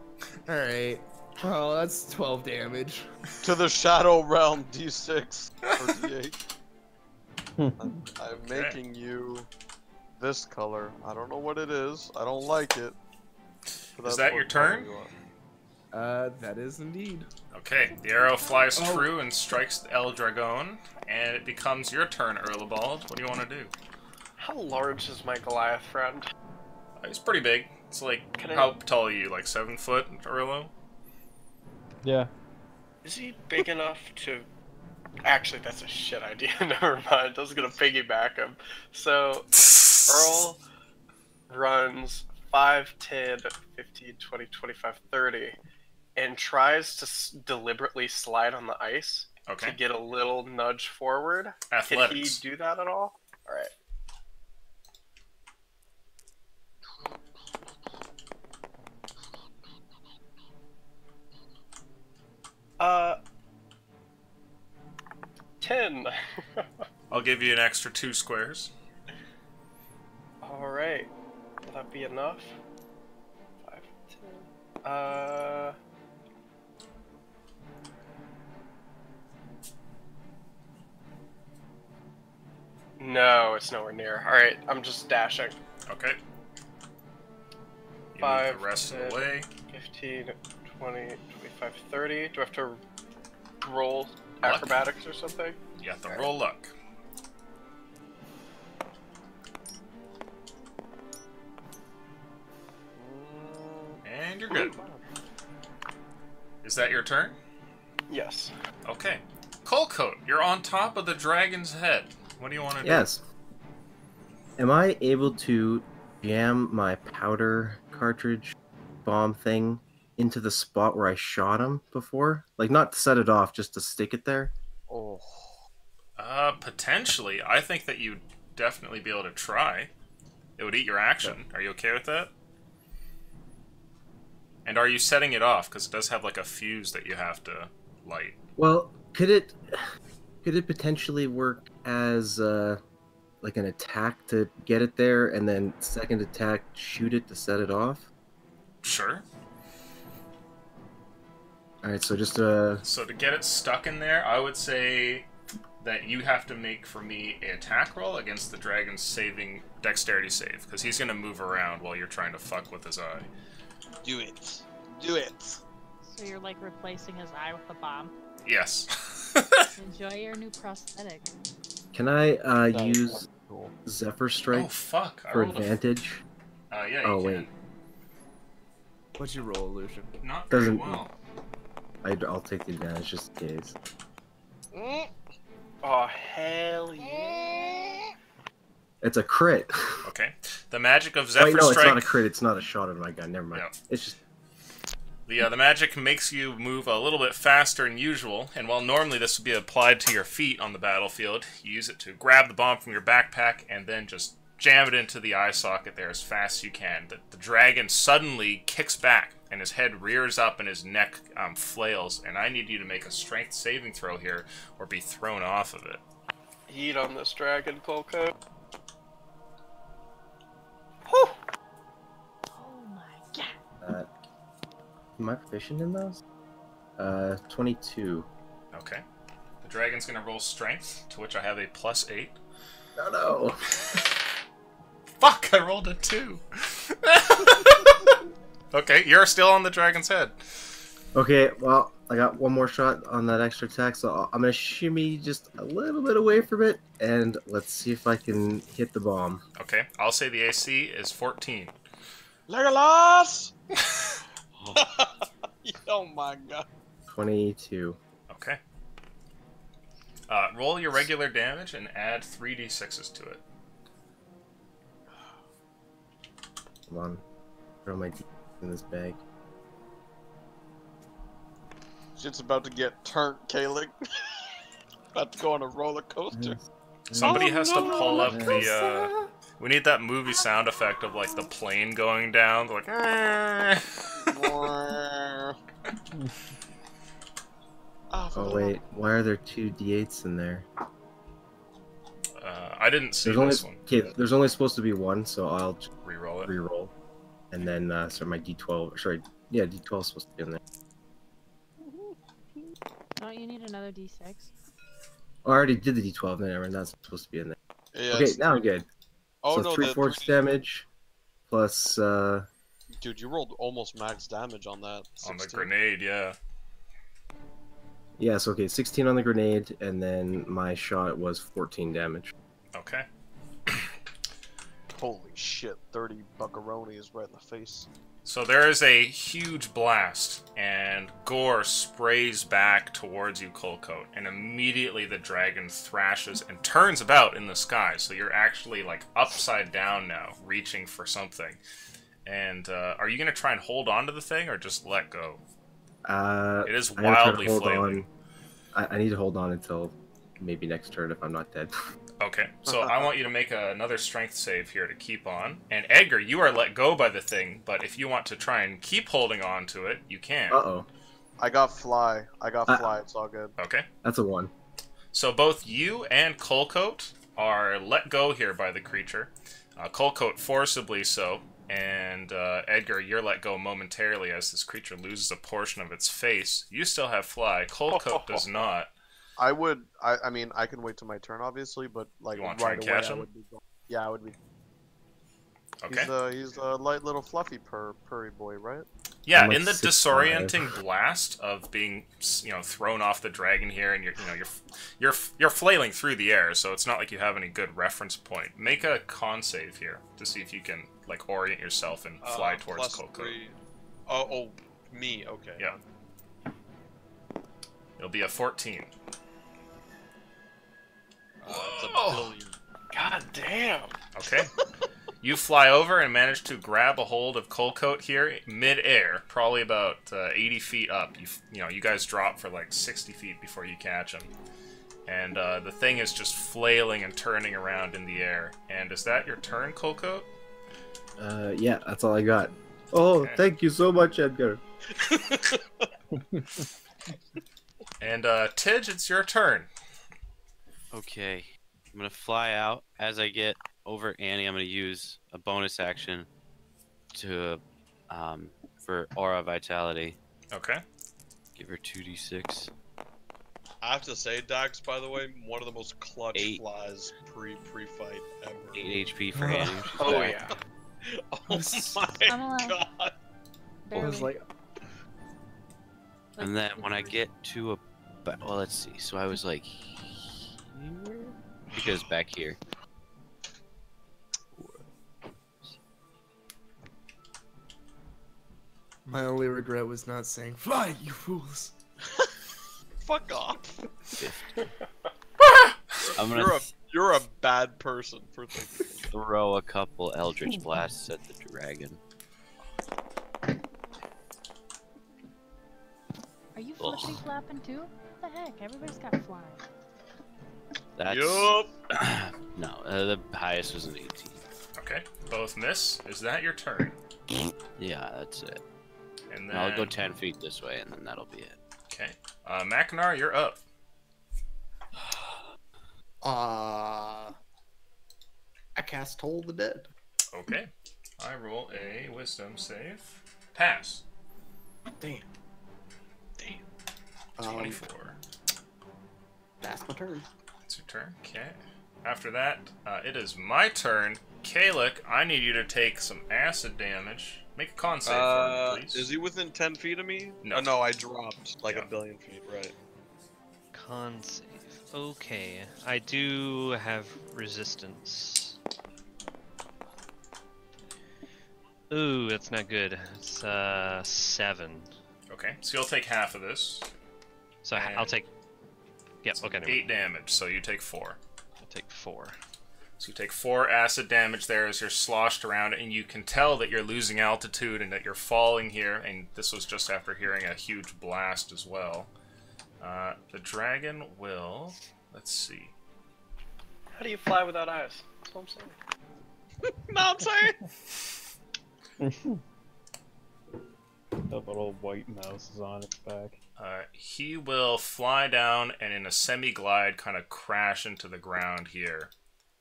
Alright. Oh, that's 12 damage. To the Shadow Realm D6 or D8. I'm making you this color. I don't know what it is. I don't like it. but that's that what your turn? color you are. That is indeed. Okay, the arrow flies Oh. true and strikes the El Dragon, and it becomes your turn, Erlebald. What do you want to do? How large is my Goliath friend? He's pretty big. It's like, Can I- how tall are you? Like 7 foot, Erlo? Yeah. Is he big enough to... Actually, that's a shit idea. Never mind. I was gonna piggyback him. So, Earl runs 5, 10, 15, 20, 25, 30, and tries to deliberately slide on the ice to Okay. get a little nudge forward. Can he Athletics. do that at all? 10. I'll give you an extra 2 squares. Alright. Will that be enough? 5, 10. No, it's nowhere near. Alright, I'm just dashing. Okay. You 5, move the rest 10, of the way. 15, 20, 25, 30. Do I have to roll Luck. acrobatics or something? You have to roll luck. And you're good. Is that your turn? Yes. Okay. Coalcoat, you're on top of the dragon's head. What do you want to do? Yes. Am I able to jam my powder cartridge bomb thing into the spot where I shot him before? Like, not to set it off, just to stick it there? Oh. Potentially. I think that you'd definitely be able to try. It would eat your action. Are you okay with that? And are you setting it off? Because it does have like a fuse that you have to light. Well, could it potentially work as like an attack to get it there, and then second attack shoot it to set it off? Sure. All right, so just So to get it stuck in there, I would say that you have to make for me an attack roll against the dragon's saving dexterity save, because he's gonna move around while you're trying to fuck with his eye. Do it. Do it. So you're like replacing his eye with a bomb. Yes. Enjoy your new prosthetic. Can I That use was cool. Zephyr Strike Oh fuck! I for rolled advantage? yeah, you Oh can. wait, What'd you roll, Lucian? Not very Doesn't- well. I'll take the advantage just in case. Oh, hell yeah. It's a crit. Okay. The magic of Zephyr Wait, no, Strike. it's not a crit. It's not a shot at my gun. Never mind. Yeah. It's just The magic makes you move a little bit faster than usual, and while normally this would be applied to your feet on the battlefield, you use it to grab the bomb from your backpack and then just jam it into the eye socket there as fast as you can. The dragon suddenly kicks back, and his head rears up and his neck flails, and I need you to make a strength saving throw here or be thrown off of it. Eat on this dragon, Colco. Oh my god. am I proficient in those? 22. Okay. The dragon's gonna roll strength, to which I have a +8. No. Fuck, I rolled a 2. Okay, you're still on the dragon's head. Okay, well, I got one more shot on that extra attack, so I'm gonna shimmy just a little bit away from it, and let's see if I can hit the bomb. Okay, I'll say the AC is 14. Legolas! Oh my god. 22. Okay. Roll your regular damage and add 3d6s to it. Come on. Throw my D in this bag. Shit's about to get turned, Kalik. About to go on a roller coaster. Somebody has to pull up the, we need that movie sound effect of, like, the plane going down. Like, Oh wait, why are there 2 D8s in there? I didn't see There's only this one. okay. There's only supposed to be one, so I'll just Reroll it. re-roll, and then so my D12. Sorry, yeah, D12 is supposed to be in there. Don't you need another d6? Oh, I already did the D12. Never, that's supposed to be in there. Yes. Okay, now I'm good. Oh so no, 3 force damage, plus dude, you rolled almost max damage on that. On the 16. grenade, yeah. yes, okay, 16 on the grenade, and then my shot was 14 damage. Okay. Holy shit, 30 buckaronis right in the face. So there is a huge blast, and gore sprays back towards you, Coalcoat, and immediately the dragon thrashes and turns about in the sky, so you're actually, like, upside down now, reaching for something. And, are you gonna try and hold on to the thing, or just let go? It is I gotta try to wildly hold flailing. on. I need to hold on until maybe next turn if I'm not dead. Okay, so I want you to make another strength save here to keep on. And Edgar, you are let go by the thing, but if you want to try and keep holding on to it, you can. Uh-oh. I got fly. It's all good. Okay. That's a 1. So both you and Colcoat are let go here by the creature. Colcoat forcibly so, and Edgar, you're let go momentarily as this creature loses a portion of its face. You still have fly. Colcoat does not. I mean, I can wait till my turn, obviously, but like You wanna try right and away, catch I him? would be. Yeah, I would be. Okay. He's a light little fluffy purry boy, right? Yeah, I'm like in the 6'5". disorienting blast of being, thrown off the dragon here, and you're flailing through the air, so it's not like you have any good reference point. Make a con save here to see if you can like orient yourself and fly towards Coco. +3. Oh, me. Okay. Yeah. It'll be a 14. It's a billion. God damn. Okay. You fly over and manage to grab a hold of Colcoat here mid-air, probably about 80 feet up. You guys drop for like 60 feet before you catch him. And the thing is just flailing and turning around in the air. And is that your turn, Colcoat? Yeah, that's all I got. Oh, Okay. thank you so much, Edgar. And Tidge, it's your turn. Okay, I'm gonna fly out. As I get over Annie, I'm gonna use a bonus action to for aura vitality. Okay. Give her 2d6. I have to say, Dax, by the way, one of the most clutch 8. flies pre-fight ever. 8 HP for Annie. She's Oh back. yeah. Oh my I'm alive. god. I was Barely. like, And then when I get to a, well, let's see. So I was like here, because back here. my only regret was not saying, "Fly, you fools." Fuck off. I'm gonna You're a bad person for thinking. throw a couple Eldritch blasts at the dragon. Are you flipping flapping too? What the heck? Everybody's got fly. That's Yup. no. The highest was an 18. Okay. Both miss. Is that your turn? Yeah, that's it. And then I'll go 10 feet this way, and then that'll be it. Okay. Mackinac, you're up. I cast Toll the Dead. Okay. I roll a wisdom save. Pass. Damn. 24. That's my turn. It's your turn. Okay. After that, it is my turn. Kalik, I need you to take some acid damage. Make a con save for me, please. Is he within 10 feet of me? No. Oh, no, I dropped like Yeah. a billion feet, right? Con save. Okay, I do have resistance. Ooh, that's not good. It's 7. Okay, so you'll take half of this. So And I'll take. Yep. Okay. Never mind. 8 damage, so you take 4. I'll take 4. So you take 4 acid damage there as you're sloshed around, and you can tell that you're losing altitude and that you're falling here, and this was just after hearing a huge blast as well. The dragon will... Let's see. How do you fly without eyes? That's what I'm saying. No, I'm saying. The little white mouse is on its back. He will fly down and in a semi-glide kind of crash into the ground here.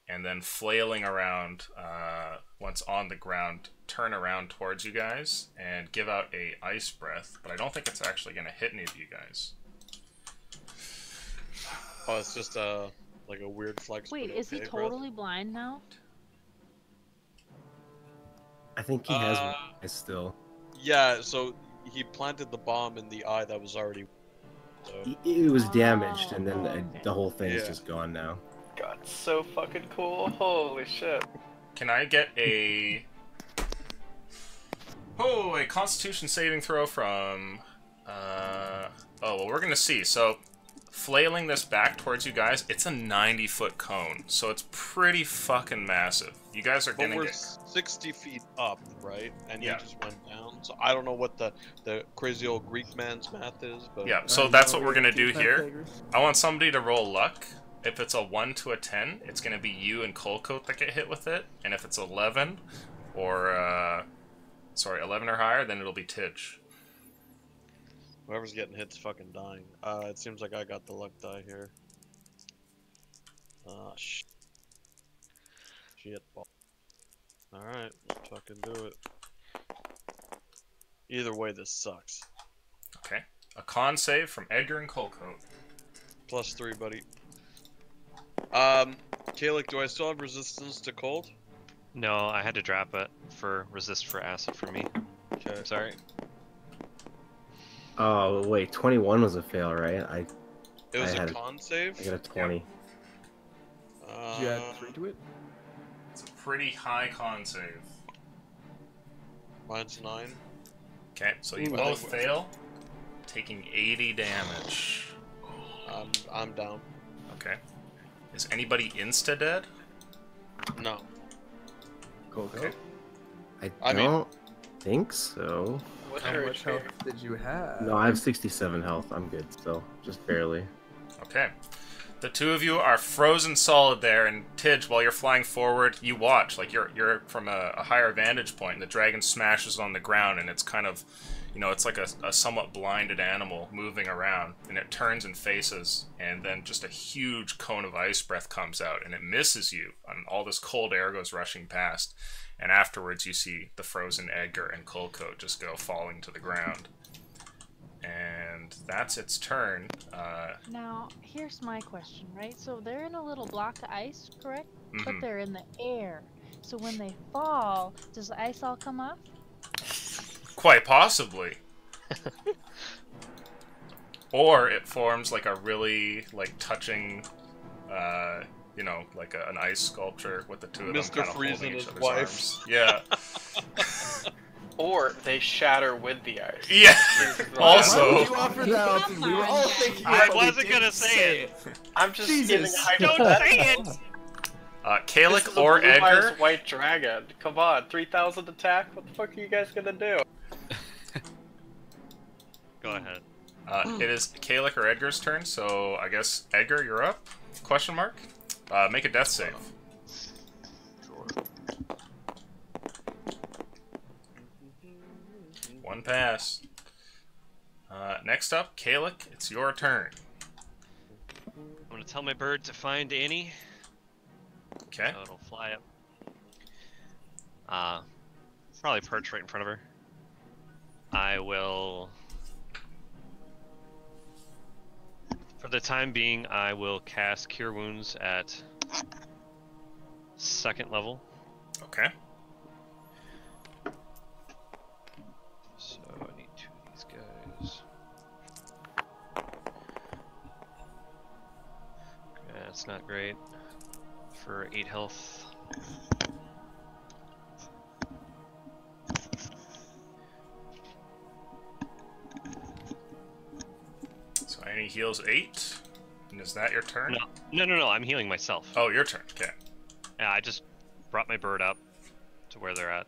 And then flailing around, once on the ground, turn around towards you guys and give out a ice breath. But I don't think it's actually going to hit any of you guys. Oh, it's just like a weird flex. Wait, but is he okay, totally blind now? I think he has Uh, one still. Yeah, so he planted the bomb in the eye that was already. So. It was damaged, and then okay. the whole thing is Yeah. just gone now. God, so fucking cool. Holy shit. Can I get a... Oh, a Constitution saving throw from... Oh, well, we're going to see. So, flailing this back towards you guys, it's a 90-foot cone. So it's pretty fucking massive. You guys are But going to we're get... 60 feet up, right? And Yeah. he just went down. So I don't know what the crazy old Greek man's math is, but Yeah, so that's what we're going to do here. I want somebody to roll luck. If it's a 1 to a 10, it's going to be you and Colcoat that get hit with it. And if it's 11 or 11 or higher, then it'll be Tidge. Whoever's getting hit's fucking dying. It seems like I got the luck die here. Shit. Ball. Alright, let's fucking do it. Either way, this sucks. Okay. A con save from Edgar and Colcoat. +3, buddy. Kalik, do I still have resistance to cold? No, I had to drop it for resist for acid for me. Okay. I'm sorry. Oh wait, 21 was a fail, right? It was I a had- con save? I got a 20. Did you add 3 to it? It's a pretty high con save. Mine's 9. Okay, so you Ooh, both fail, taking 80 damage. I'm down. Okay. Is anybody insta-dead? No. Cool. Okay. I don't think so. What's How your much HP? health did you have? No, I have 67 health. I'm good still. Just barely. Okay. The two of you are frozen solid there, and Tidge, while you're flying forward, you watch. Like, you're from a higher vantage point, and the dragon smashes on the ground, and it's kind of, you know, it's like a somewhat blinded animal moving around, and it turns and faces, and then just a huge cone of ice breath comes out, and it misses you, and all this cold air goes rushing past, and afterwards you see the frozen Edgar and Colcoat just go falling to the ground. And that's its turn. Now, here's my question, right? So they're in a little block of ice, correct? But Mhm. they're in the air. So when they fall, does the ice all come off? Quite possibly. Or it forms like a really, like, touching, you know, like an ice sculpture with the two of them Mr. kind of Freeze holding and each his other's wife. arms. Yeah. Or they shatter with the ice. Yeah. Why Also, would you offer that option? We were all thinking I it, but we wasn't gonna didn't say it. I'm just Jesus. giving Don't say it! Kalik This is a or blue-eyes Edgar. white dragon. Come on, 3,000 attack. What the fuck are you guys gonna do? Go ahead. It is Kalik or Edgar's turn, so I guess Edgar, you're up? Question mark? Make a death save. One pass. Next up, Kalik, it's your turn. I'm gonna tell my bird to find Annie. Okay. So it'll fly up. Probably perch right in front of her. I will... For the time being, I will cast Cure Wounds at 2nd level. Okay. So I need 2 of these guys. That's not great. For 8 health. So Annie heals 8. And is that your turn? No, I'm healing myself. Oh, your turn. Okay. Yeah, I just brought my bird up to where they're at.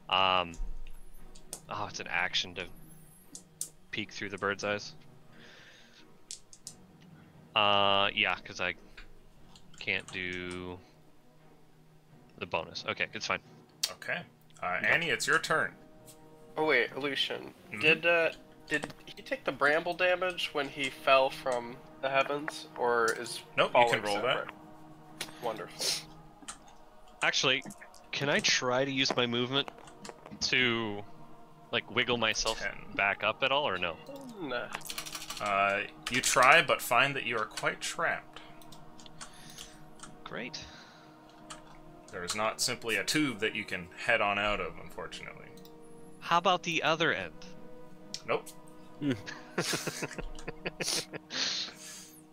Oh, it's an action to peek through the bird's eyes. Yeah, because I can't do the bonus. Okay, it's fine. Okay. Annie, it's your turn. Oh wait, Lucian. Mhm. Did he take the bramble damage when he fell from the heavens, or is Nope, you can falling roll that. separate? Wonderful. Actually, can I try to use my movement to, like, wiggle myself 10. back up at all, or no? Nah. You try, but find that you are quite trapped. Great. There is not simply a tube that you can head on out of, unfortunately. How about the other end? Nope.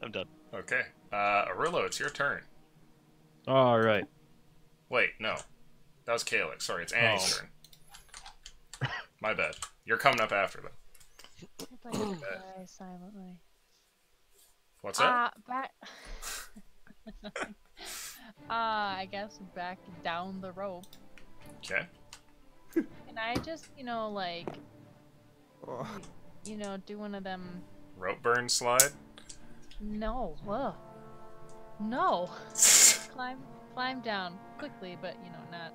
I'm done. Okay. Arillo, it's your turn. Alright. Wait, no. That was Kalik. Sorry, it's Annie's Oh. turn. My bad. You're coming up after them. If I could die silently. What's that? Back. I guess back down the rope. Okay. Can I just, like, Oh. do one of them? Rope burn slide. No. Ugh. No. Climb down quickly, but not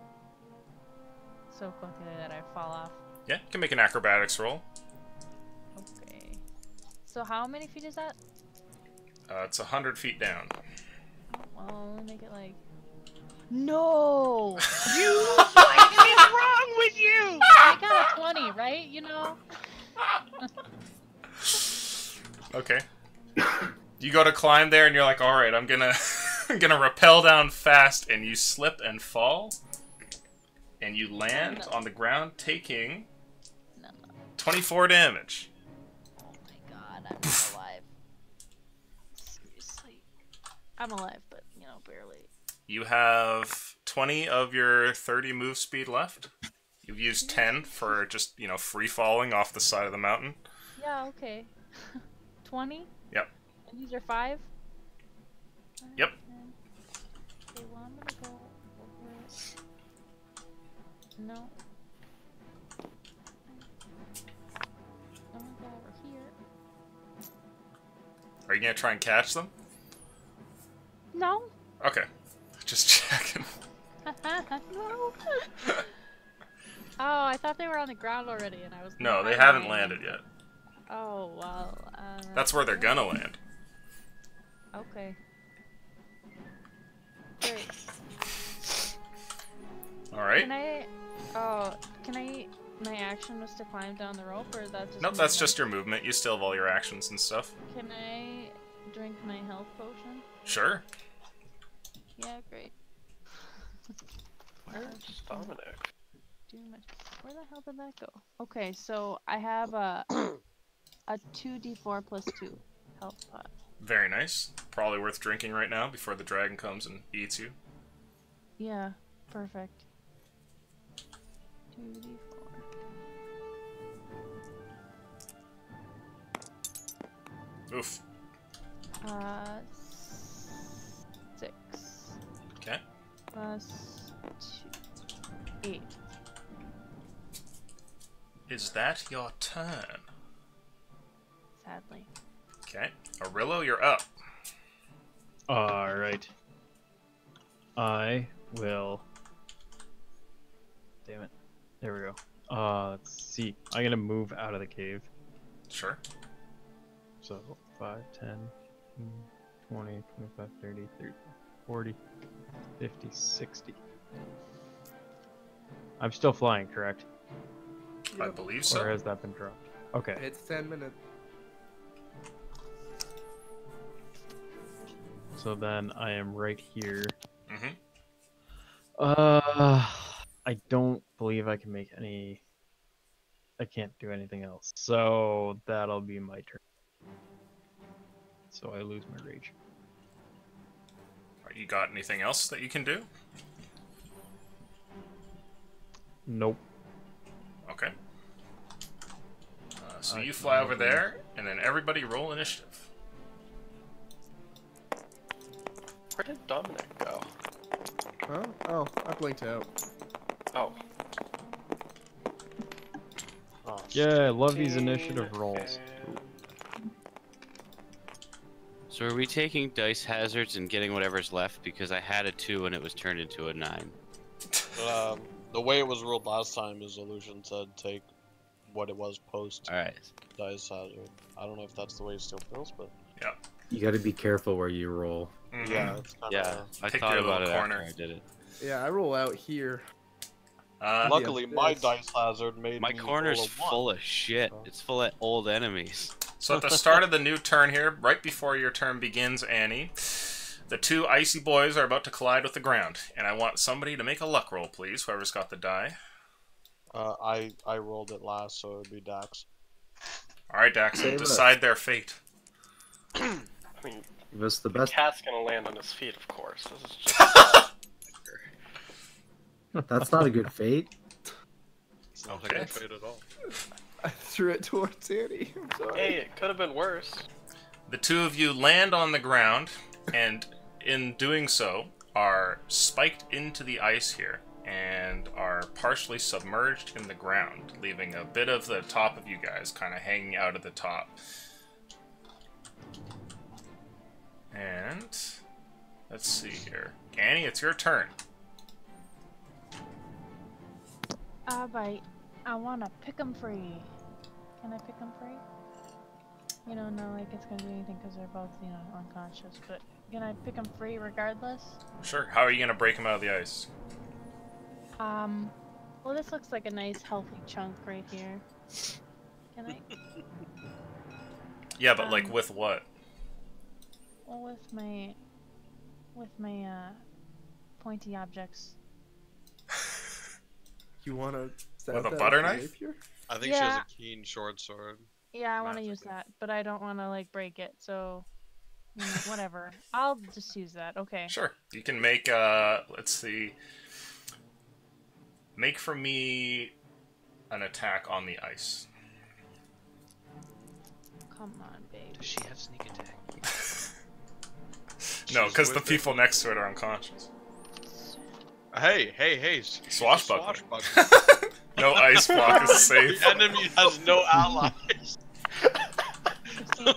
so quickly that I fall off. Yeah, you can make an acrobatics roll. Okay. So how many feet is that? It's 100 feet down. Well, make it like. No. What is wrong with you? I got a 20, right? You know. Okay. You go to climb there, and you're like, all right, I'm gonna, I'm gonna rappel down fast, and you slip and fall, and you land on the ground, taking 24 damage. Oh my god, I'm not alive. Seriously. I'm alive, but you know, barely. You have 20 of your 30 move speed left. You've used 10 for just, you know, free falling off the side of the mountain. Yeah. Okay. 20. Yep. And these are 5. Yep. Okay, well, I'm gonna go over it. No. I'm gonna go over here. Are you gonna try and catch them? No. Okay. Just checking. No. Oh, I thought they were on the ground already, and I was. No, they haven't landed yet. Oh well. That's where they're gonna land. Okay. Great. Alright. Can I? Oh, can I? My action was to climb down the rope, or is that just? Nope, that's just your movement. You still have all your actions and stuff. Can I drink my health potion? Sure. Yeah, great. Where's Dominic? Where the hell did that go? Okay, so I have a 2d4 plus 2 health pot. Very nice. Probably worth drinking right now before the dragon comes and eats you. Yeah, perfect. 2d4. Oof. 6. Okay. Plus 2. 8. Is that your turn? Sadly. Okay. Arillo, you're up. Alright. I will... Damn it. There we go. Let's see. I'm gonna move out of the cave. Sure. So, 5, 10, 20, 25, 30, 30, 40, 50, 60. I'm still flying, correct? I believe so. Or has that been dropped? Okay. It's 10 minutes. So then I am right here. Mm-hmm. I don't believe I can make any... I can't do anything else. So that'll be my turn. So I lose my rage. You got anything else that you can do? Nope. Okay. So you fly over there, and then everybody roll initiative. Where did Dominic go? Huh? Oh, I blinked out. Oh. Yeah, I love these initiative rolls. So are we taking dice hazards and getting whatever's left? Because I had a 2 and it was turned into a 9. The way it was ruled last time is Illusion said take what it was post dice hazard. I don't know if that's the way it still feels, but yeah. You got to be careful where you roll. Mm-hmm. Yeah, it's yeah. I Pick thought your about it little corner. after I did it. Yeah, I roll out here. Luckily, my dice hazard made my me corner's roll a 1. full of shit. So. It's full of old enemies. So at the start of the new turn here, right before your turn begins, Annie, the two icy boys are about to collide with the ground, and I want somebody to make a luck roll, please. Whoever's got the die. I rolled it last, so it would be Dax. All right, Dax, Save decide their fate. I mean, Give us the the best. cat's gonna land on his feet, of course. This is just. That's not a good fate. It's not Okay. a good fate at all. I threw it towards Annie. I'm sorry. Hey, it could have been worse. The two of you land on the ground, and in doing so, are spiked into the ice here, and are partially submerged in the ground, leaving a bit of the top of you guys kind of hanging out at the top. And let's see here. Annie, it's your turn. But I wanna pick 'em free. Can I pick 'em free? you know, not like it's gonna do anything because they're both, you know, unconscious. But can I pick them free regardless? Sure. How are you gonna break them out of the ice? Well, this looks like a nice healthy chunk right here. Can I? Yeah, but like with what? Well, with my pointy objects. You wanna With a butter knife? I think she has a keen short sword. Yeah, I want to use that, but I don't want to like break it. So, you know, whatever. I'll just use that. Okay. Sure. You can make let's see. Make for me an attack on the ice. Come on, babe. Does she have sneak attack? No, because the people next to it are unconscious. Hey! Swashbuckler. No ice block is safe. The enemy has no allies. Okay.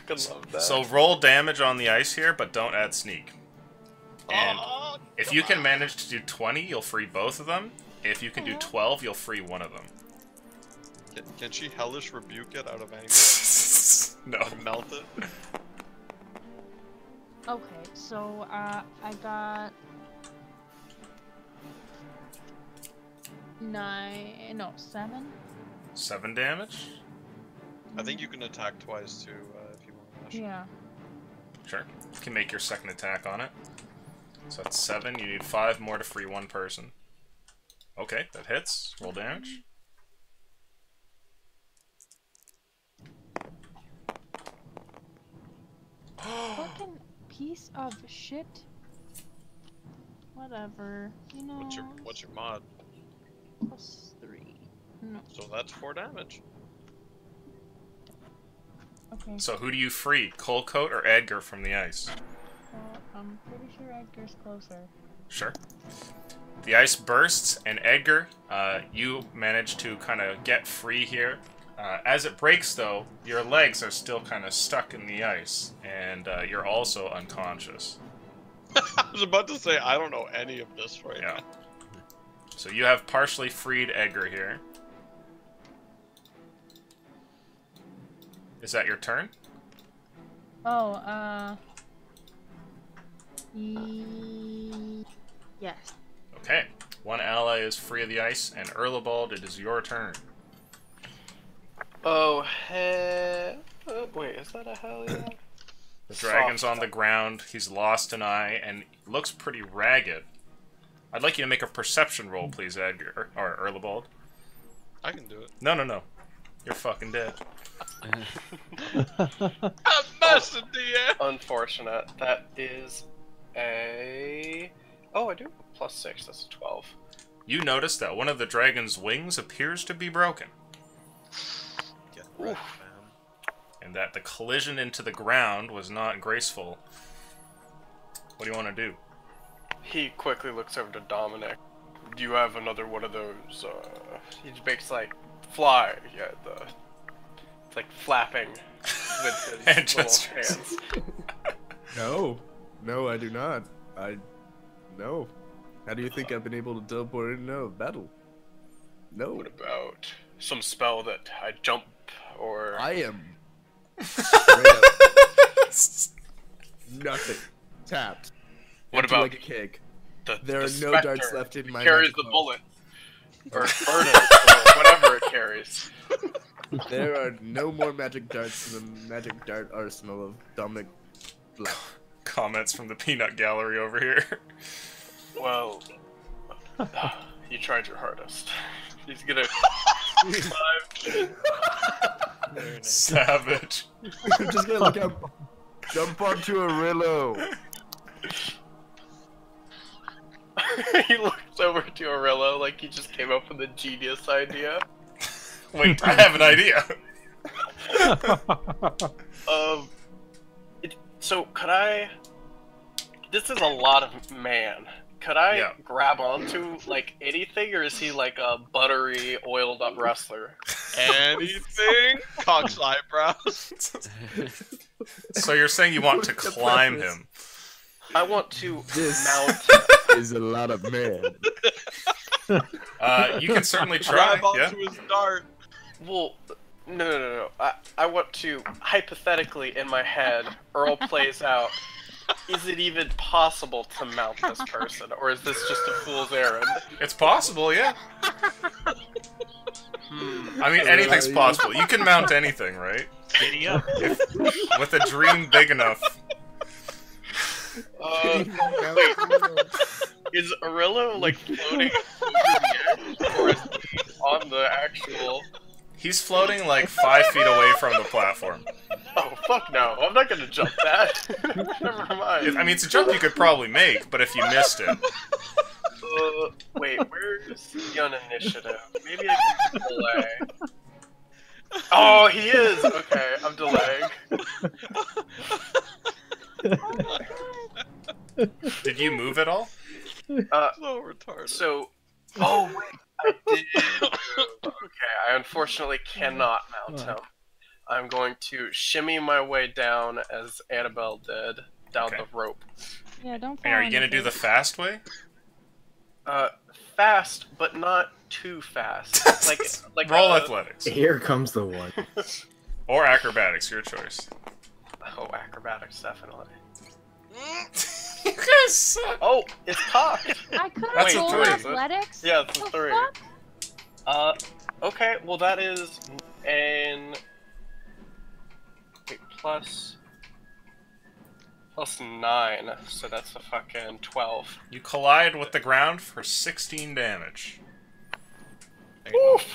I love that. So roll damage on the ice here, but don't add sneak. And if you can manage to do 20, you'll free both of them. If you can do 12, you'll free one of them. Can she hellish rebuke it out of anger? No. And melt it? Okay, so I got 7. 7 damage? I think you can attack twice too, if you want to. Yeah. Sure. You can make your second attack on it. So that's 7. You need 5 more to free one person. Okay, that hits. Roll damage. Fucking piece of shit. Whatever. You know. What's your mod? +3. No. So that's 4 damage. Okay. So who do you free? Coldcoat or Edgar from the ice? Well, I'm pretty sure Edgar's closer. Sure. The ice bursts, and Edgar, you manage to kind of get free here. As it breaks, though, your legs are still kind of stuck in the ice, and you're also unconscious. I was about to say, I don't know any of this right now. So you have partially freed Edgar here. Is that your turn? Oh, yes. Okay. One ally is free of the ice, and Erlebald, it is your turn. Oh, wait, is that a hell yeah? The dragon's on the ground, he's lost an eye, and looks pretty ragged. I'd like you to make a perception roll, please, Edgar, or Erlebald. I can do it. No. You're fucking dead. Unfortunate. That is a... Oh, I do? +6, that's a 12. You notice that one of the dragon's wings appears to be broken. Get wrecked, man. And that the collision into the ground was not graceful. What do you want to do? He quickly looks over to Dominic. Do you have another one of those, he makes, like, fly, yeah, it's like flapping with his little hands. No, I do not. No. How do you think I've been able to teleport into a battle? No. What about some spell that I jump, or... I am straight up nothing. Tapped. What Empty about like a cake. There are no specter darts left in my carries magic the box. bullet, or burn it, or whatever it carries. There are no more magic darts in the magic dart arsenal of Dominic Black. Comments from the peanut gallery over here. Well, you tried your hardest. He's gonna... Savage. You're just gonna look up. Jump onto a Rillo. He looks over to Aurello like he just came up with a genius idea. Wait, I have an idea. So could I... This is a lot of man. Could I grab onto, like, anything, or is he like a buttery, oiled up wrestler? Anything? Cock's eyebrows. So you're saying you want to climb him? I want to mount... is a lot of man. You can certainly try. Grab onto his dart. Well, No. I want to, hypothetically, in my head, Earl plays out, is it even possible to mount this person, or is this just a fool's errand? It's possible, yeah. I mean, anything's possible. You can mount anything, right? Giddy up. With a dream big enough. Wait. Is Arillo, like, floating over the edge, or is he on the actual... He's floating like 5 feet away from the platform. Oh, fuck no. I'm not gonna jump that. Never mind. I mean, it's a jump you could probably make, but if you missed it... Wait, where's he on initiative? Maybe I can delay. Oh, he is! Okay, I'm delaying. Did you move at all? So retarded. So... Oh, wait, I did move. Okay, I unfortunately cannot mount him. I'm going to shimmy my way down as Annabelle did, down the rope. Yeah, don't And are you gonna do the fast way? Fast, but not too fast. Like Roll athletics. Here comes the one. Or acrobatics, your choice. Oh, acrobatics, definitely. You guys suck. Oh, it's cocked! I could That's have a rolled three. athletics. Yeah, it's a The 3. fuck? Okay, well that is an... Wait, plus 9, so that's a fucking 12. You collide with the ground for 16 damage. Oof.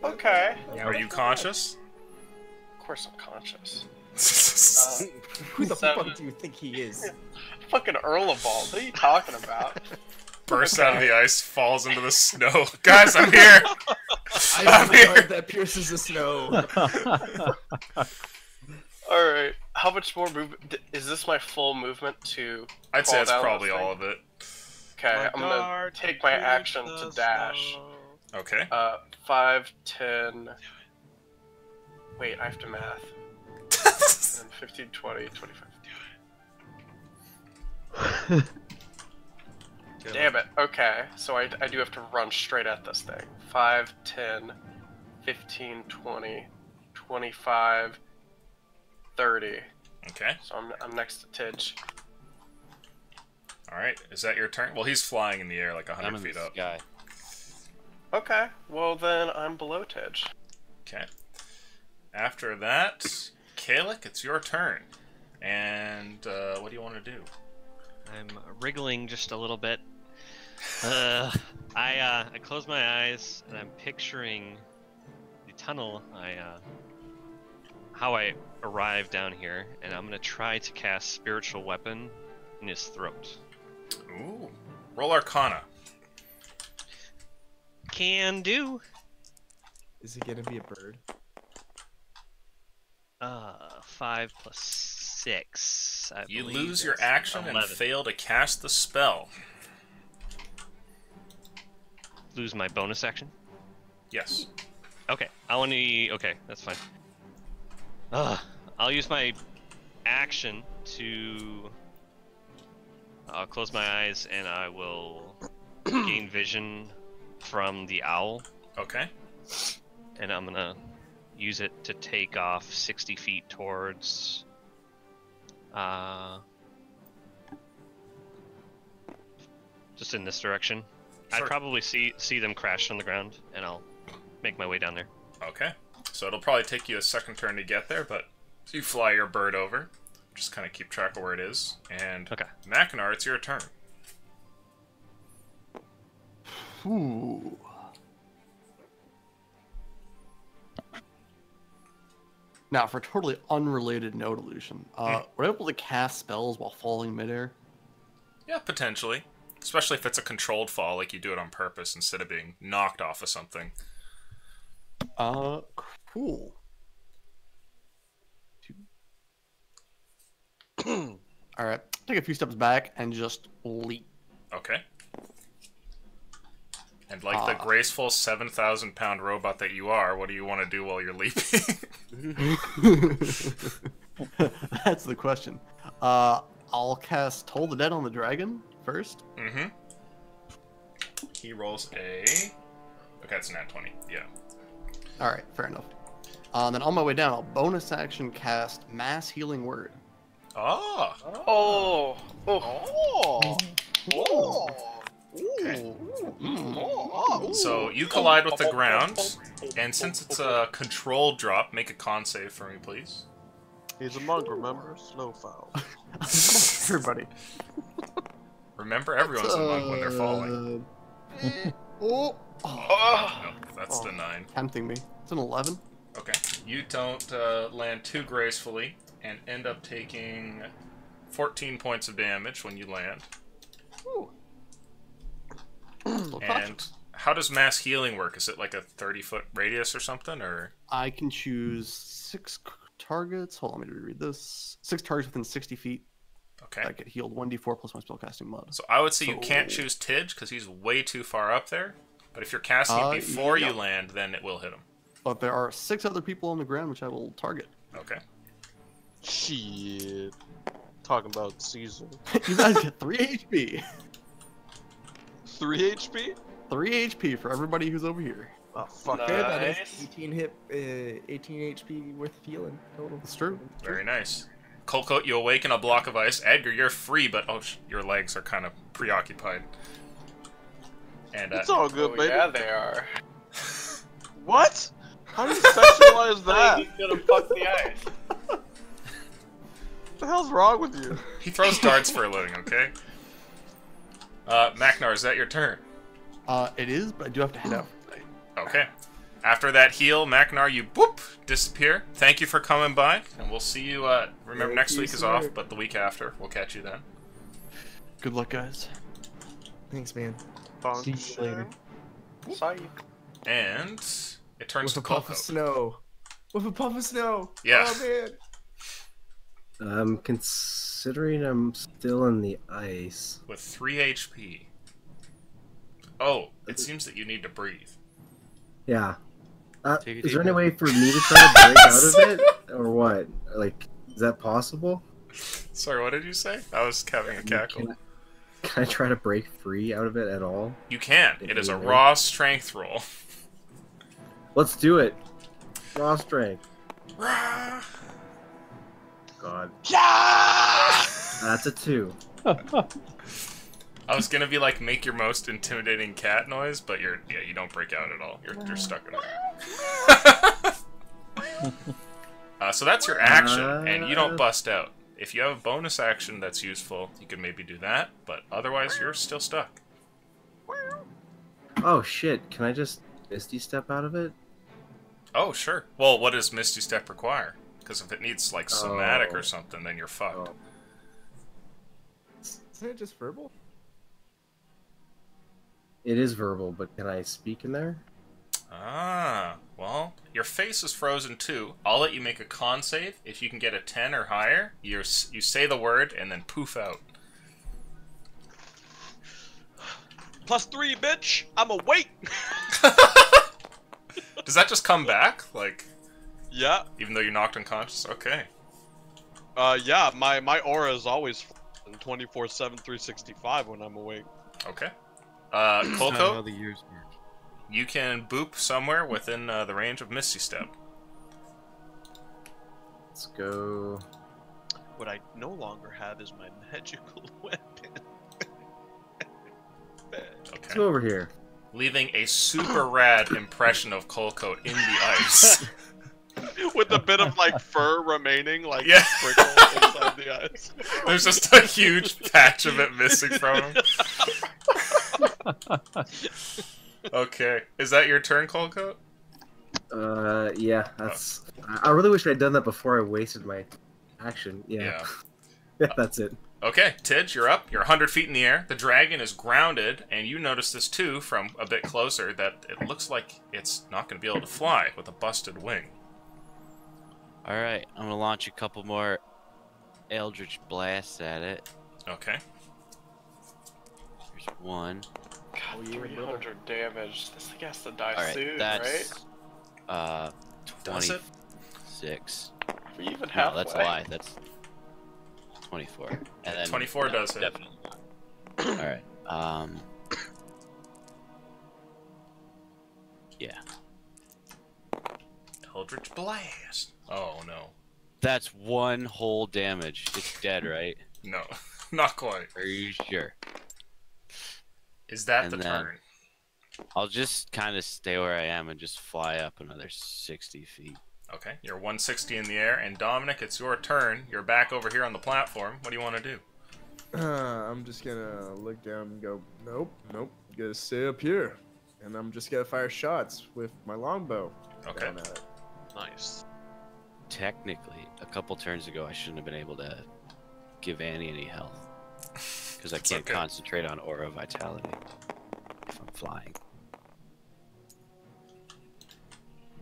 Okay. Are you conscious? Of course I'm conscious. Who the 7. fuck do you think he is? Fucking Earl of Balls, what are you talking about? Bursts out of the ice, falls into the snow. Guys, I'm here! I'm here! That pierces the snow. Alright, how much more movement? Is this my full movement to I'd say fall it's down probably this thing? all of it. Okay, I'm gonna take my action to dash. Okay. 5, 10... Wait, I have to math. 15, 20, 25. Damn it. Okay, so I do have to run straight at this thing. 5, 10, 15, 20, 25, 30. Okay. So I'm next to Tidge. Alright, is that your turn? Well, he's flying in the air like 100 feet up. Guy. Okay, well then I'm below Tidge. Okay. After that, Kalik, it's your turn. And what do you want to do? I'm wriggling just a little bit. I close my eyes and I'm picturing the tunnel. How I arrived down here, and I'm gonna try to cast Spiritual Weapon in his throat. Ooh. Roll Arcana. Can do. Is he gonna be a bird? 5 plus 6. I You believe lose your is action 11. and fail to cast the spell. Lose my bonus action? Yes. Okay, I want to. Okay, that's fine. I'll use my action to. I'll close my eyes and I will gain vision from the owl. Okay. And I'm gonna use it to take off 60 feet towards. Just in this direction. Sure. I'd probably see them crash on the ground, and I'll make my way down there. Okay. So it'll probably take you a second turn to get there, but you fly your bird over. Just kind of keep track of where it is. And okay. Mackinac, it's your turn. Ooh. Now, for a totally unrelated note illusion, we're able to cast spells while falling midair? Yeah, potentially. Especially if it's a controlled fall, like you do it on purpose instead of being knocked off of something. Cool. Alright, take a few steps back and just leap. Okay. And like the graceful 7,000-pound robot that you are, what do you want to do while you're leaping? That's the question. I'll cast Toll the Dead on the dragon first. Mm-hmm. He rolls a... Okay, it's a nat 20. Yeah. All right, fair enough. Then on my way down, I'll bonus action cast Mass Healing Word. Oh. Oh. Okay. So you collide with the ground, and since it's a controlled drop, make a con save for me, please. He's a monk, remember? Slow foul. Everybody. Remember, everyone's a monk when they're falling. Oh. No, that's the 9. Tempting me. It's an 11. Okay. You don't land too gracefully, and end up taking 14 points of damage when you land. Ooh. And how does mass healing work? Is it like a 30-foot radius or something, or? I can choose 6 targets. Hold on, let me reread this. 6 targets within 60 feet. Okay. I get healed 1d4 plus my spellcasting mod. So I would say you can't choose Tidge because he's way too far up there. But if you're casting it before you land, then it will hit him. But there are 6 other people on the ground which I will target. Okay. Shit. Talking about Caesar. You guys get 3 HP. 3 HP? 3 HP for everybody who's over here. Oh, fuck Nice. Okay, that is 18 HP worth of healing total. That's true. Very nice. Colcoat, you awaken a block of ice. Edgar, you're free, but your legs are kind of preoccupied. And It's all good, baby. Yeah, they are. What? How do you sexualize that? He's gonna fuck the ice. What the hell's wrong with you? he throws darts for a living, okay? Maknar, is that your turn? It is, but I do have to head out. Okay. After that heal, Maknar, you boop disappear. Thank you for coming by, and we'll see you. Remember, next week is off, but the week after, we'll catch you then. Good luck, guys. Thanks, man. See you later. Saw you. And it turns With to a puff of Colcoat. snow. With a puff of snow. Yeah. Oh man. Considering I'm still in the ice. With 3 HP. Oh, it seems that you need to breathe. Yeah. Take a Is deep there any breath. way for me to try to break out of it, or what? Like, is that possible? Sorry, what did you say? I was having a cackle. Can I try to break free out of it at all? You can. It is a raw strength roll. Let's do it. Raw strength. Rah! God. Yeah! That's a 2. I was gonna be like, make your most intimidating cat noise, but you don't break out at all. You're stuck in it. So that's your action, and you don't bust out. If you have a bonus action that's useful, you can maybe do that, but otherwise you're still stuck. Oh shit, can I just Misty Step out of it? Oh, sure. Well, what does Misty Step require? Because if it needs, like, somatic or something, then you're fucked. Isn't it just verbal? It is verbal, but can I speak in there? Ah, well, your face is frozen too. I'll let you make a con save. If you can get a 10 or higher, you say the word and then poof out. +3, bitch! I'm awake! Does that just come back? Like, Yeah. even though you're knocked unconscious? Okay. Yeah, my aura is always 24/7, 365 when I'm awake. Okay. Not how Colco, the years work. you can boop somewhere within the range of Misty Step. Let's go. What I no longer have is my magical weapon. Let's Okay. go over here. Leaving a super rad impression of Colcoat in the ice. With a bit of like fur remaining, like Yeah. sprinkle inside the ice. There's just a huge patch of it missing from him. Okay. Is that your turn, Colcoat? Yeah, that's... I really wish I'd done that before I wasted my action. Yeah. Yeah, that's it. Okay, Tidge, you're up. You're 100 feet in the air. The dragon is grounded, and you notice this too from a bit closer, that it looks like it's not going to be able to fly with a busted wing. Alright, I'm gonna launch a couple more Eldritch Blasts at it. Okay. Here's one. God, 300 damage. This thing has to die Alright, soon, that's right? Does it? 26. We even No, halfway. that's a lie. That's 24. And then 24 does hit. Definitely. Alright. Yeah. blast. Oh no. That's one whole damage. It's dead, right? No, not quite. Are you sure? Is that And the then turn? I'll just kind of stay where I am and just fly up another 60 feet. Okay, you're 160 in the air, and Dominic, it's your turn. You're back over here on the platform. What do you want to do? I'm just gonna look down and go, nope, nope, gotta stay up here. And I'm just gonna fire shots with my longbow. Okay. Down at it. Nice. Technically, a couple turns ago, I shouldn't have been able to give Annie any health. Because I It's can't okay. concentrate on Aura Vitality if I'm flying.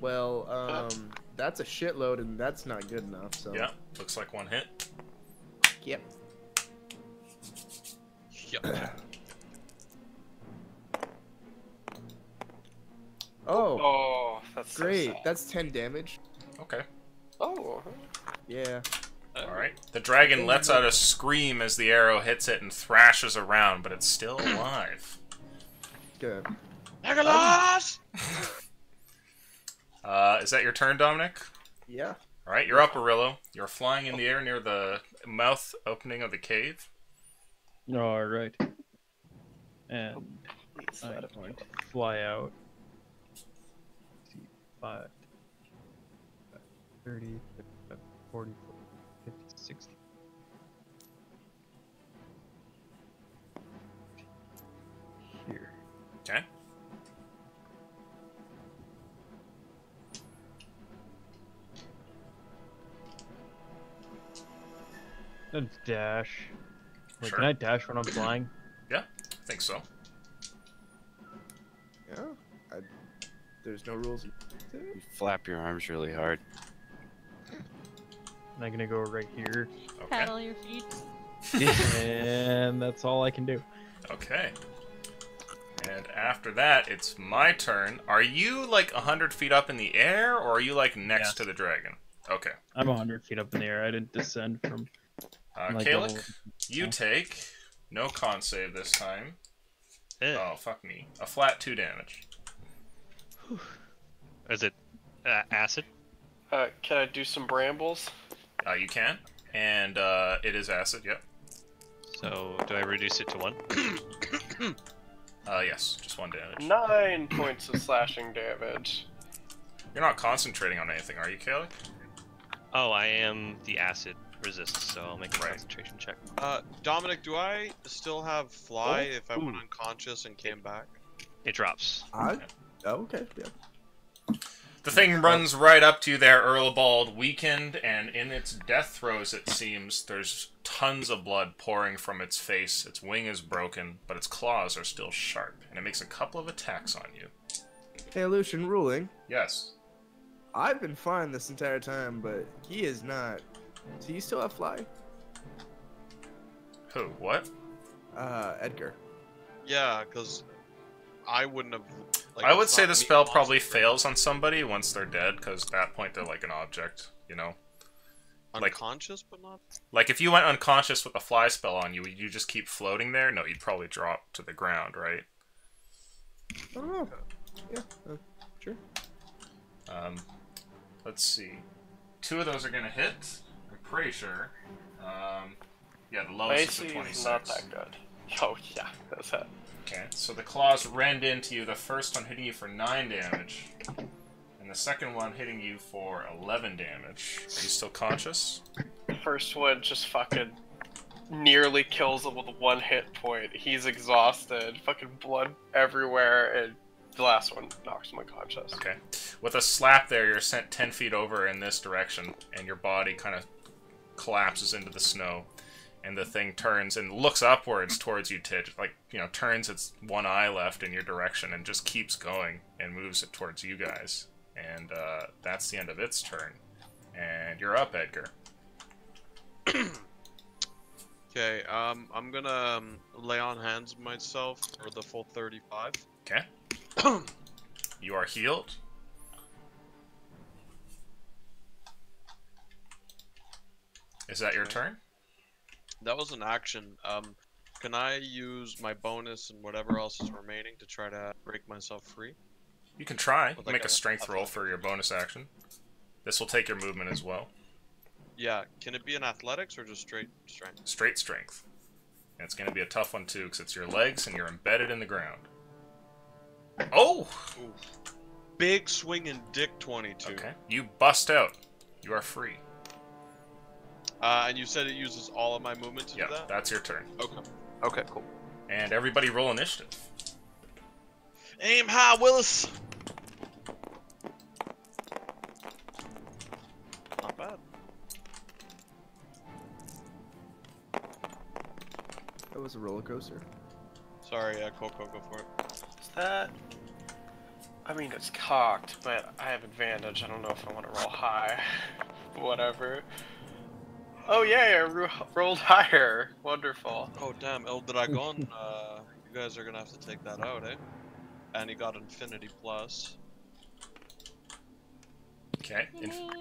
Well, that's a shitload, and that's not good enough, so. Yeah, looks like one hit. Yep. Yep. Oh, Oh, that's so great. sad. That's 10 damage. Okay. Oh. Yeah. Alright. The dragon lets out a scream as the arrow hits it and thrashes around, but it's still alive. Good. Legolas! Is that your turn, Dominic? Yeah. Alright, you're up, Arillo. You're flying in the air near the mouth opening of the cave. Alright. And I'm going to fly out. 5, 30, 35, 40, 50, 60. Here. Okay. A dash. Wait, Sure. can I dash when I'm flying? Yeah, I think so. Yeah. There's no rules. You flap your arms really hard. And I'm gonna go right here. Okay. Paddle your feet. And that's all I can do. Okay. And after that, it's my turn. Are you like 100 feet up in the air, or are you like next Yes. to the dragon? Okay. I'm 100 feet up in the air. I didn't descend from. like, Kalik, double- you take no con save this time. Eh. Oh, fuck me. A flat 2 damage. Is it acid? Can I do some brambles? You can. And it is acid, yep. So do I reduce it to 1? Yes, just 1 damage. 9 points of slashing damage. You're not concentrating on anything, are you, Kalik? Oh, I am the acid resist, so I'll make a Right. concentration check. Dominic, do I still have fly if I went unconscious and came back? It drops. Oh, okay. Yeah. The thing runs right up to you there, Erlebald, weakened, and in its death throes, it seems, there's tons of blood pouring from its face. Its wing is broken, but its claws are still sharp, and it makes a couple of attacks on you. Hey, Lucian, ruling. Yes. I've been fine this entire time, but he is not. Do you still have fly? Who? What? Edgar. Yeah, because I wouldn't have. Like, I would it's say not the me spell probably concentrating. fails on somebody once they're dead, because at that point they're like an object, you know? like- Unconscious, but not. Like, if you went unconscious with a fly spell on you, would you just keep floating there? No, you'd probably drop to the ground, right? I don't know. Yeah, sure. Let's see. 2 of those are gonna hit. I'm pretty sure. Yeah, the lowest is a AC 26. is not that good. Oh yeah, that's it. Okay, so the claws rend into you. The first one hitting you for 9 damage, and the second one hitting you for 11 damage. Are you still conscious? First one just fucking nearly kills him with 1 hit point. He's exhausted, fucking blood everywhere, and the last one knocks him unconscious. Okay. With a slap there, you're sent 10 feet over in this direction, and your body kind of collapses into the snow. And the thing turns and looks upwards towards you, Tidge. Like, you know, turns its one eye left in your direction and just keeps going and moves it towards you guys. And that's the end of its turn. And you're up, Edgar. Okay, I'm gonna lay on hands myself for the full 35. Okay. You are healed. Is that your turn? That was an action. Can I use my bonus and whatever else is remaining to try to break myself free? You can try. With, like, Make a strength roll for your bonus action. This will take your movement as well. Yeah, can it be an athletics or just straight strength? Straight strength. And it's going to be a tough one too, because it's your legs and you're embedded in the ground. Oh! Ooh. Big swinging dick 22. Okay. You bust out. You are free. And you said it uses all of my movement to do Yeah, that? that's your turn. Okay. Okay, cool. And everybody roll initiative. Aim high, Willis! Not bad. That was a roller coaster. Sorry, Coco, go for it. Is that? I mean, it's cocked, but I have advantage. I don't know if I want to roll high. Whatever. Oh yeah, I rolled higher. Wonderful. Oh damn, El Dragon, you guys are gonna have to take that out, eh? And he got Infinity Plus. Okay.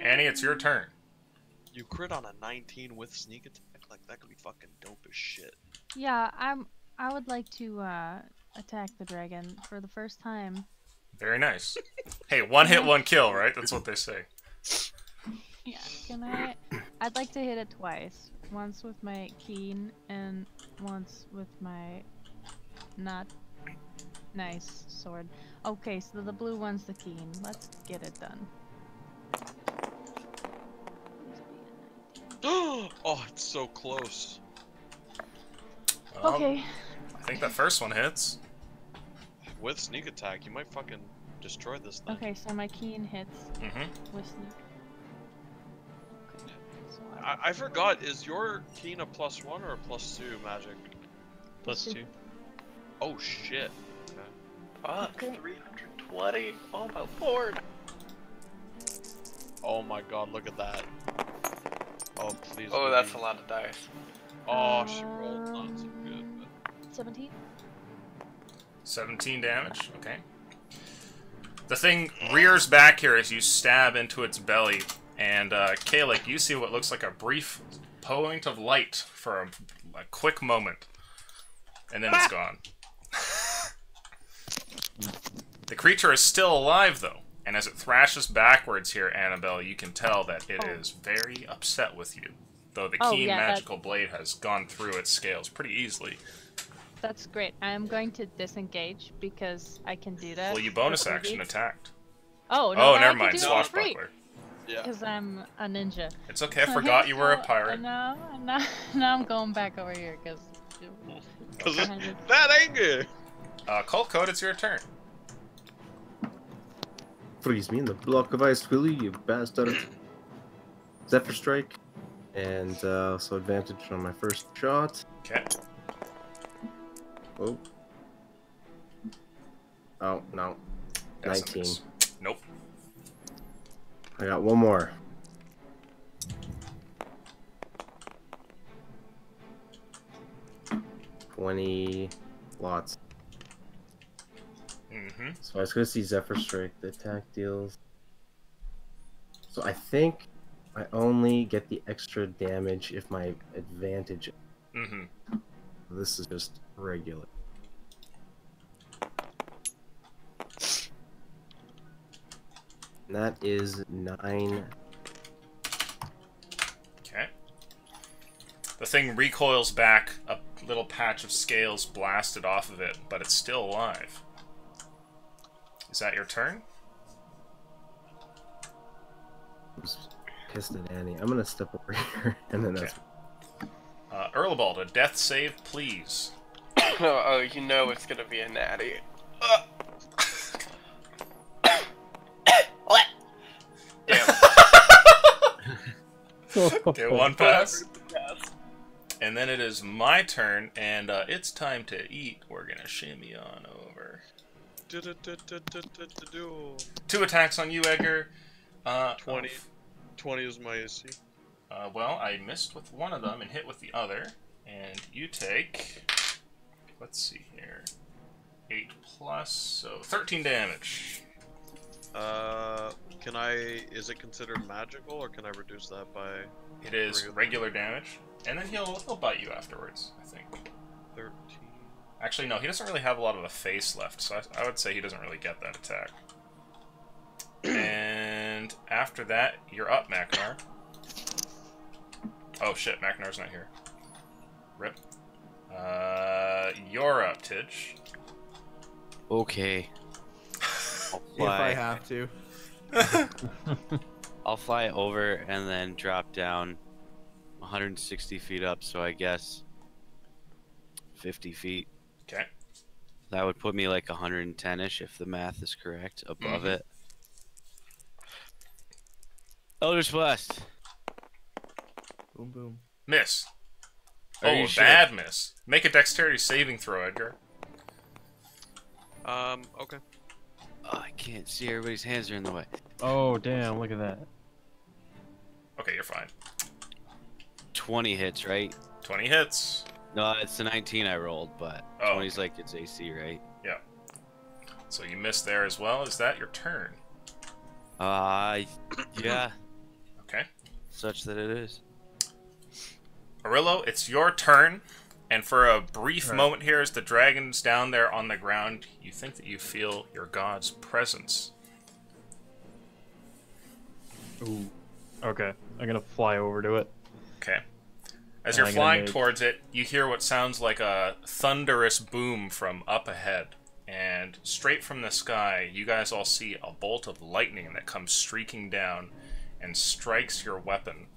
Annie, it's your turn. You crit on a 19 with sneak attack? Like, that could be fucking dope as shit. Yeah, I would like to attack the dragon for the first time. Very nice. Hey, one hit, one kill, right? That's what they say. Yeah, can I? I'd like to hit it twice. Once with my keen and once with my not nice sword. Okay, so the blue one's the keen. Let's get it done. Oh, it's so close. Okay. I think that first one hits. With sneak attack, you might fucking destroy this thing. Okay, so my keen hits Mm-hmm. with sneak. Okay, so I forgot, is your keen a +1 or a +2 magic? +2. Oh shit. Okay. Fuck, 320. Oh my lord. Oh my god, look at that. Oh, please. Oh, baby. that's a lot of dice. Oh, she rolled not so good. But... 17. 17 damage. Okay. The thing rears back here as you stab into its belly, and Kalik, you see what looks like a brief point of light for a quick moment, and then it's gone. The creature is still alive, though, and as it thrashes backwards here, Annabelle, you can tell that it is very upset with you, though the keen magical blade has gone through its scales pretty easily. That's great. I'm going to disengage because I can do that. Well, you bonus action attacked. Oh, no, oh, never mind. Swashbuckler. Yeah. Because I'm a ninja. It's okay. I forgot you were a pirate. Now I'm going back over here because. Because that anger. Cold Code, it's your turn. Freeze me in the block of ice, will you bastard? Zephyr Strike. And so advantage on my first shot. Okay. Oh. Oh, no. 19. Nope. I got one more. $20 lots. Mm-hmm. So I was gonna see Zephyr Strike. The attack deals. So I think I only get the extra damage if my advantage. Mm-hmm. This is just regular. And that is 9. Okay. The thing recoils back, a little patch of scales blasted off of it, but it's still alive. Is that your turn? I was pissed at Annie. I'm gonna step over here, and then that's. Erlebald, a death save, please. Oh, you know it's gonna be a natty. What? Damn. Okay, one pass. And then it is my turn, and it's time to eat. We're gonna shimmy on over. 2 attacks on you, Edgar. 20. 20 is my AC. Well, I missed with one of them and hit with the other. And you take... Let's see here. 8 plus, so 13 damage. Can I... Is it considered magical, or can I reduce that by... It is regular damage. And then he'll bite you afterwards, I think. 13... Actually, no, he doesn't really have a lot of a face left, so I would say he doesn't really get that attack. And And after that, you're up, Macknar. Oh shit, Macnar's not here. Rip. You're up, Tidge. Okay. I'll If I fly. have to. I'll fly over and then drop down 160 feet up, so I guess 50 feet. Okay. That would put me like 110-ish if the math is correct, above it. Eldritch Blast. Boom, boom. Miss. Are Oh, you a sure? bad miss. Make a dexterity saving throw, Edgar. Okay. Oh, I can't see. Everybody's hands are in the way. Oh, damn, look at that. Okay, you're fine. 20 hits, right? 20 hits. No, it's the 19 I rolled, but Oh, 20's like it's AC, right? Yeah. So you missed there as well. Is that your turn? Yeah. Okay. Such that it is. Arillo, it's your turn. And for a brief Right. moment here, as the dragon's down there on the ground, you think that you feel your god's presence. Ooh. Okay, I'm gonna fly over to it. Okay. As And you're I'm gonna flying make- towards it, you hear what sounds like a thunderous boom from up ahead. And straight from the sky, you guys all see a bolt of lightning that comes streaking down and strikes your weapon.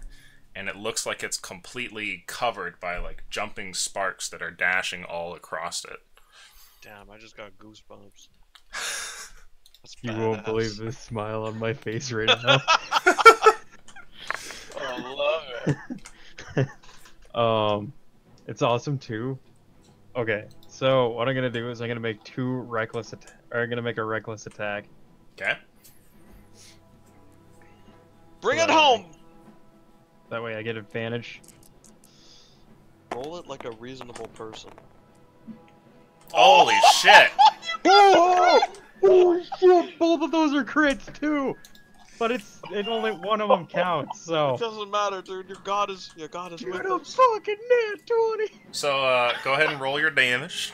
And it looks like it's completely covered by like jumping sparks that are dashing all across it. Damn, I just got goosebumps. That's You won't badass. believe the smile on my face right now. I love it. It's awesome too. Okay, so what I'm gonna do is I'm gonna make I'm gonna make a reckless attack. Okay. Bring it Right. home! That way I get advantage. Roll it like a reasonable person. Holy shit! Oh! Oh shit! Both of those are crits too. But only one of them counts. So. It doesn't matter, dude. Your god is with Dude, a us. fucking net 20. So go ahead and roll your damage.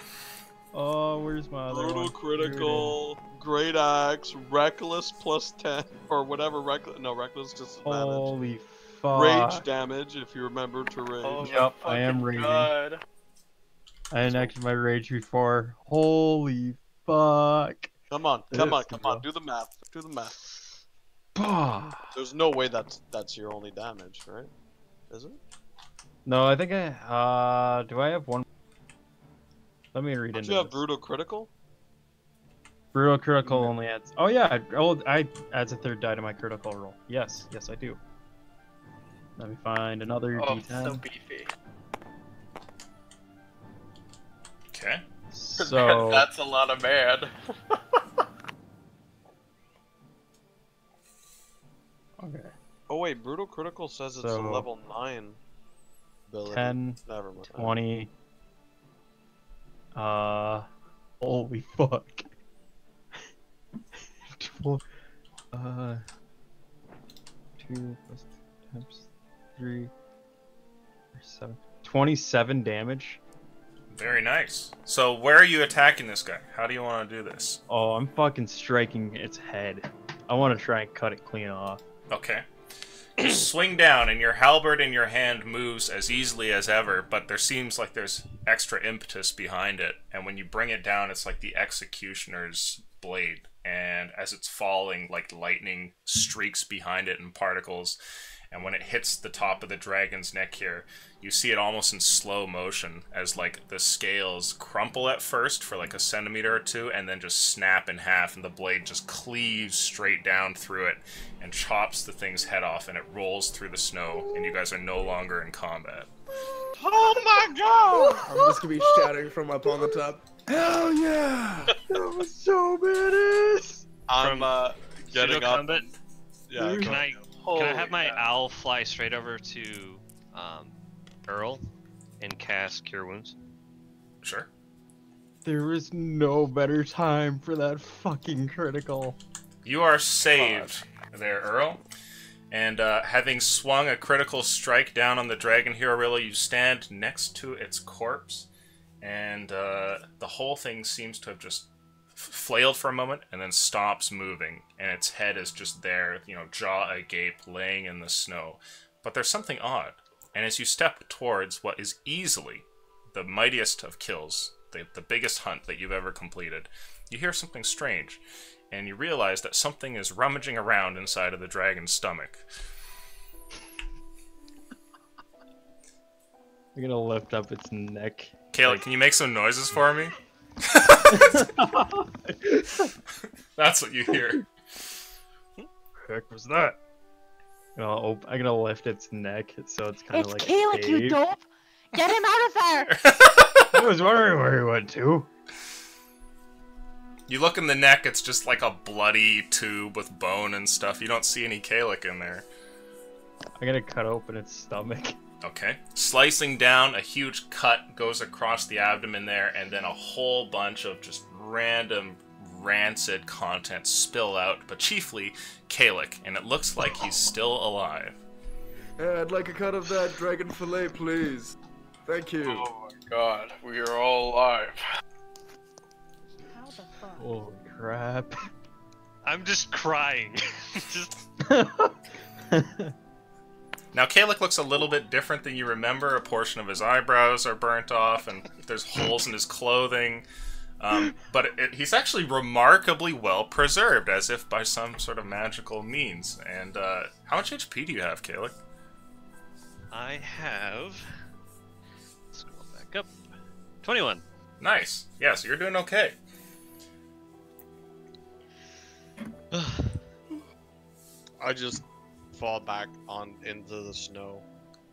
Oh, where's my other Brutal one? critical, great axe, reckless plus 10 or whatever. Reckless disadvantage. Holy fuck. Rage damage if you remember to rage. Oh Yep, my I am fucking raging. God. I enacted my rage before. Holy fuck. Come on, It come on, is come cool. on. Do the math. Do the math. Bah. There's no way that's your only damage, right? Is it? No, I think do I have one? Let me read Don't into you have this. brutal critical? Brutal critical only adds. Oh yeah, I adds a third die to my critical roll. Yes, I do. Let me find another Oh, D10. so beefy. Okay. So That's a lot of man. okay. Oh wait, brutal critical says it's a So, level 9 ability. 10, Never mind. 20. Holy fuck. 2 plus 2 times 3 7. 27 damage. Very nice. So where are you attacking this guy? How do you want to do this? Oh, I'm fucking striking its head. I want to try and cut it clean off. Okay. You swing down, and your halberd in your hand moves as easily as ever, but there seems like there's extra impetus behind it. And when you bring it down, it's like the executioner's blade. And as it's falling, like lightning streaks behind it in particles. And when it hits the top of the dragon's neck here, you see it almost in slow motion as like the scales crumple at first for like a centimeter or two and then just snap in half and the blade just cleaves straight down through it and chops the thing's head off and it rolls through the snow and you guys are no longer in combat. Oh my god! I'm just gonna be shouting from up on the top. Hell yeah! That was so badass! I'm getting Pseudo up. combat. Yeah, Can I have my owl fly straight over to Earl and cast Cure Wounds? Sure. There was no better time for that fucking critical. You are saved there, Earl. And having swung a critical strike down on the dragon Hirorilla, you stand next to its corpse. And the whole thing seems to have just flailed for a moment and then stops moving, and its head is just there, jaw agape, laying in the snow. But there's something odd, and as you step towards what is easily the mightiest of kills, the biggest hunt that you've ever completed, you hear something strange, and you realize that something is rummaging around inside of the dragon's stomach. I'm gonna lift up its neck. Caleb, can you make some noises for me? That's what you hear. Heck was that? I'm gonna lift its neck so it's kind of like. It's Kalik, you dope! Get him out of there! I was wondering where he went to. You look in the neck, it's just like a bloody tube with bone and stuff. You don't see any Kalik in there. I'm gonna cut open its stomach. Okay. Slicing down, a huge cut goes across the abdomen there, and then a whole bunch of just random rancid contents spill out, but chiefly Kalik, and it looks like he's still alive. Yeah, I'd like a cut of that dragon fillet, please. Thank you. Oh my god, we are all alive. How the fuck? Oh crap. I'm just crying. Just Now, Kalik looks a little bit different than you remember. A portion of his eyebrows are burnt off, and there's holes in his clothing. But he's actually remarkably well preserved, as if by some sort of magical means. And how much HP do you have, Kalik? I have. Scroll back up. 21. Nice. Yeah, so you're doing okay. I just fall back into the snow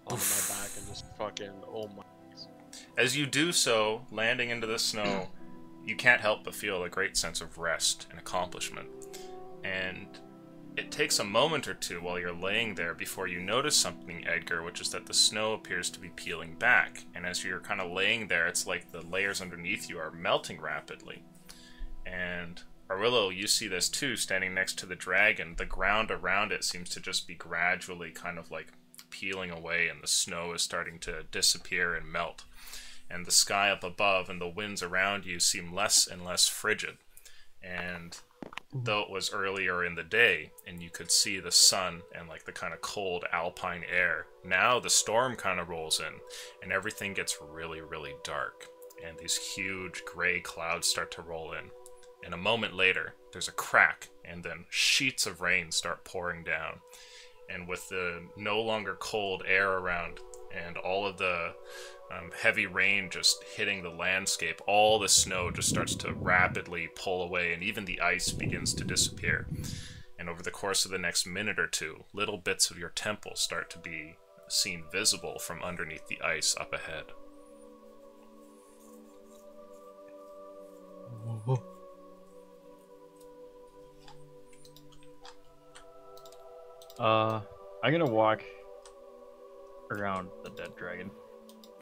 onto my back and just fucking, oh my. As you do so, landing into the snow, you can't help but feel a great sense of rest and accomplishment. And it takes a moment or two while you're laying there before you notice something, Edgar, which is that the snow appears to be peeling back. And as you're kind of laying there, it's like the layers underneath you are melting rapidly. And Arillo, you see this too, standing next to the dragon. The ground around it seems to just be gradually kind of like peeling away, and the snow is starting to disappear and melt. And the sky up above and the winds around you seem less and less frigid. And though it was earlier in the day, and you could see the sun and like the kind of cold alpine air, now the storm kind of rolls in, and everything gets really, really dark. And these huge gray clouds start to roll in. And a moment later, there's a crack, and then sheets of rain start pouring down. And with the no longer cold air around, and all of the heavy rain just hitting the landscape, all the snow just starts to rapidly pull away, and even the ice begins to disappear. And over the course of the next minute or two, little bits of your temple start to be seen visible from underneath the ice up ahead. I'm gonna walk around the dead dragon.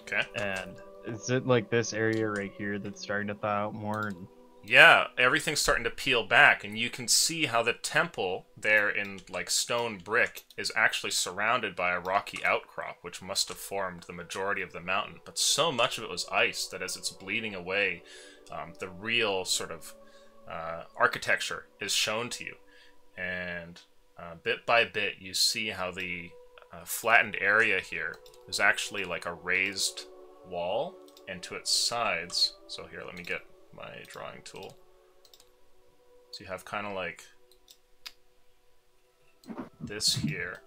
Okay. And is it like this area right here that's starting to thaw out more? And... Yeah, everything's starting to peel back, and you can see how the temple there in like stone brick is actually surrounded by a rocky outcrop, which must have formed the majority of the mountain. But so much of it was ice that as it's bleeding away, the real sort of architecture is shown to you. And bit by bit, you see how the flattened area here is actually like a raised wall, and to its sides, so here, let me get my drawing tool. So you have kind of like this here.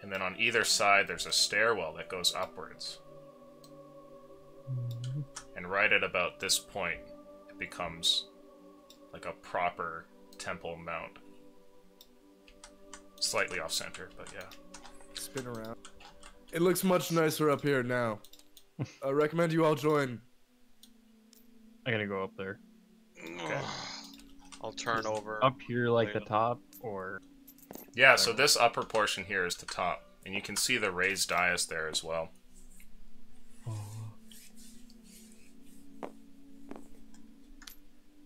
And then on either side, there's a stairwell that goes upwards. And right at about this point, it becomes like a proper temple mount. Slightly off center, but yeah. Spin around. It looks much nicer up here now. I recommend you all join. I'm gonna go up there. Okay. I'll turn over. Up here, like the top, or... Yeah, so this upper portion here is the top. And you can see the raised dais there as well.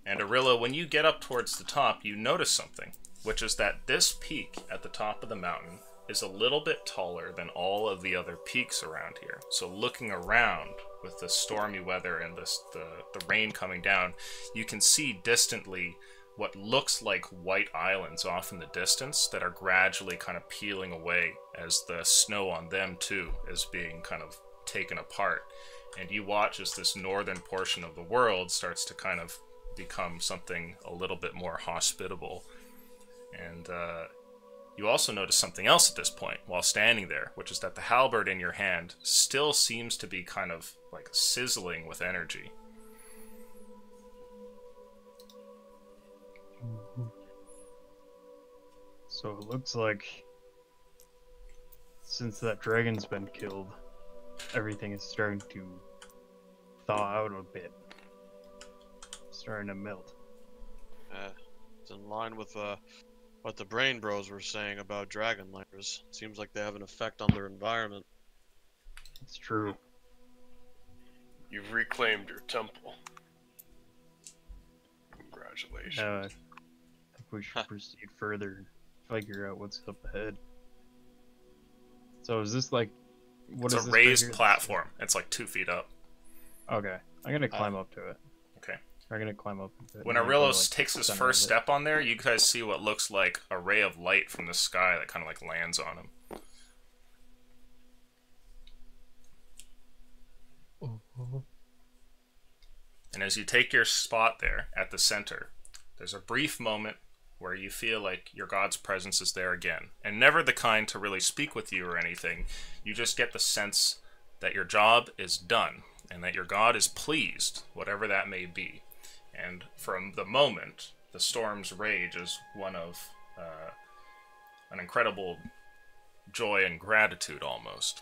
And Arillo, when you get up towards the top, you notice something, which is that this peak at the top of the mountain is a little bit taller than all of the other peaks around here. So looking around with the stormy weather and the rain coming down, you can see distantly what looks like white islands off in the distance that are gradually kind of peeling away as the snow on them too is being kind of taken apart. And you watch as this northern portion of the world starts to kind of become something a little bit more hospitable. And you also notice something else at this point while standing there, which is that the halberd in your hand still seems to be kind of like sizzling with energy. So it looks like since that dragon's been killed, everything is starting to thaw out a bit. Starting to melt. It's in line with what the Brain Bros were saying about Dragonlanders. Seems like they have an effect on their environment. It's true. You've reclaimed your temple. Congratulations. I think we should proceed further and figure out what's up ahead. So is this like... It's a raised platform. It's like 2 feet up. Okay. I'm gonna climb up to it. Okay. I'm gonna climb up to it. When Arillos takes his first step on there, you guys see what looks like a ray of light from the sky that kind of like lands on him. And as you take your spot there at the center, there's a brief moment where you feel like your god's presence is there again. And never the kind to really speak with you or anything. You just get the sense that your job is done and that your god is pleased, whatever that may be. And from the moment, the storm's rage is one of an incredible joy and gratitude almost.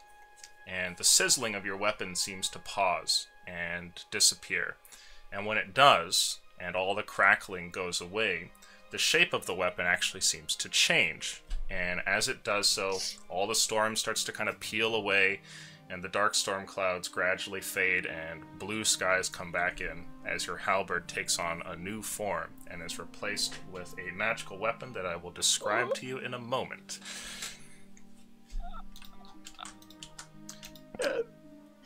And the sizzling of your weapon seems to pause and disappear. And when it does, and all the crackling goes away, the shape of the weapon actually seems to change. And as it does so, all the storm starts to kind of peel away, and the dark storm clouds gradually fade, and blue skies come back in as your halberd takes on a new form and is replaced with a magical weapon that I will describe to you in a moment.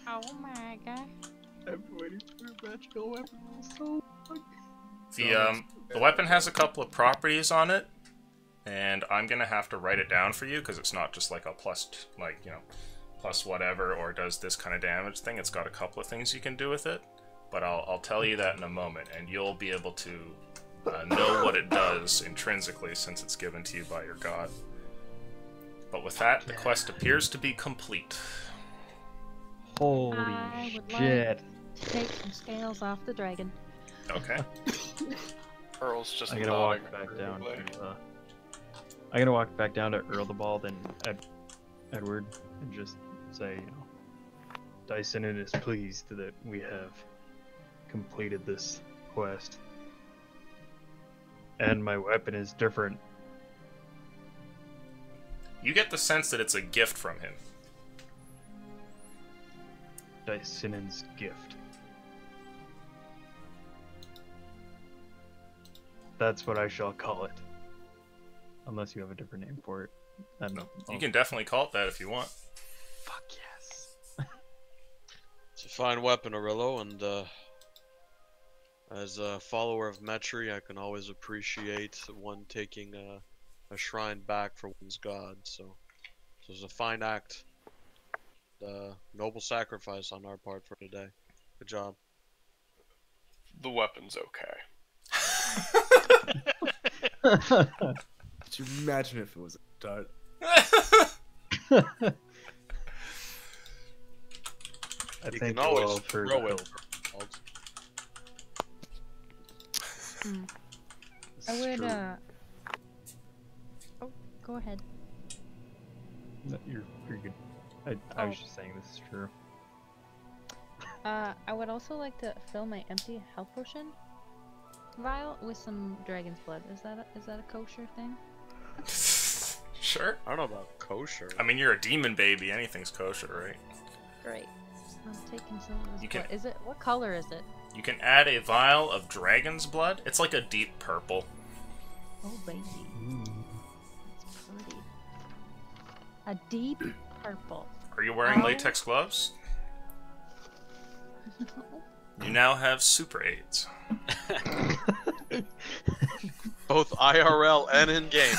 Oh my god. I'm waiting for a magical weapon so long. The weapon has a couple of properties on it, and I'm gonna have to write it down for you because it's not just like a plus whatever or does this kind of damage thing. It's got a couple of things you can do with it, but I'll tell you that in a moment, and you'll be able to know what it does intrinsically since it's given to you by your god. But with that, the quest appears to be complete. Holy I would shit. like to take some scales off the dragon. Okay. Earl's just I'm gonna walk back down to I'm gonna walk back down to Earl the Bald and Edward and just say, you know, Dyson is pleased that we have completed this quest. And my weapon is different. You get the sense that it's a gift from him. Dyson's gift. That's what I shall call it. Unless you have a different name for it. I don't know. You can definitely call it that if you want. Fuck yes. It's a fine weapon, Arillo, and as a follower of Metri, I can always appreciate one taking a shrine back for one's god. So it's a fine act. Noble sacrifice on our part for today. Good job. The weapon's okay. Could you imagine if it was a dart? You can always throw it. I would, Oh, go ahead. No, you're good. I was just saying this is true. I would also like to fill my empty health potion vial with some dragon's blood. Is that a kosher thing? Sure. I don't know about kosher. I mean, you're a demon baby. Anything's kosher, right? Great. I'm taking some of this You can- blood. Is it? What color is it? You can add a vial of dragon's blood. It's like a deep purple. Oh baby. It's pretty. A deep purple. Are you wearing Ow. latex gloves? You now have super AIDS. Both IRL and in game.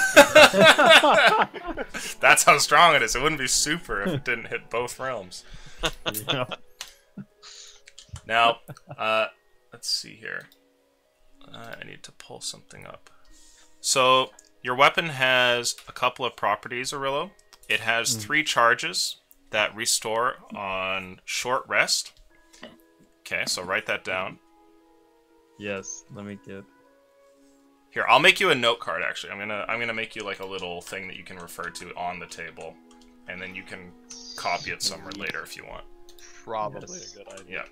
That's how strong it is. It wouldn't be super if it didn't hit both realms. Yeah. Now, let's see here. I need to pull something up. So, your weapon has a couple of properties, Arillo. It has 3 charges that restore on short rest. Okay, so write that down. Yes, let me get. Here, I'll make you a note card. Actually, I'm gonna make you like a little thing that you can refer to on the table, and then you can copy it somewhere later if you want. Probably Yes. a good idea. Yeah.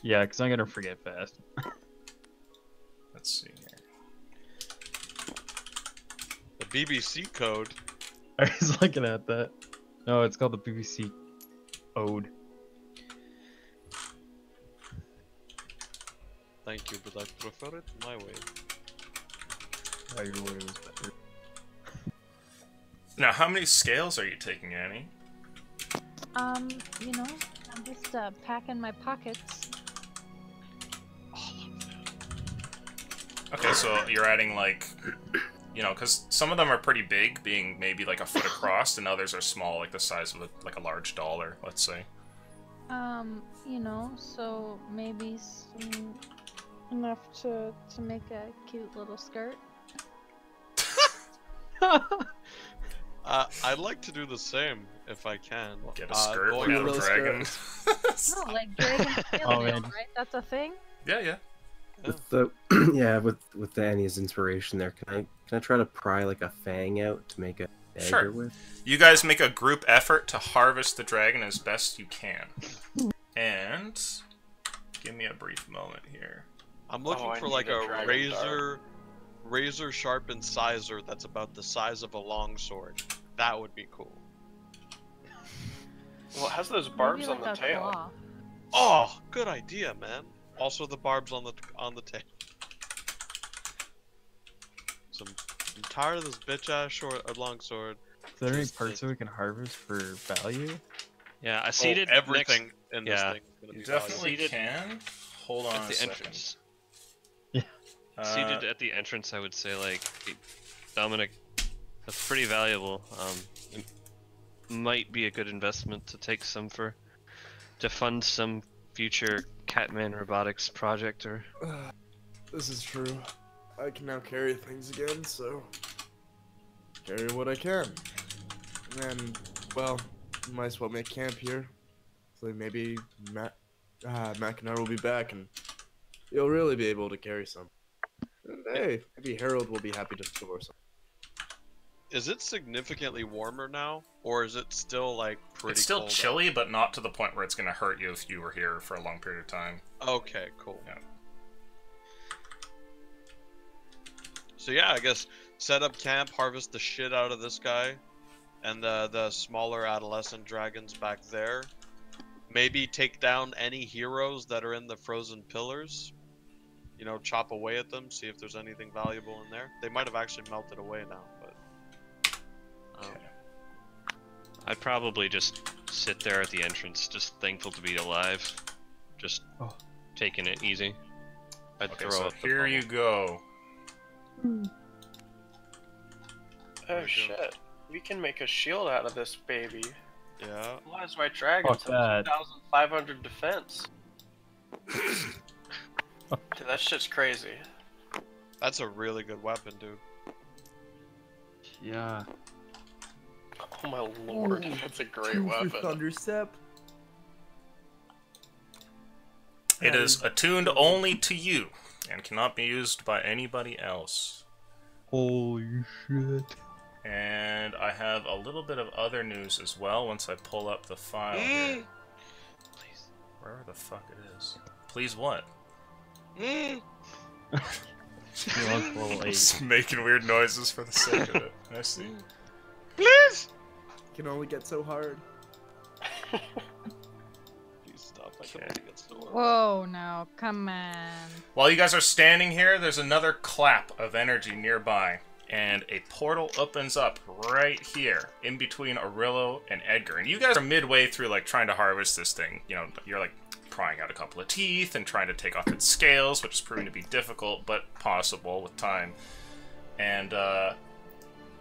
Yeah, because I'm gonna forget fast. Let's see here. The BBC code. I was looking at that. No, it's called the BBC Ode. Thank you, but I prefer it my way. Oh, your way was better. Now, how many scales are you taking, Annie? You know, I'm just packing my pockets. Okay, so you're adding like, you know, because some of them are pretty big, being maybe like a foot across, and others are small, like the size of like a large dollar, let's say. You know, so maybe enough to make a cute little skirt. I'd like to do the same if I can. Get a skirt going with a for- dragon. No, like dragon tail Oh, nail, man. right? That's a thing. Yeah, yeah. With the with Danny's inspiration there, can I try to pry like a fang out to make a dagger Sure. with? You guys make a group effort to harvest the dragon as best you can. And give me a brief moment here. I'm looking I for need like a a dragon razor sharp incisor that's about the size of a longsword. That would be cool. Well, it has those Maybe barbs like on the a tail. claw. Oh, good idea, man. Also the barbs on the tail. So I'm tired of this bitch ass longsword. Is there any Just parts that we can harvest for value? Yeah, I seated everything in this yeah. thing is gonna be You definitely Seated can. Hold on at a the second. entrance. Uh, Seated at the entrance, I would say, like, hey, Dominic, that's pretty valuable. It might be a good investment to take some to fund some future Catman robotics project or. This is true. I can now carry things again, so carry what I can. And then, well, we might as well make camp here. So maybe Mac and I will be back, and you'll really be able to carry some. And hey, maybe Harold will be happy to store some. Is it significantly warmer now, or is it still like pretty? it's still cold chilly, but not to the point where it's going to hurt you if you were here for a long period of time. out? Okay, cool. Yeah. So yeah, I guess set up camp, harvest the shit out of this guy, and the smaller adolescent dragons back there. Maybe take down any heroes that are in the frozen pillars. You know, chop away at them, see if there's anything valuable in there. They might have actually melted away now, but. I'd probably just sit there at the entrance, just thankful to be alive. Just taking it easy. I'd Okay, throw so out the here bubble. you go. Oh shit. We can make a shield out of this baby. Yeah. Why is my dragon Fuck that. 2,500 defense? Dude, that shit's crazy. That's a really good weapon, dude. Yeah. Oh my lord, that's a great weapon. Thunderstep. It is attuned only to you and cannot be used by anybody else. Holy shit. And I have a little bit of other news as well once I pull up the file here. Please. Wherever the fuck it is. Please what? Level 8. Just making weird noises for the sake of it. I see. Please! Can only get so hard. Please stop, I can only get so hard. Whoa, now, come on. While you guys are standing here, there's another clap of energy nearby. and a portal opens up right here in between Arillo and Edgar. And you guys are midway through, like, trying to harvest this thing. You know, you're, like, prying out a couple of teeth and trying to take off its scales, which is proving to be difficult, but possible with time. And,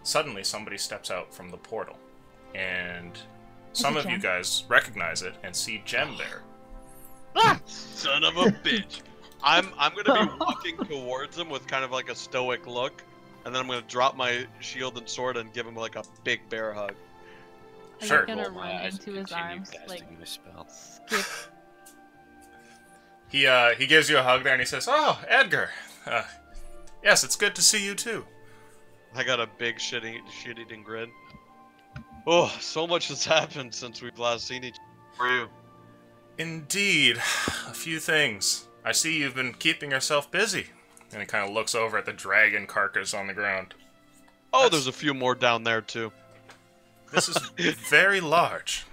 suddenly somebody steps out from the portal. And some of you guys recognize it and see Gem there. Ah! Son of a bitch. I'm gonna be walking towards him with kind of like a stoic look, and then I'm gonna drop my shield and sword and give him like a big bear hug. Sure. I'm gonna run into his arms, like, skip. He gives you a hug there and he says, "Oh, Edgar. Yes, it's good to see you too." I got a big shit-eating grin. Oh, so much has happened since we've last seen each other. For you. Indeed, a few things. I see you've been keeping yourself busy. And he kind of looks over at the dragon carcass on the ground. Oh, there's a few more down there too. This is very large.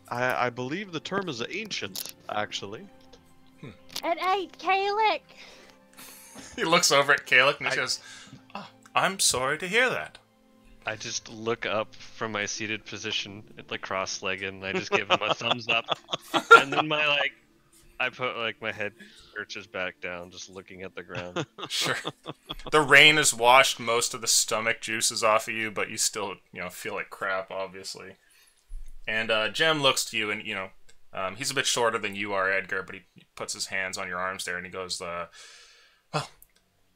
I believe the term is ancient, actually. It ate Kalik! He looks over at Kalik and he says, "Oh, I'm sorry to hear that." I just look up from my seated position, like cross-legged, and I just give him a thumbs up. And then I put like my head perches back down, just looking at the ground. Sure. The rain has washed most of the stomach juices off of you, but you still, feel like crap, obviously. And Jem looks to you, and he's a bit shorter than you are, Edgar, but he puts his hands on your arms there, and he goes, "Well,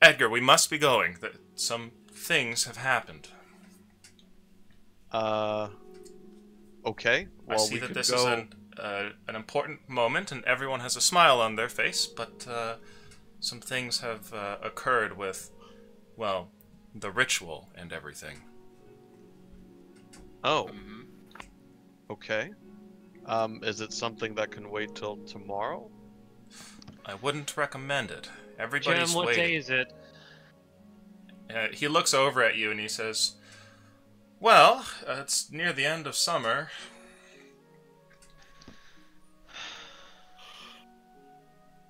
Edgar, we must be going. Some things have happened." Okay. Well, I see that this is an important moment, and everyone has a smile on their face, but some things have occurred with, well, the ritual and everything. Oh. Okay. Is it something that can wait till tomorrow? I wouldn't recommend it. Everybody's Jim, what waiting. day is it? He looks over at you and he says, "Well, it's near the end of summer."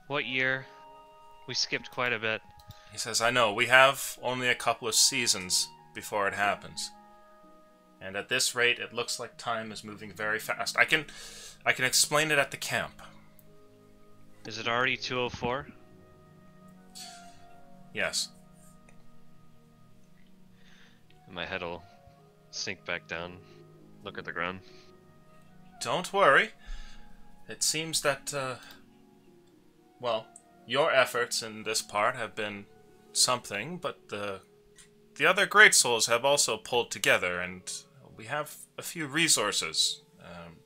What year? We skipped quite a bit. He says, "I know, we have only a couple of seasons before it happens. And at this rate, it looks like time is moving very fast. I can explain it at the camp." Is it already 2:04? Yes. My head will sink back down, look at the ground. Don't worry. It seems that, well, your efforts in this part have been something, but the other great souls have also pulled together, and we have a few resources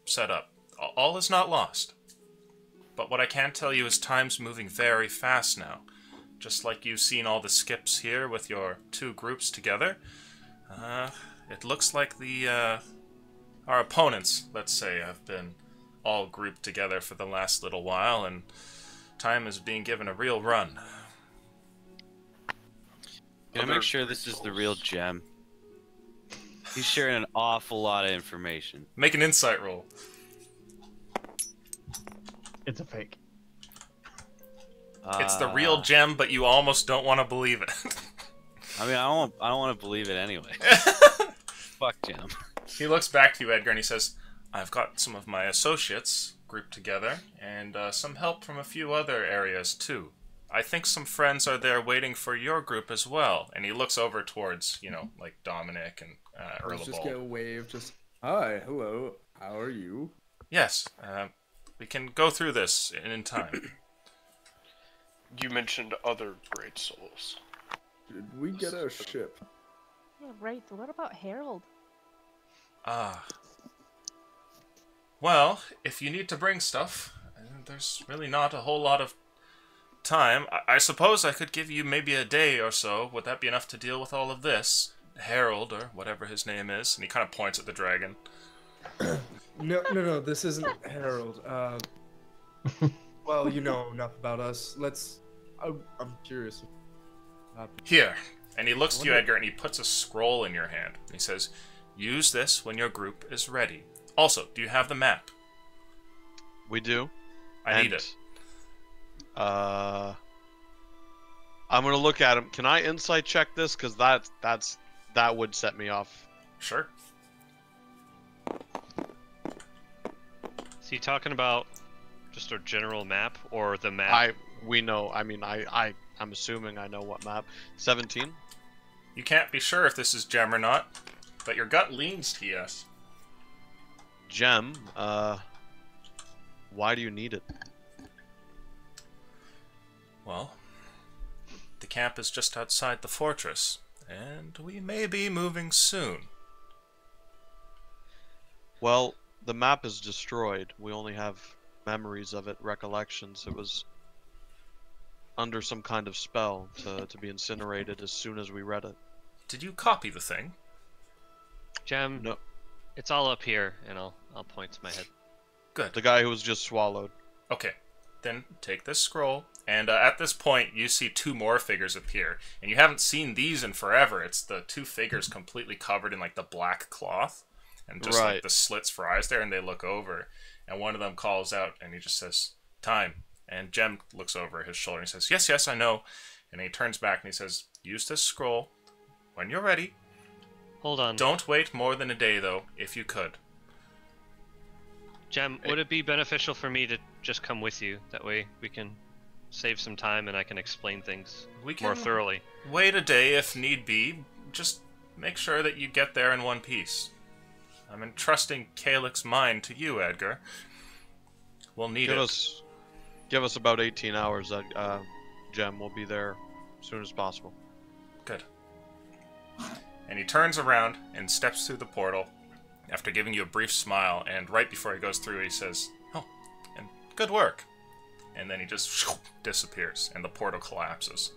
set up. All is not lost. But what I can tell you is time's moving very fast now. Just like you've seen all the skips here with your two groups together. It looks like our opponents, let's say, have been all grouped together for the last little while, and time is being given a real run. Can I make sure this is the real Gem? He's sharing an awful lot of information. Make an insight roll. It's a fake. It's the real Gem, but you almost don't want to believe it. I mean, I don't want to believe it anyway. Fuck Gem. He looks back to you, Edgar, and he says, "I've got some of my associates grouped together, and some help from a few other areas, too. I think some friends are there waiting for your group as well." And he looks over towards, like Dominic and Let's just Erlebald. get a wave, just, "Hi, hello, how are you?" Yes, we can go through this in time. You mentioned other great souls. Did we get a ship? Yeah, right. What about Harold? Well, if you need to bring stuff, there's really not a whole lot of time. I suppose I could give you maybe a day or so. Would that be enough to deal with all of this? Harold, or whatever his name is, and he kind of points at the dragon. No, this isn't Harold. Well, you know enough about us. I'm curious. Here. And he looks to you, Edgar, and he puts a scroll in your hand. He says, "Use this when your group is ready. Also, do you have the map?" We do. I need it. I'm gonna look at him. Can I insight check this? Cause that would set me off. Sure. Is he talking about just a general map or the map? We know. I mean, I'm assuming I know what map. 17. You can't be sure if this is gem or not, but your gut leans to yes. Gem. Why do you need it? Well, the camp is just outside the fortress, and we may be moving soon. Well, the map is destroyed. We only have memories of it, recollections. It was under some kind of spell to be incinerated as soon as we read it. Did you copy the thing? Gem. No. It's all up here, and I'll point to my head. Good. The guy who was just swallowed. Okay. Then take this scroll, and at this point you see two more figures appear. And you haven't seen these in forever. It's the two figures completely covered in like the black cloth. And just like the slits for eyes there, and they look over. And one of them calls out, and he just says, "Time." And Jem looks over his shoulder and he says, "Yes, yes, I know." And he turns back and he says, "Use this scroll when you're ready. Hold on. Don't wait more than a day, though, if you could." Jem, would it be beneficial for me to just come with you? That way we can save some time and I can explain things more thoroughly. Wait a day if need be. Just make sure that you get there in one piece. I'm entrusting Calyx's mind to you, Edgar. We'll need it. Give us about 18 hours. Gem will be there as soon as possible. Good. And he turns around and steps through the portal after giving you a brief smile, and right before he goes through, he says, "Oh, and good work." And then he just disappears, and the portal collapses.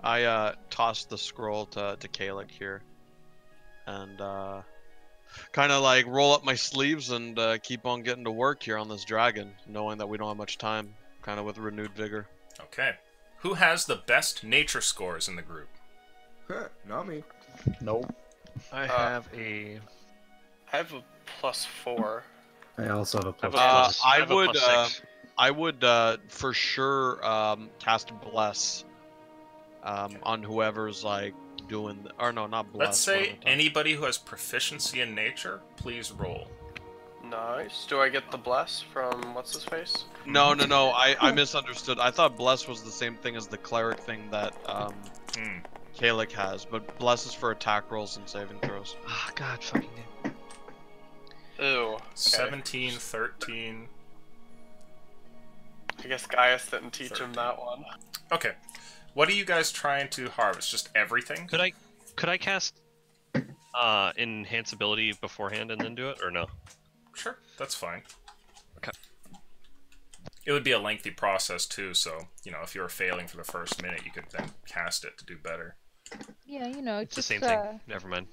I toss the scroll to Calyx here, and kind of like roll up my sleeves and keep on getting to work here on this dragon, knowing that we don't have much time, kind of with renewed vigor. Okay. Who has the best nature scores in the group? Not me. Nope. I have a +4. I also have a plus. I would for sure cast Bless on whoever's like doing, or no, not Bless. Let's say anybody who has proficiency in nature, please roll. Nice. Do I get the bless from what's his face? No. I misunderstood. I thought Bless was the same thing as the cleric thing that Calyx has, but Bless is for attack rolls and saving throws. Ah, God fucking it. Ew. Okay. 17, 13. I guess Gaius didn't teach him that one. Okay. What are you guys trying to harvest? Just everything? Could I cast enhance ability beforehand and then do it, or no? Sure, that's fine. Okay. It would be a lengthy process too, so if you were failing for the first minute, you could then cast it to do better. Yeah, it's the same thing. Never mind.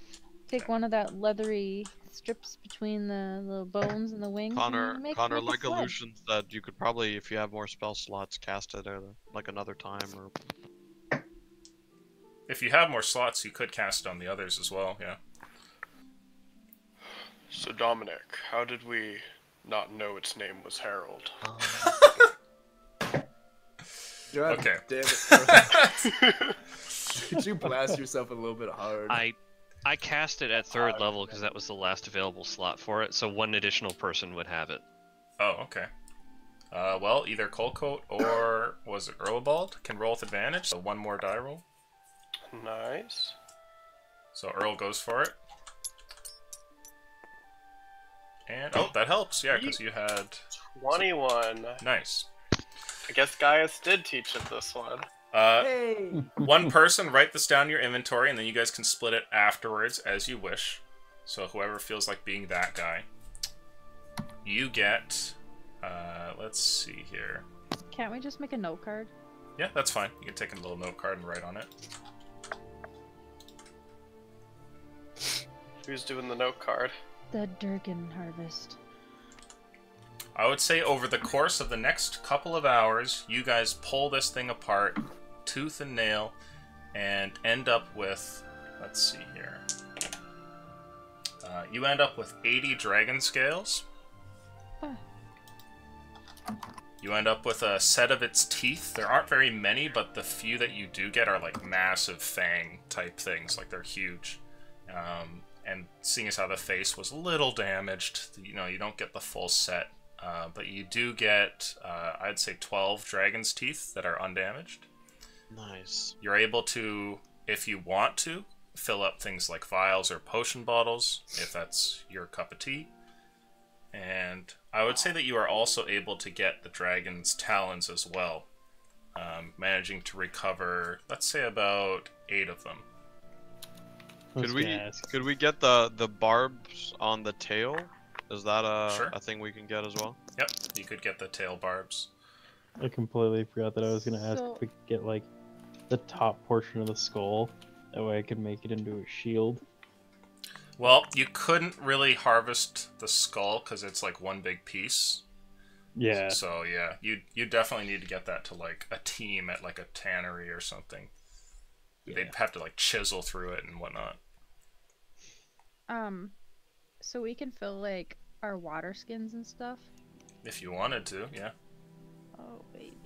Take one of that leathery strips between the bones and the wings. Connor, and make like sled. illusions that you could probably, if you have more spell slots, cast it like another time, or if you have more slots, you could cast it on the others as well. Yeah. So Dominic, how did we not know its name was Harold? God Okay. Damn it. Could you blast yourself a little bit hard? I cast it at 3rd level because that was the last available slot for it, so one additional person would have it. Oh, okay. Well, either Colcoat or was it Earlbald can roll with advantage, so one more die roll. Nice. So Earl goes for it. And, oh, that helps, yeah, because you had... 21. Nice. I guess Gaius did teach him this one. Hey! One person, write this down in your inventory, and then you guys can split it afterwards as you wish. So whoever feels like being that guy. You get... let's see here. Can't we just make a note card? Yeah, that's fine. You can take a little note card and write on it. Who's doing the note card? The Durgan harvest. I would say over the course of the next couple of hours, you guys pull this thing apart, tooth and nail, and end up with... Let's see here. You end up with 80 dragon scales. You end up with a set of its teeth. There aren't very many, but the few that you do get are like massive fang type things, like they're huge. And seeing as how the face was a little damaged, you know, you don't get the full set, but you do get, I'd say 12 dragon's teeth that are undamaged. Nice. You're able to, if you want to, fill up things like vials or potion bottles, if that's your cup of tea. And I would say that you are also able to get the dragon's talons as well, managing to recover, let's say, about 8 of them. Could we get the barbs on the tail? Is that Sure. a thing we can get as well? Yep, you could get the tail barbs. I completely forgot that I was gonna ask So- if we could get like the top portion of the skull. That way I could make it into a shield. Well, you couldn't really harvest the skull because it's like one big piece. Yeah. So yeah, you definitely need to get that to like a team at like a tannery or something. Yeah. They'd have to like chisel through it and whatnot. So we can fill like our water skins and stuff. If you wanted to, yeah. Oh baby.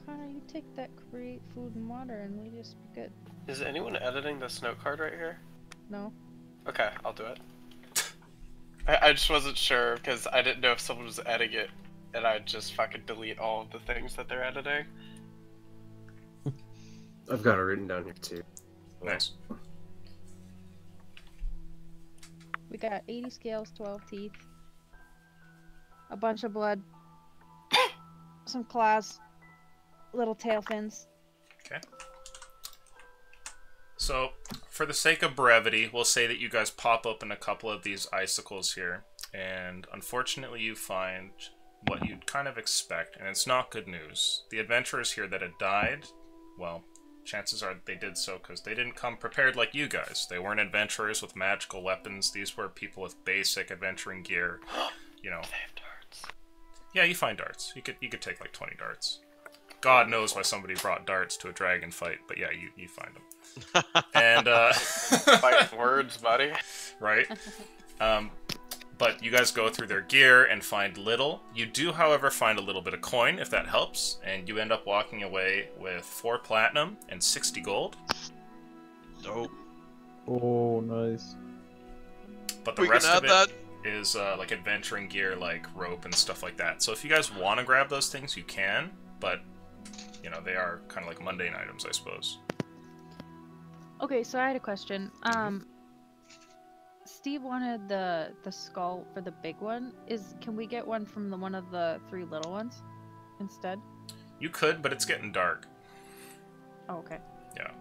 Connor, you take that create food and water and we just be good. Is anyone editing this note card right here? No. Okay, I'll do it. I just wasn't sure because I didn't know if someone was editing it and I'd just fucking delete all of the things that they're editing. I've got it written down here too. Nice. We got 80 scales, 12 teeth, a bunch of blood, some claws, little tail fins. Okay. So, for the sake of brevity, we'll say that you guys pop open a couple of these icicles here, and unfortunately you find what you'd kind of expect, and it's not good news. The adventurers here that had died, well, chances are they did so because they didn't come prepared like you guys. They weren't adventurers with magical weapons. These were people with basic adventuring gear, you know. They have darts. Yeah, you find darts. You could take like 20 darts. God knows why somebody brought darts to a dragon fight, but yeah, you find them. And Fighting words, buddy. right? But you guys go through their gear and find little. You do, however, find a little bit of coin, if that helps, and you end up walking away with 4 platinum and 60 gold. Dope. Oh, nice. But the We rest can of add it that. is like adventuring gear, like rope and stuff like that. So if you guys want to grab those things, you can, but you know, they are kind of like mundane items, I suppose. Okay, so I had a question. Steve wanted the skull for the big one. Can we get one from one of the 3 little ones instead? You could, but it's getting dark. Oh, okay. Yeah.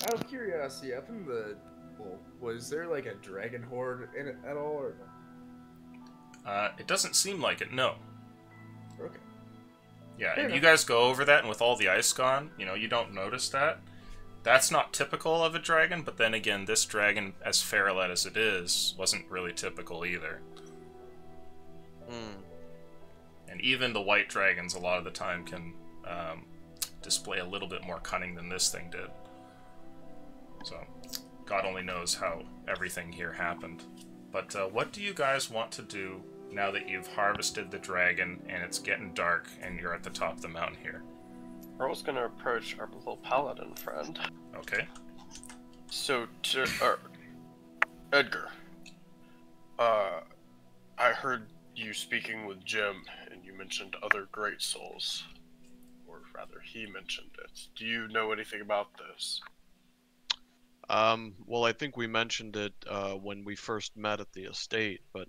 Out of curiosity, up in the well, was there like a dragon horde in it at all, or no? It doesn't seem like it, no. Okay. Yeah, Fair and you enough. guys go over that, and with all the ice gone, you know, you don't notice that. That's not typical of a dragon, but then again, this dragon, as feral as it is, wasn't really typical either. Hmm. And even the white dragons, a lot of the time, can display a little bit more cunning than this thing did. So, God only knows how everything here happened. But what do you guys want to do now that you've harvested the dragon, and it's getting dark, and you're at the top of the mountain here? Earl's gonna approach our little paladin friend. Okay. So, Edgar, I heard you speaking with Jim, and you mentioned other great souls. Or rather, he mentioned it. Do you know anything about this? Well, I think we mentioned it when we first met at the estate, but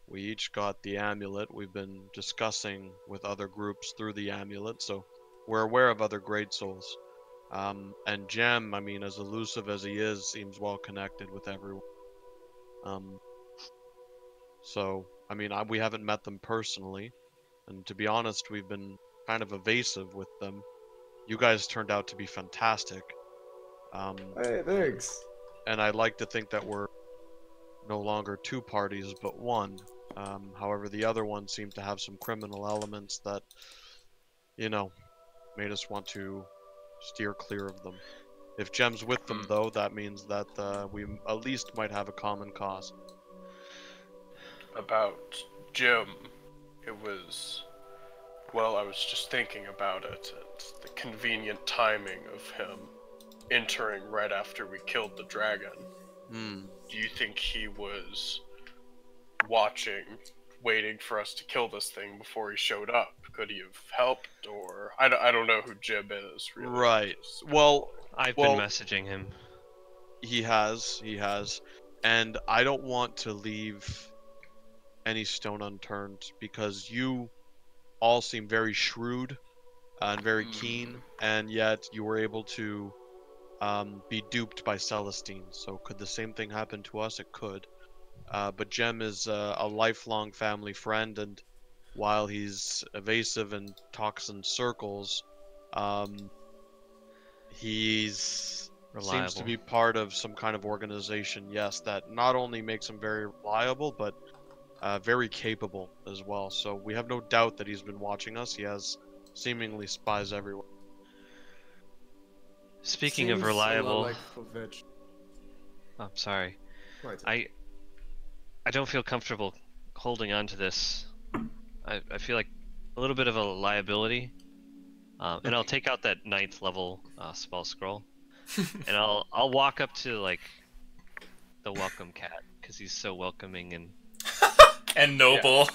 we each got the amulet. We've been discussing with other groups through the amulet, so we're aware of other great souls. And Jem, I mean, as elusive as he is, seems well connected with everyone. So, I mean, we haven't met them personally, and to be honest, we've been kind of evasive with them. You guys turned out to be fantastic. Hey, thanks. And I'd like to think that we're no longer 2 parties, but 1. However, the other one seemed to have some criminal elements that, you know, made us want to steer clear of them. If Jem's with them, though, that means that we at least might have a common cause. About Jim. it was... Well, I was just thinking about it, and the convenient timing of him entering right after we killed the dragon. Do you think he was watching, waiting for us to kill this thing before he showed up? Could he have helped, or... I don't know who Jib is, really. Right. Well, I've been messaging him. He has. And I don't want to leave any stone unturned, because you all seem very shrewd and very keen, and yet you were able to be duped by Celestine. So could the same thing happen to us? It could. But Jem is a lifelong family friend, and while he's evasive and talks in circles, he's Reliable. seems to be part of some kind of organization, yes, that not only makes him very reliable, but very capable as well. So we have no doubt that he's been watching us. He has seemingly spies everywhere. Speaking of Seems a lot reliable, like Povich. I'm sorry. Right. I don't feel comfortable holding on to this. I feel like a little bit of a liability. And I'll take out that 9th level spell scroll, and I'll walk up to like the welcome cat, because he's so welcoming and noble.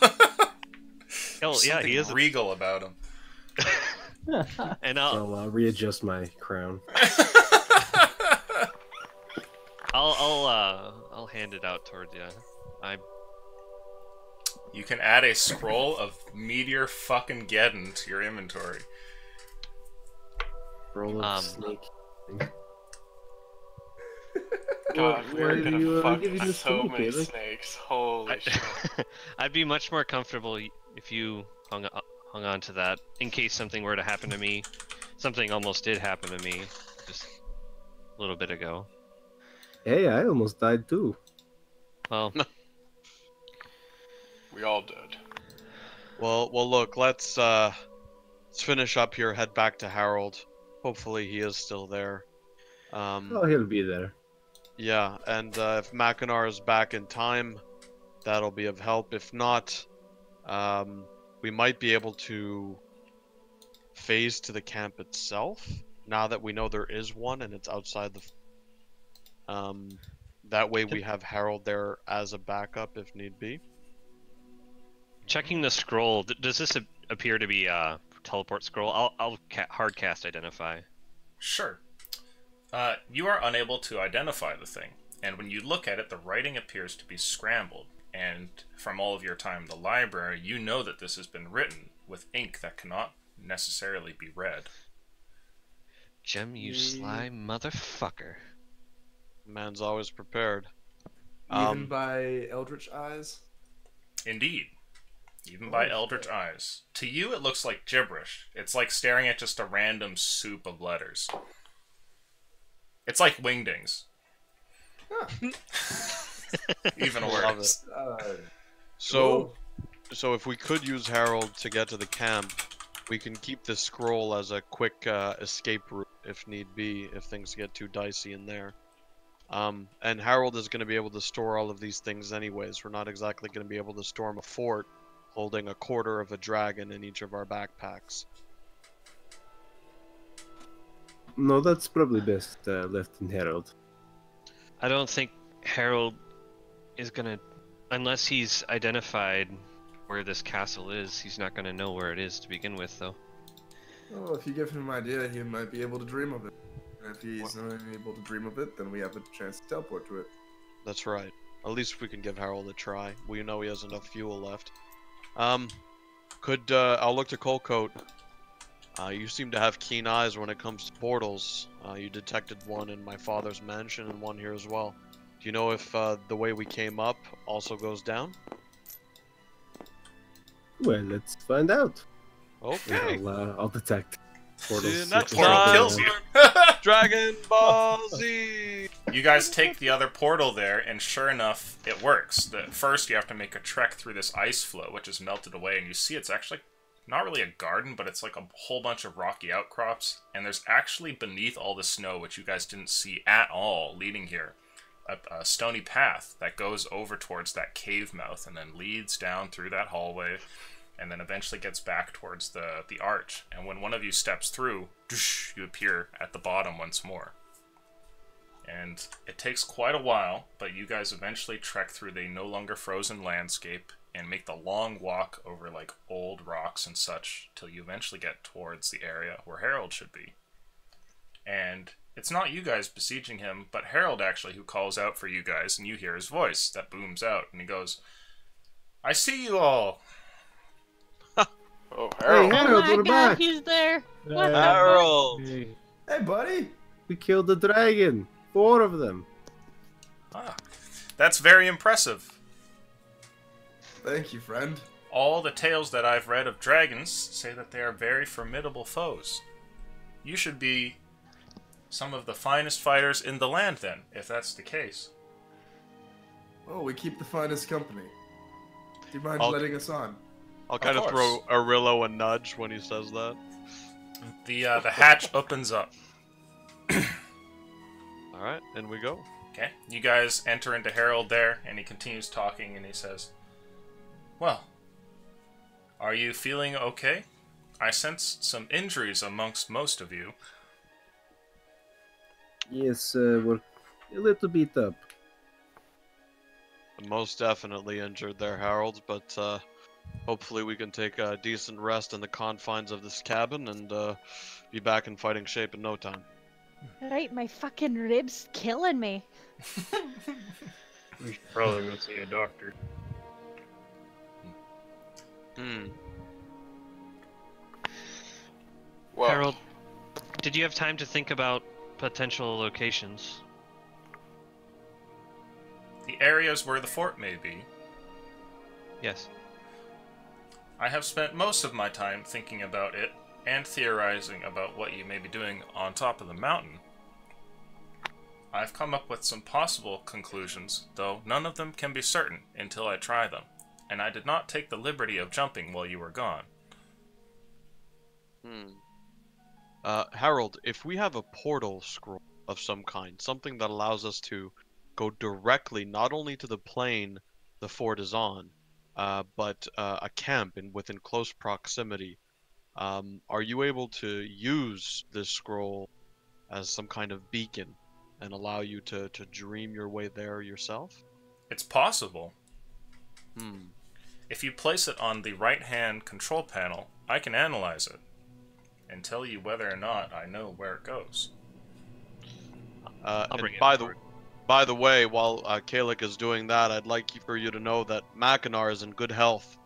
Oh yeah, he is regal about him. And I'll readjust my crown. I'll hand it out towards you. You can add a scroll of Meteor fucking Geddon to your inventory. Roll of snake. God, we're gonna fuck give you so snake, many eh? snakes. Holy shit. I'd be much more comfortable if you hung on to that in case something were to happen to me. Something almost did happen to me just a little bit ago. Hey, I almost died too. Well, we all did. Well, look, let's finish up here, head back to Harold. Hopefully he is still there. Oh, he'll be there. Yeah, and if Mackinac is back in time, that'll be of help. If not, we might be able to phase to the camp itself, now that we know there is one and it's outside the... that way we have Harold there as a backup if need be. checking the scroll, does this appear to be a teleport scroll? I'll hard cast identify. Sure. You are unable to identify the thing, and when you look at it, the writing appears to be scrambled. And from all of your time in the library, you know that this has been written with ink that cannot necessarily be read. Jem, you sly motherfucker. Man's always prepared. Even by Eldritch eyes? Indeed. Even by Eldritch eyes. To you, it looks like gibberish. It's like staring at just a random soup of letters. It's like wingdings. Huh. Even worse. So if we could use Harold to get to the camp, we can keep this scroll as a quick escape route if need be, if things get too dicey in there. And Harold is going to be able to store all of these things anyways. We're not exactly going to be able to storm a fort holding a quarter of a dragon in each of our backpacks. No, that's probably best left in Harold. I don't think Harold is gonna, unless he's identified where this castle is, he's not gonna know where it is to begin with, though. Well, if you give him an idea, he might be able to dream of it. And if he's not able to dream of it, then we have a chance to teleport to it. That's right. At least we can give Harold a try. We know he has enough fuel left. I'll look to Colcoat. You seem to have keen eyes when it comes to portals. You detected one in my father's mansion and one here as well. Do you know if the way we came up also goes down? Well, let's find out. Okay. I'll detect portals. Next Portal time. kills you. Dragon Ball Z! You guys take the other portal there, and sure enough, it works. First, you have to make a trek through this ice floe, which is melted away, and you see it's actually not really a garden, but it's like a whole bunch of rocky outcrops, and there's actually beneath all the snow, which you guys didn't see at all leading here, a stony path that goes over towards that cave mouth and then leads down through that hallway and then eventually gets back towards the arch. And when one of you steps through, you appear at the bottom once more. And it takes quite a while, but you guys eventually trek through the no longer frozen landscape and make the long walk over like old rocks and such till you eventually get towards the area where Harold should be. And it's not you guys besieging him, but Harold actually who calls out for you guys, and you hear his voice that booms out, and he goes, "I see you all." Oh, Harold. Hey, Harold, Oh my we're god, back. he's there. What the Harold! Hey, buddy. We killed the dragon. 4 of them. Ah, that's very impressive. Thank you, friend. All the tales that I've read of dragons say that they are very formidable foes. You should be some of the finest fighters in the land then, if that's the case. Oh, we keep the finest company. Do you mind I'll- letting us on? I'll kind of course. throw Arillo a nudge when he says that. The hatch opens up. Alright, in we go. Okay, you guys enter into Harold there, and he continues talking, and he says, "Well, are you feeling okay? I sense some injuries amongst most of you." Yes, we're a little beat up. Most definitely injured there, Harold, but hopefully we can take a decent rest in the confines of this cabin and be back in fighting shape in no time. Right, my fucking ribs killing me. We should probably go see a doctor. Well, Harold, did you have time to think about potential locations? The areas where the fort may be. Yes. I have spent most of my time thinking about it and theorizing about what you may be doing on top of the mountain. I've come up with some possible conclusions, though none of them can be certain until I try them, and I did not take the liberty of jumping while you were gone. Harold, if we have a portal scroll of some kind, something that allows us to go directly not only to the plane the fort is on, but a camp within close proximity, are you able to use this scroll as some kind of beacon and allow you to dream your way there yourself? It's possible. Hmm. If you place it on the right-hand control panel, I can analyze it and tell you whether or not I know where it goes. I'll bring it By the way, while Kalik is doing that, I'd like for you to know that Mackinac is in good health.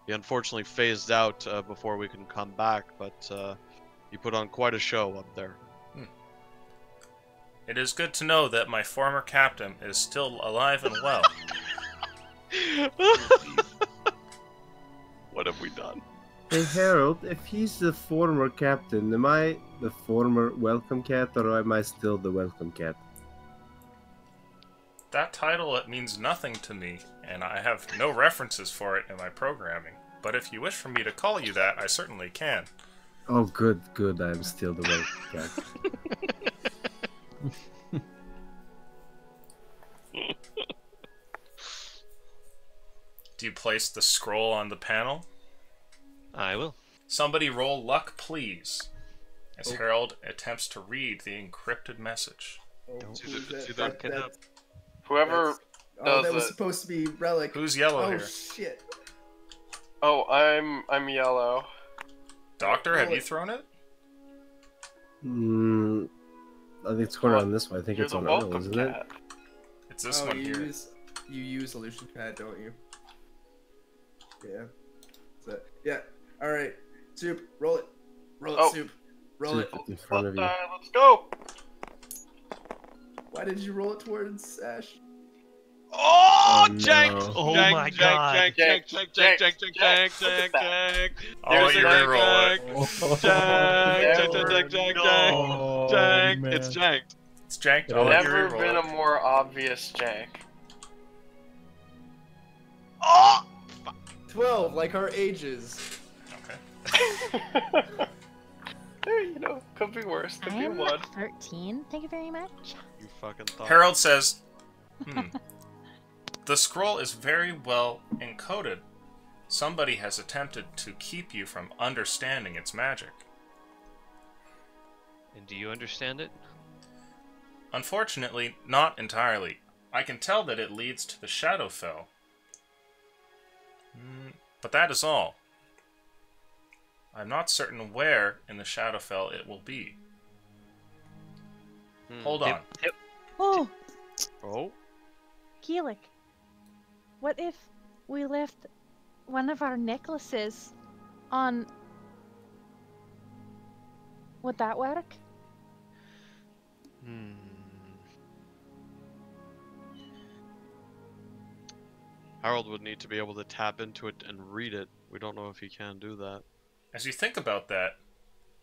He unfortunately phased out before we can come back, but he put on quite a show up there. It is good to know that my former captain is still alive and well. What have we done? Hey Harold, if he's the former captain, am I the former welcome cat or am I still the welcome cat? That title, it means nothing to me, and I have no references for it in my programming. But if you wish for me to call you that, I certainly can. Oh, good, I'm still the welcome cat. Do you place the scroll on the panel? I will. Somebody roll luck, please, as Harold attempts to read the encrypted message. whoever does that was it. supposed to be Relic. Who's yellow Oh here? shit. Oh, I'm yellow. Doctor, have you thrown it? I think it's going on this way. I think You're it's the on Earl, welcome isn't it? cat. It's this one here. You use illusion pad, don't you? Yeah. Yeah. All right. Soup. Roll it. Roll it. Oh. Soup. Roll it. In front of you. Let's go. Why did you roll it towards Ash? Oh, no. jank! Oh Jank, my jank, God. jank, jank, jank, jank, jank, jank, jank, Look at jank, that. jank. I'll let you Jank, reroll it. jank, jank, jank, jank, jank, jank. It's janked. It's janked. I'll let you Never reroll been it. a more obvious jank. Oh! 12, like our ages. Okay. You know, could be worse. Could be a I'm 1. 13. Thank you very much. You fucking thought. Harold says, The scroll is very well encoded. Somebody has attempted to keep you from understanding its magic. And do you understand it? Unfortunately, not entirely. I can tell that it leads to the Shadowfell. But that is all. I'm not certain where in the Shadowfell it will be. Hold on. Oh, Oh? Keelik. What if we left one of our necklaces on... Would that work? Harold would need to be able to tap into it and read it. We don't know if he can do that. As you think about that,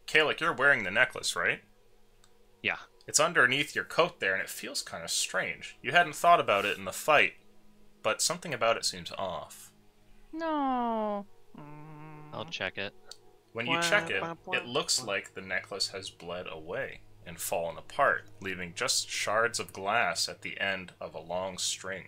Kalik, you're wearing the necklace, right? Yeah. It's underneath your coat there, and it feels kind of strange. You hadn't thought about it in the fight, but something about it seems off. No. I'll check it. When you check it, it looks like the necklace has bled away and fallen apart, leaving just shards of glass at the end of a long string.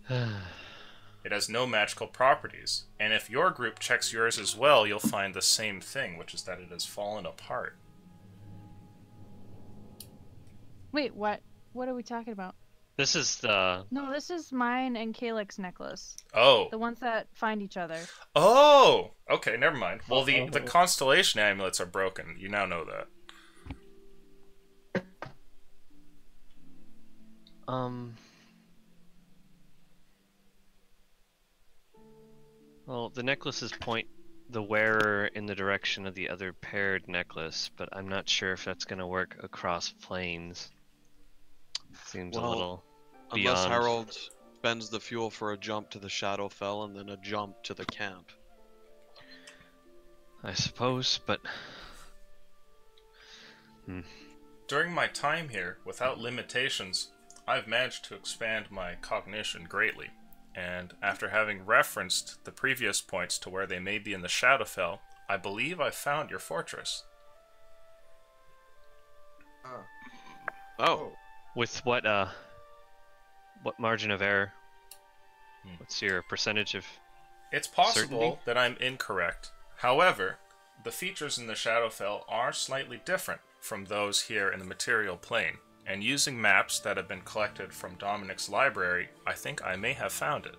It has no magical properties, and if your group checks yours as well, you'll find the same thing, which is that it has fallen apart. Wait, what? What are we talking about? This is the... No, this is mine and Kalik's necklace. Oh. The ones that find each other. Oh! Okay, never mind. Well, the constellation amulets are broken. You now know that. Well, the necklaces point the wearer in the direction of the other paired necklace, but I'm not sure if that's going to work across planes. Seems a little beyond. Unless Harold spends the fuel for a jump to the Shadowfell and then a jump to the camp. I suppose, but... During my time here, without limitations, I've managed to expand my cognition greatly. And after having referenced the previous points to where they may be in the Shadowfell, I believe I found your fortress. Oh. With what margin of error? What's your percentage of It's possible certainty? that I'm incorrect. However, the features in the Shadowfell are slightly different from those here in the material plane. And using maps that have been collected from Dominic's library, I think I may have found it.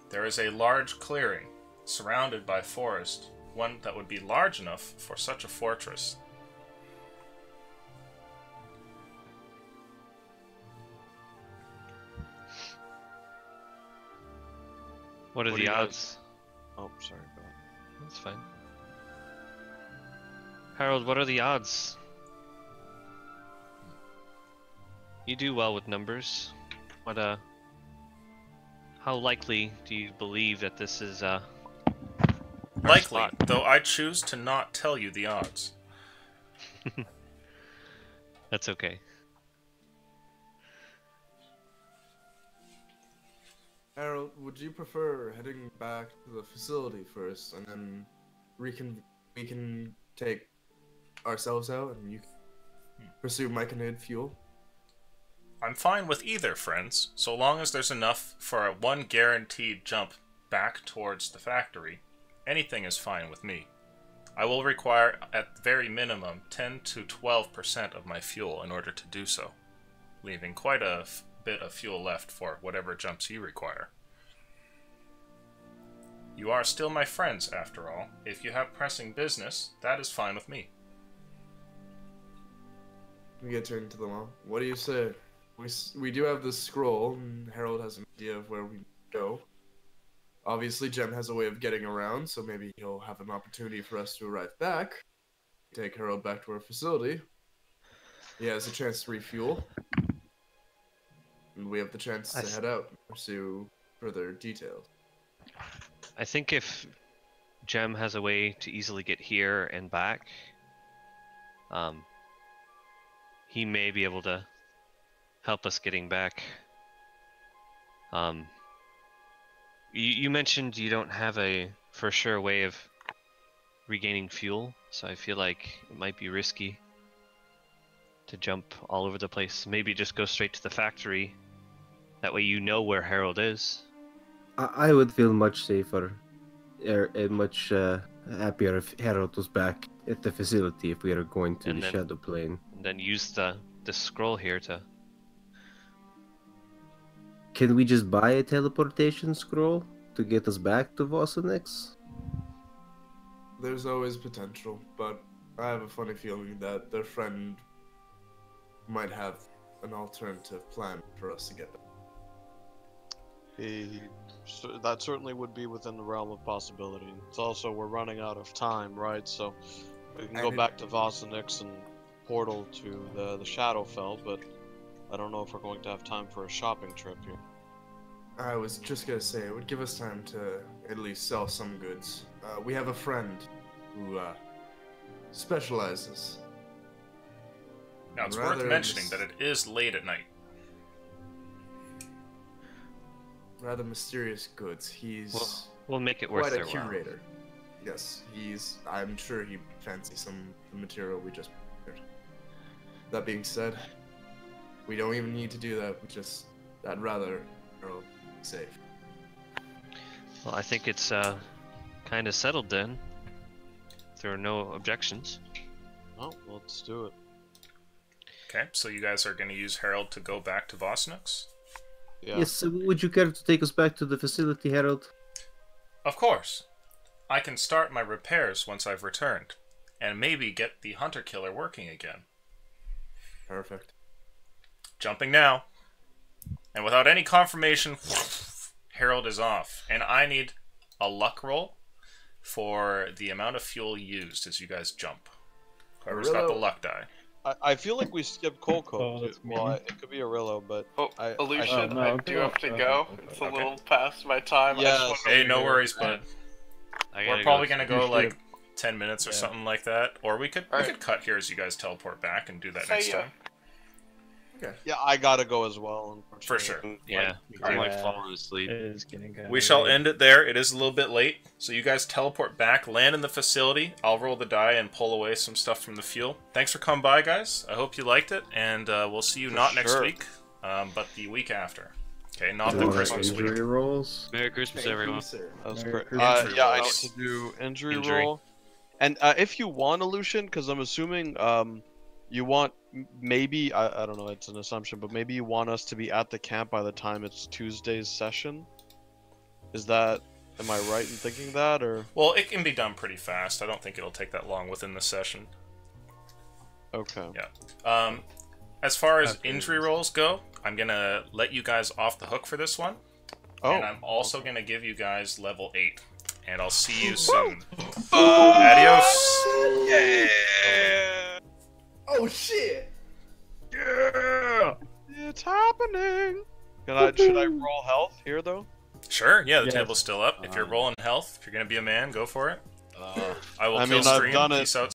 There is a large clearing, surrounded by forest, one that would be large enough for such a fortress. What are the odds? Oh, sorry, go on. That's fine. Harold, what are the odds? You do well with numbers. What, how likely do you believe that this is, Likely, though I choose to not tell you the odds. That's okay. Harold, would you prefer heading back to the facility first, and then we can take ourselves out, and you can pursue Myconid fuel? I'm fine with either, friends, so long as there's enough for a one guaranteed jump back towards the factory. Anything is fine with me. I will require, at very minimum, 10 to 12% of my fuel in order to do so, leaving quite a bit of fuel left for whatever jumps you require. You are still my friends, after all. If you have pressing business, that is fine with me. We get turned to them all. What do you say? We do have this scroll, and Harold has an idea of where we go. Obviously, Jem has a way of getting around, so maybe he'll have an opportunity for us to arrive back. Take Harold back to our facility. He has a chance to refuel. And we have the chance to head out and pursue further details. I think if Jem has a way to easily get here and back, he may be able to help us getting back. You mentioned you don't have a for sure way of regaining fuel, so I feel like it might be risky to jump all over the place. Maybe just go straight to the factory. That way you know where Harold is. I would feel much safer and much happier if Harold was back at the facility if we are going to And the then- Shadow Plane. And then use the scroll here to. Can we just buy a teleportation scroll to get us back to Vossonix? There's always potential, but I have a funny feeling that their friend might have an alternative plan for us to get there. That certainly would be within the realm of possibility. It's also, we're running out of time, right? So we can go back to Vossonix and portal to the Shadowfell, but I don't know if we're going to have time for a shopping trip here. I was just gonna say, it would give us time to at least sell some goods. We have a friend who specializes. Now, it's Rather worth mentioning that it is late at night. Rather mysterious goods. He's We'll make it worth quite a their while. curator. Yes, I'm sure he fancies some of the material we just prepared. That being said, we don't even need to do that. I'd rather be safe. Well, I think it's kind of settled then. If there are no objections. Oh, let's do it. Okay, so you guys are going to use Harold to go back to Vossonix? Yeah. Yes, would you care to take us back to the facility, Harold? Of course. I can start my repairs once I've returned, and maybe get the hunter-killer working again. Perfect. Jumping now. And without any confirmation, Harold is off. And I need a luck roll for the amount of fuel used as you guys jump. Whoever's got the luck die. I feel like we skipped Coco. Oh, that's me. Well, it could be Arillo, but Oh, Aleutian, no, I okay. do have to go. It's a Okay. little past my time. Yeah, I just wanna- Hey, no worries, bud. I We're gotta probably go. going to go You like should- 10 minutes or Yeah. something like that. Or we could Alright. cut here as you guys teleport back and do that Say next ya. time. yeah, I gotta go as well. For sure. Yeah, Like, I'm like yeah. falling asleep. It is getting kind We shall end it there. It is a little bit late. So you guys teleport back, land in the facility. I'll roll the die and pull away some stuff from the fuel. Thanks for coming by, guys. I hope you liked it. And we'll see you not next sure. week, but the week after. Okay, not the More Christmas injury week. rolls. Merry Christmas, Thank you, everyone. sir. That was Merry great. Christmas. Yeah, I need rolls. to do injury Injury. roll. And if you want Aleutian, because I'm assuming you want maybe I don't know, it's an assumption, but maybe you want us to be at the camp by the time it's Tuesday's session. Am I right in thinking that, or Well, it can be done pretty fast. I don't think it'll take that long within the session. okay? Yeah. As far as Okay. injury rolls go, I'm going to let you guys off the hook for this one. Oh, And I'm also going to give you guys level 8. And I'll see you soon. Adios. Oh shit! Yeah! it's happening. Should I roll health here though? Sure, yeah, the Yes. table's still up. If you're rolling health, if you're going to be a man, go for it. I will I kill mean, I've stream. done it. Peace out.